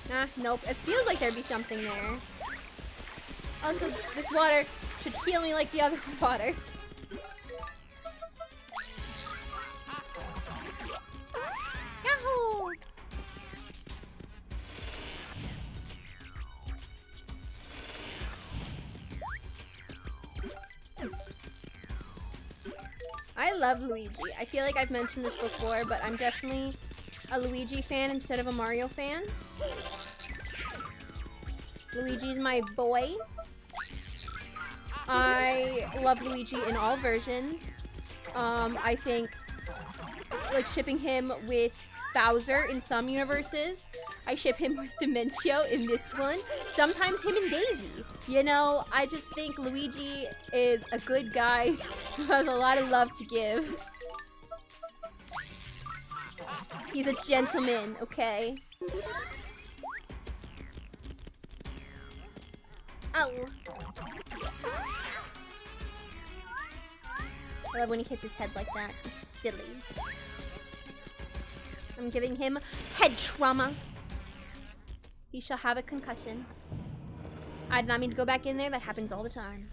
Nah, nope. It feels like there'd be something there. Also, this water should heal me like the other water. Yahoo! I love Luigi. I feel like I've mentioned this before, but I'm definitely a Luigi fan instead of a Mario fan. Luigi's my boy. I love Luigi in all versions. I think like shipping him with Bowser in some universes I ship him with Dementio in this one. Sometimes him and Daisy. You know, I just think Luigi is a good guy who has a lot of love to give. He's a gentleman, okay? Oh. I love when he hits his head like that. It's silly. I'm giving him head trauma. He shall have a concussion. I did not mean to go back in there. That happens all the time.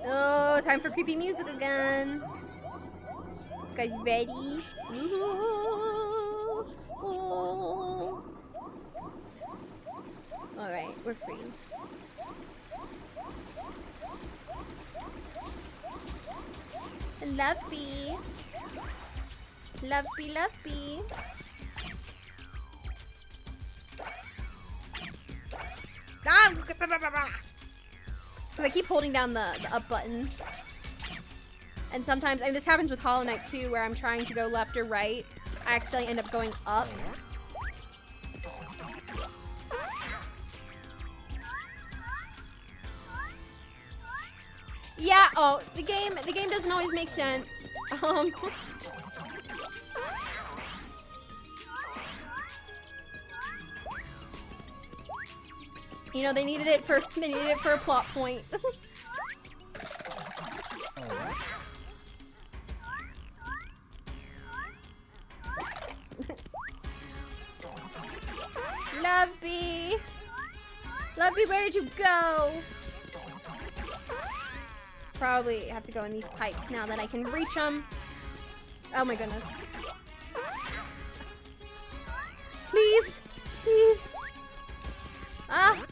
Oh, time for creepy music again. You guys ready? Ooh, ooh. Alright, we're free. Love bee. Love bee, love bee. Ah! Because I keep holding down the up button. And sometimes, and this happens with Hollow Knight too, where I'm trying to go left or right. I accidentally end up going up. Yeah, oh, the game doesn't always make sense. You know, they needed it for a plot point. Love bee. Love bee, where did you go? Probably have to go in these pipes now that I can reach them. Oh my goodness. Please. Please. Ah.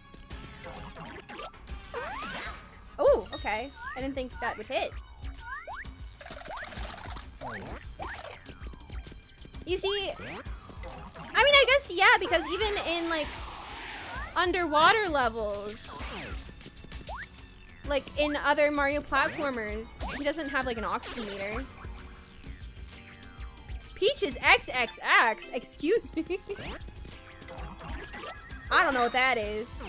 Oh, okay. I didn't think that would hit. You see, I mean, I guess, yeah, because even in, like, underwater levels, like, in other Mario platformers, he doesn't have, like, an oxygen meter. Peach is XXX? Excuse me? I don't know what that is.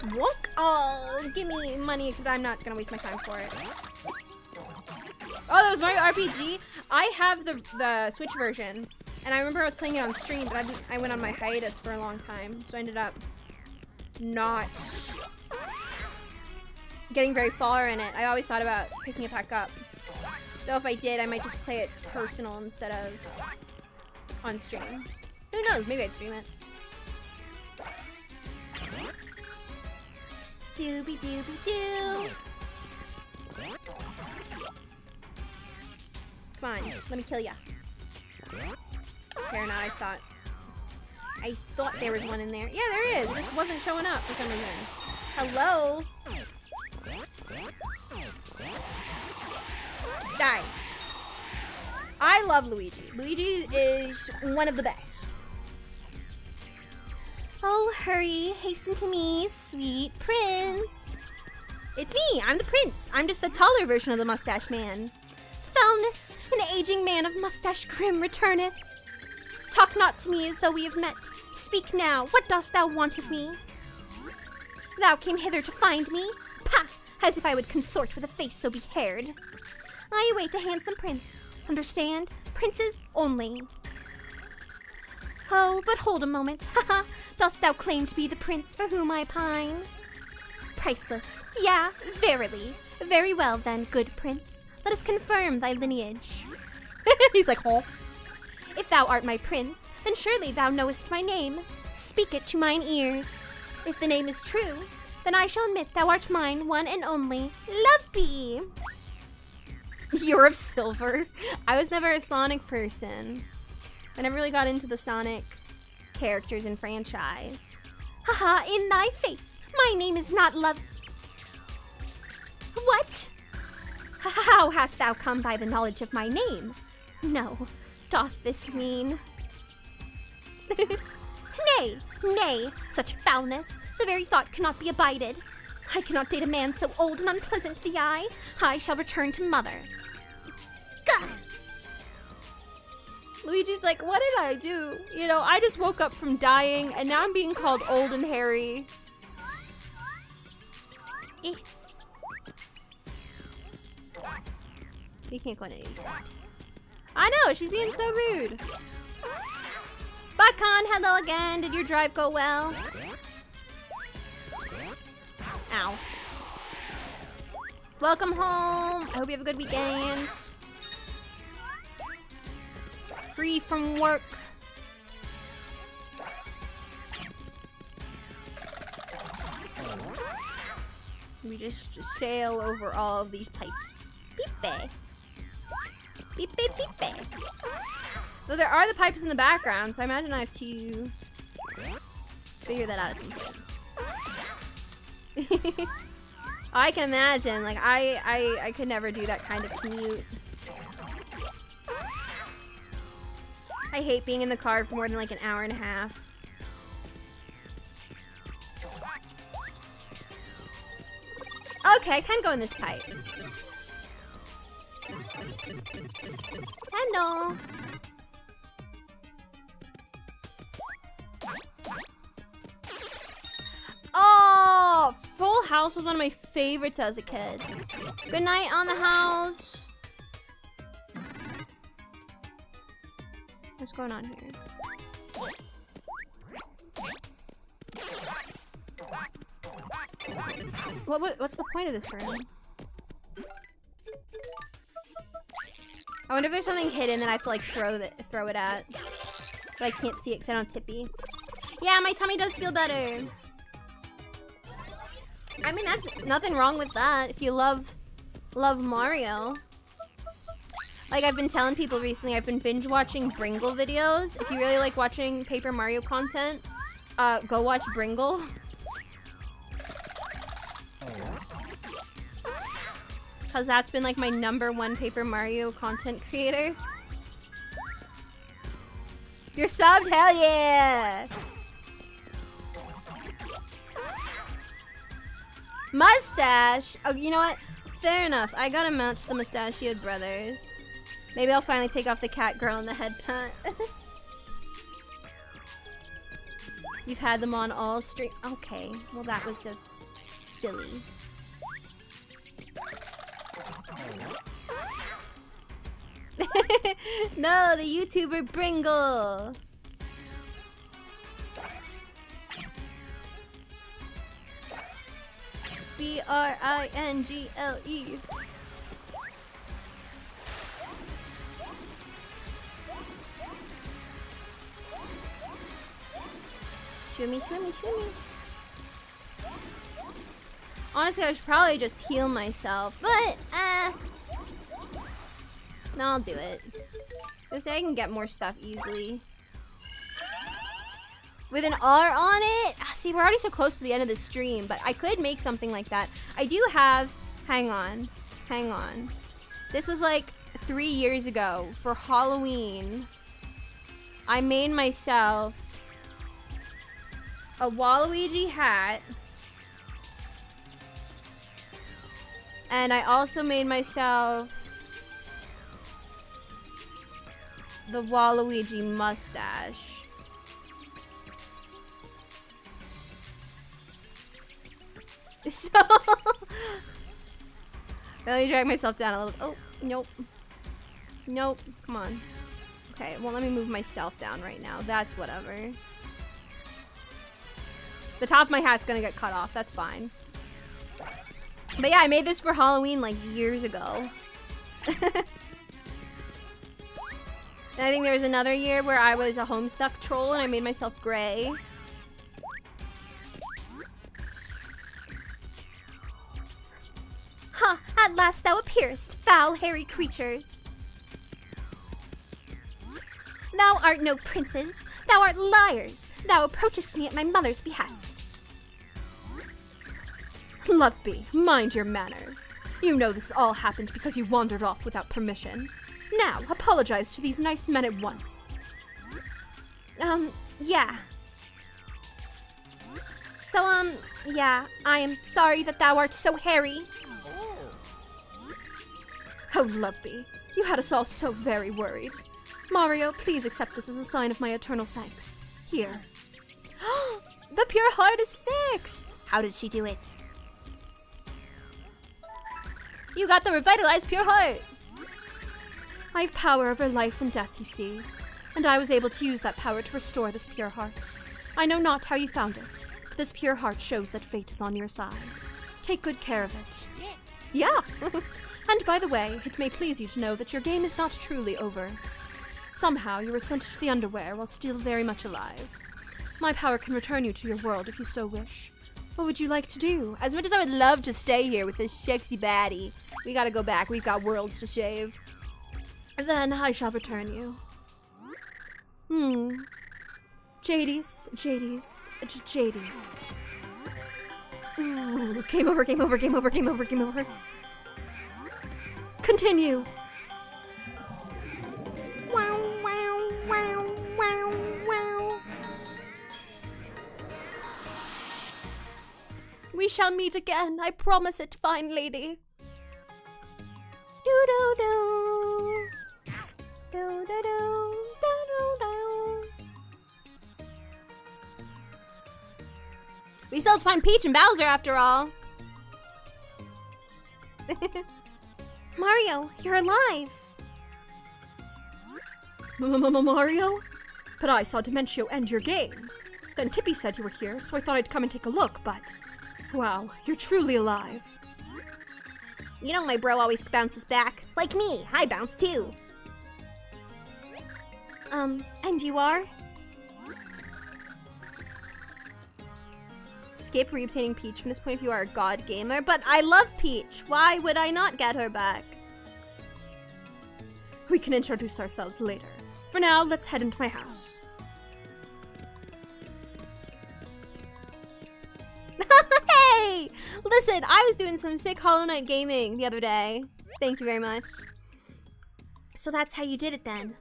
Wonk! Oh, give me money, except I'm not gonna waste my time for it. Oh, that was Mario RPG? I have the Switch version, and I remember I was playing it on stream, but I went on my hiatus for a long time, so I ended up not getting very far in it. I always thought about picking it back up. Though if I did, I might just play it personal instead of on stream. Who knows? Maybe I'd stream it. Doobie doobie doo. Come on, let me kill ya. Fair enough, I thought there was one in there. Yeah, there is. It just wasn't showing up for some reason. Hello? Die. I love Luigi. Luigi is one of the best. Oh, hurry. Hasten to me, sweet prince. It's me. I'm the prince. I'm just the taller version of the mustache man. Foulness, an aging man of mustache grim returneth. Talk not to me as though we have met. Speak now. What dost thou want of me? Thou came hither to find me? Pah! As if I would consort with a face so be-haired. I await a handsome prince. Understand? Princes only. Oh, but hold a moment. Haha. Dost thou claim to be the prince for whom I pine? Priceless. Yeah, verily. Very well then, good prince. Let us confirm thy lineage. He's like, oh. If thou art my prince, then surely thou knowest my name. Speak it to mine ears. If the name is true, then I shall admit thou art mine, one and only, Lovebee. You're of silver. I was never a Sonic person. I never really got into the Sonic characters and franchise. Haha, in thy face. My name is not Love... What? How hast thou come by the knowledge of my name? No, doth this mean... Nay, nay, such foulness, the very thought cannot be abided. I cannot date a man so old and unpleasant to the eye. I shall return to mother. Gah! Luigi's like, what did I do? You know, I just woke up from dying, and now I'm being called old and hairy. Eh. You can't go into these pipes. I know, she's being so rude. Bye, Con. Hello again. Did your drive go well? Ow. Welcome home. I hope you have a good weekend. Free from work. We just sail over all of these pipes. Beep-bay. Beep-bay, beep-bay. Though there are the pipes in the background, so I imagine I have to figure that out at some point. I can imagine, like, I could never do that kind of commute. I hate being in the car for more than like an hour and a half. Okay, I can go in this pipe. Hello. Oh, Full House was one of my favorites as a kid. Good night on the house. What's going on here? What's the point of this room? I wonder if there's something hidden that I have to like throw it at. But I can't see it because I don't have Tippy. Yeah, my tummy does feel better. I mean, that's nothing wrong with that if you love Mario. Like I've been telling people recently, I've been binge watching Bringle videos. If you really like watching Paper Mario content, go watch Bringle. Cause that's been like my #1 Paper Mario content creator. You're subbed? Hell yeah! Mustache! Oh, you know what? Fair enough. I gotta match the mustachioed brothers. Maybe I'll finally take off the cat girl and the head pat. You've had them on all stream. Okay, well that was just silly. No, the YouTuber Bringle. B-R-I-N-G-L-E. Shimmy, shimmy, shimmy. Honestly, I should probably just heal myself, but no, I'll do it. Because I can get more stuff easily. With an R on it? See, we're already so close to the end of the stream, but I could make something like that. I do have... Hang on. This was like 3 years ago for Halloween. I made myself a Waluigi hat. And I also made myself the Waluigi mustache. So let me drag myself down a little. Oh, nope. Nope. Come on. Okay, well, let me move myself down right now. That's whatever. The top of my hat's gonna get cut off. That's fine. But yeah, I made this for Halloween like years ago. And I think there was another year where I was a Homestuck troll and I made myself gray. Ha! At last thou appearest, foul, hairy creatures. Thou art no princes. Thou art liars. Thou approachest me at my mother's behest. Loveby, mind your manners. You know this all happened because you wandered off without permission. Now, apologize to these nice men at once. Yeah. So, yeah, I am sorry that thou art so hairy. Oh, Loveby, you had us all so very worried. Mario, please accept this as a sign of my eternal thanks. Here. The pure heart is fixed! How did she do it? You got the revitalized pure heart! I have power over life and death, you see, and I was able to use that power to restore this pure heart. I know not how you found it, but this pure heart shows that fate is on your side. Take good care of it. Yeah! And by the way, it may please you to know that your game is not truly over. Somehow you were sent to the underwear while still very much alive. My power can return you to your world if you so wish. What would you like to do? As much as I would love to stay here with this sexy baddie, we gotta go back. We've got worlds to save. Then I shall return you. Jadies. Ooh, game over. Continue. We shall meet again, I promise it, fine lady. Do-do-do. Do-do-do. Do-do-do. We still have to find Peach and Bowser after all. Mario, you're alive. Mario? But I saw Dementio end your game. Then Tippy said you were here, so I thought I'd come and take a look, but... Wow, you're truly alive. You know my bro always bounces back. Like me, I bounce too. And you are? Skip reobtaining Peach. From this point of view, you are a god gamer, but I love Peach. Why would I not get her back? We can introduce ourselves later. For now, let's head into my house. Hey! Listen, I was doing some sick Hollow Knight gaming the other day. Thank you very much. So that's how you did it then.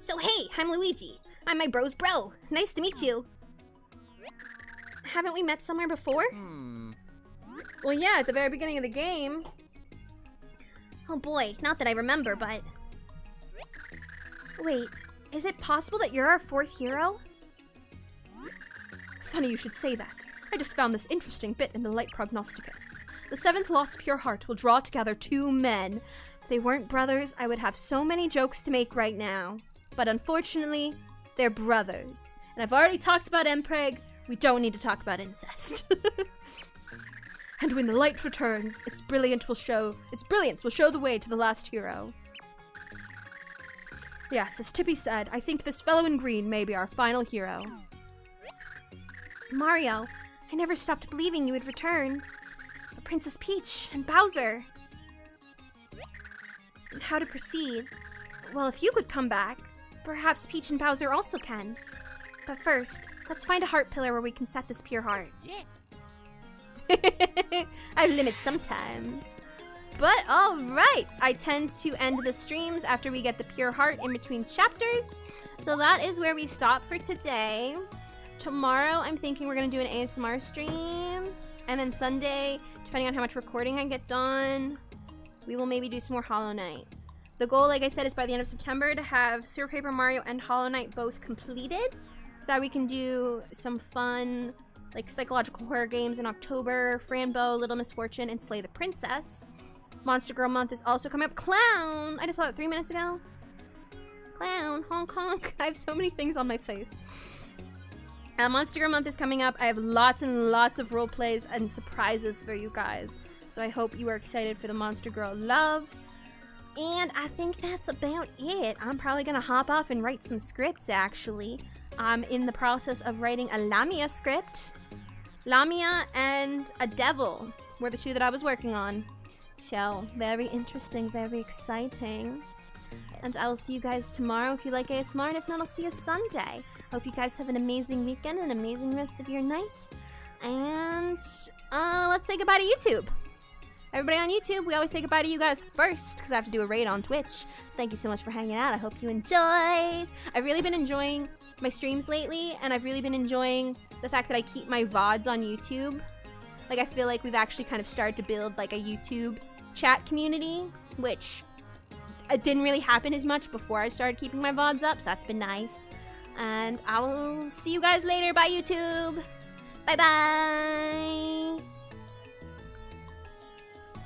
So hey, I'm Luigi. I'm my bro's bro. Nice to meet you. Haven't we met somewhere before? Well, yeah, at the very beginning of the game. Oh boy, not that I remember, but... Wait, is it possible that you're our fourth hero? Funny you should say that. I just found this interesting bit in the Light Prognosticus. The seventh lost pure heart will draw together two men. If they weren't brothers, I would have so many jokes to make right now. But unfortunately, they're brothers. And I've already talked about Mpreg, we don't need to talk about incest. And when the light returns, its brilliance will show the way to the last hero. Yes, as Tippy said, I think this fellow in green may be our final hero. Mario, I never stopped believing you would return. But Princess Peach and Bowser. And how to proceed? Well, if you could come back, perhaps Peach and Bowser also can. But first, let's find a heart pillar where we can set this pure heart. I have limits sometimes. But alright, I tend to end the streams after we get the pure heart in between chapters. So that is where we stop for today. Tomorrow, I'm thinking we're going to do an ASMR stream. And then Sunday, depending on how much recording I get done, we will maybe do some more Hollow Knight. The goal, like I said, is by the end of September to have Super Paper Mario and Hollow Knight both completed. So that we can do some fun, like, psychological horror games in October. Franbo, Little Misfortune, and Slay the Princess. Monster Girl Month is also coming up. Clown! I just saw that 3 minutes ago. Clown, Hong Kong. I have so many things on my face. Monster Girl Month is coming up. I have lots and lots of role plays and surprises for you guys. So I hope you are excited for the Monster Girl love. And I think that's about it. I'm probably gonna hop off and write some scripts, actually. I'm in the process of writing a Lamia script. Lamia and a Devil were the two that I was working on. So, very interesting, very exciting. And I will see you guys tomorrow if you like ASMR, and if not, I'll see you Sunday. Hope you guys have an amazing weekend and an amazing rest of your night. And let's say goodbye to YouTube. Everybody on YouTube, we always say goodbye to you guys first because I have to do a raid on Twitch. So thank you so much for hanging out. I hope you enjoyed. I've really been enjoying my streams lately, and I've really been enjoying the fact that I keep my VODs on YouTube. Like, I feel like we've actually kind of started to build like a YouTube chat community, which it didn't really happen as much before I started keeping my VODs up, so that's been nice. And I will see you guys later. Bye, YouTube. Bye-bye.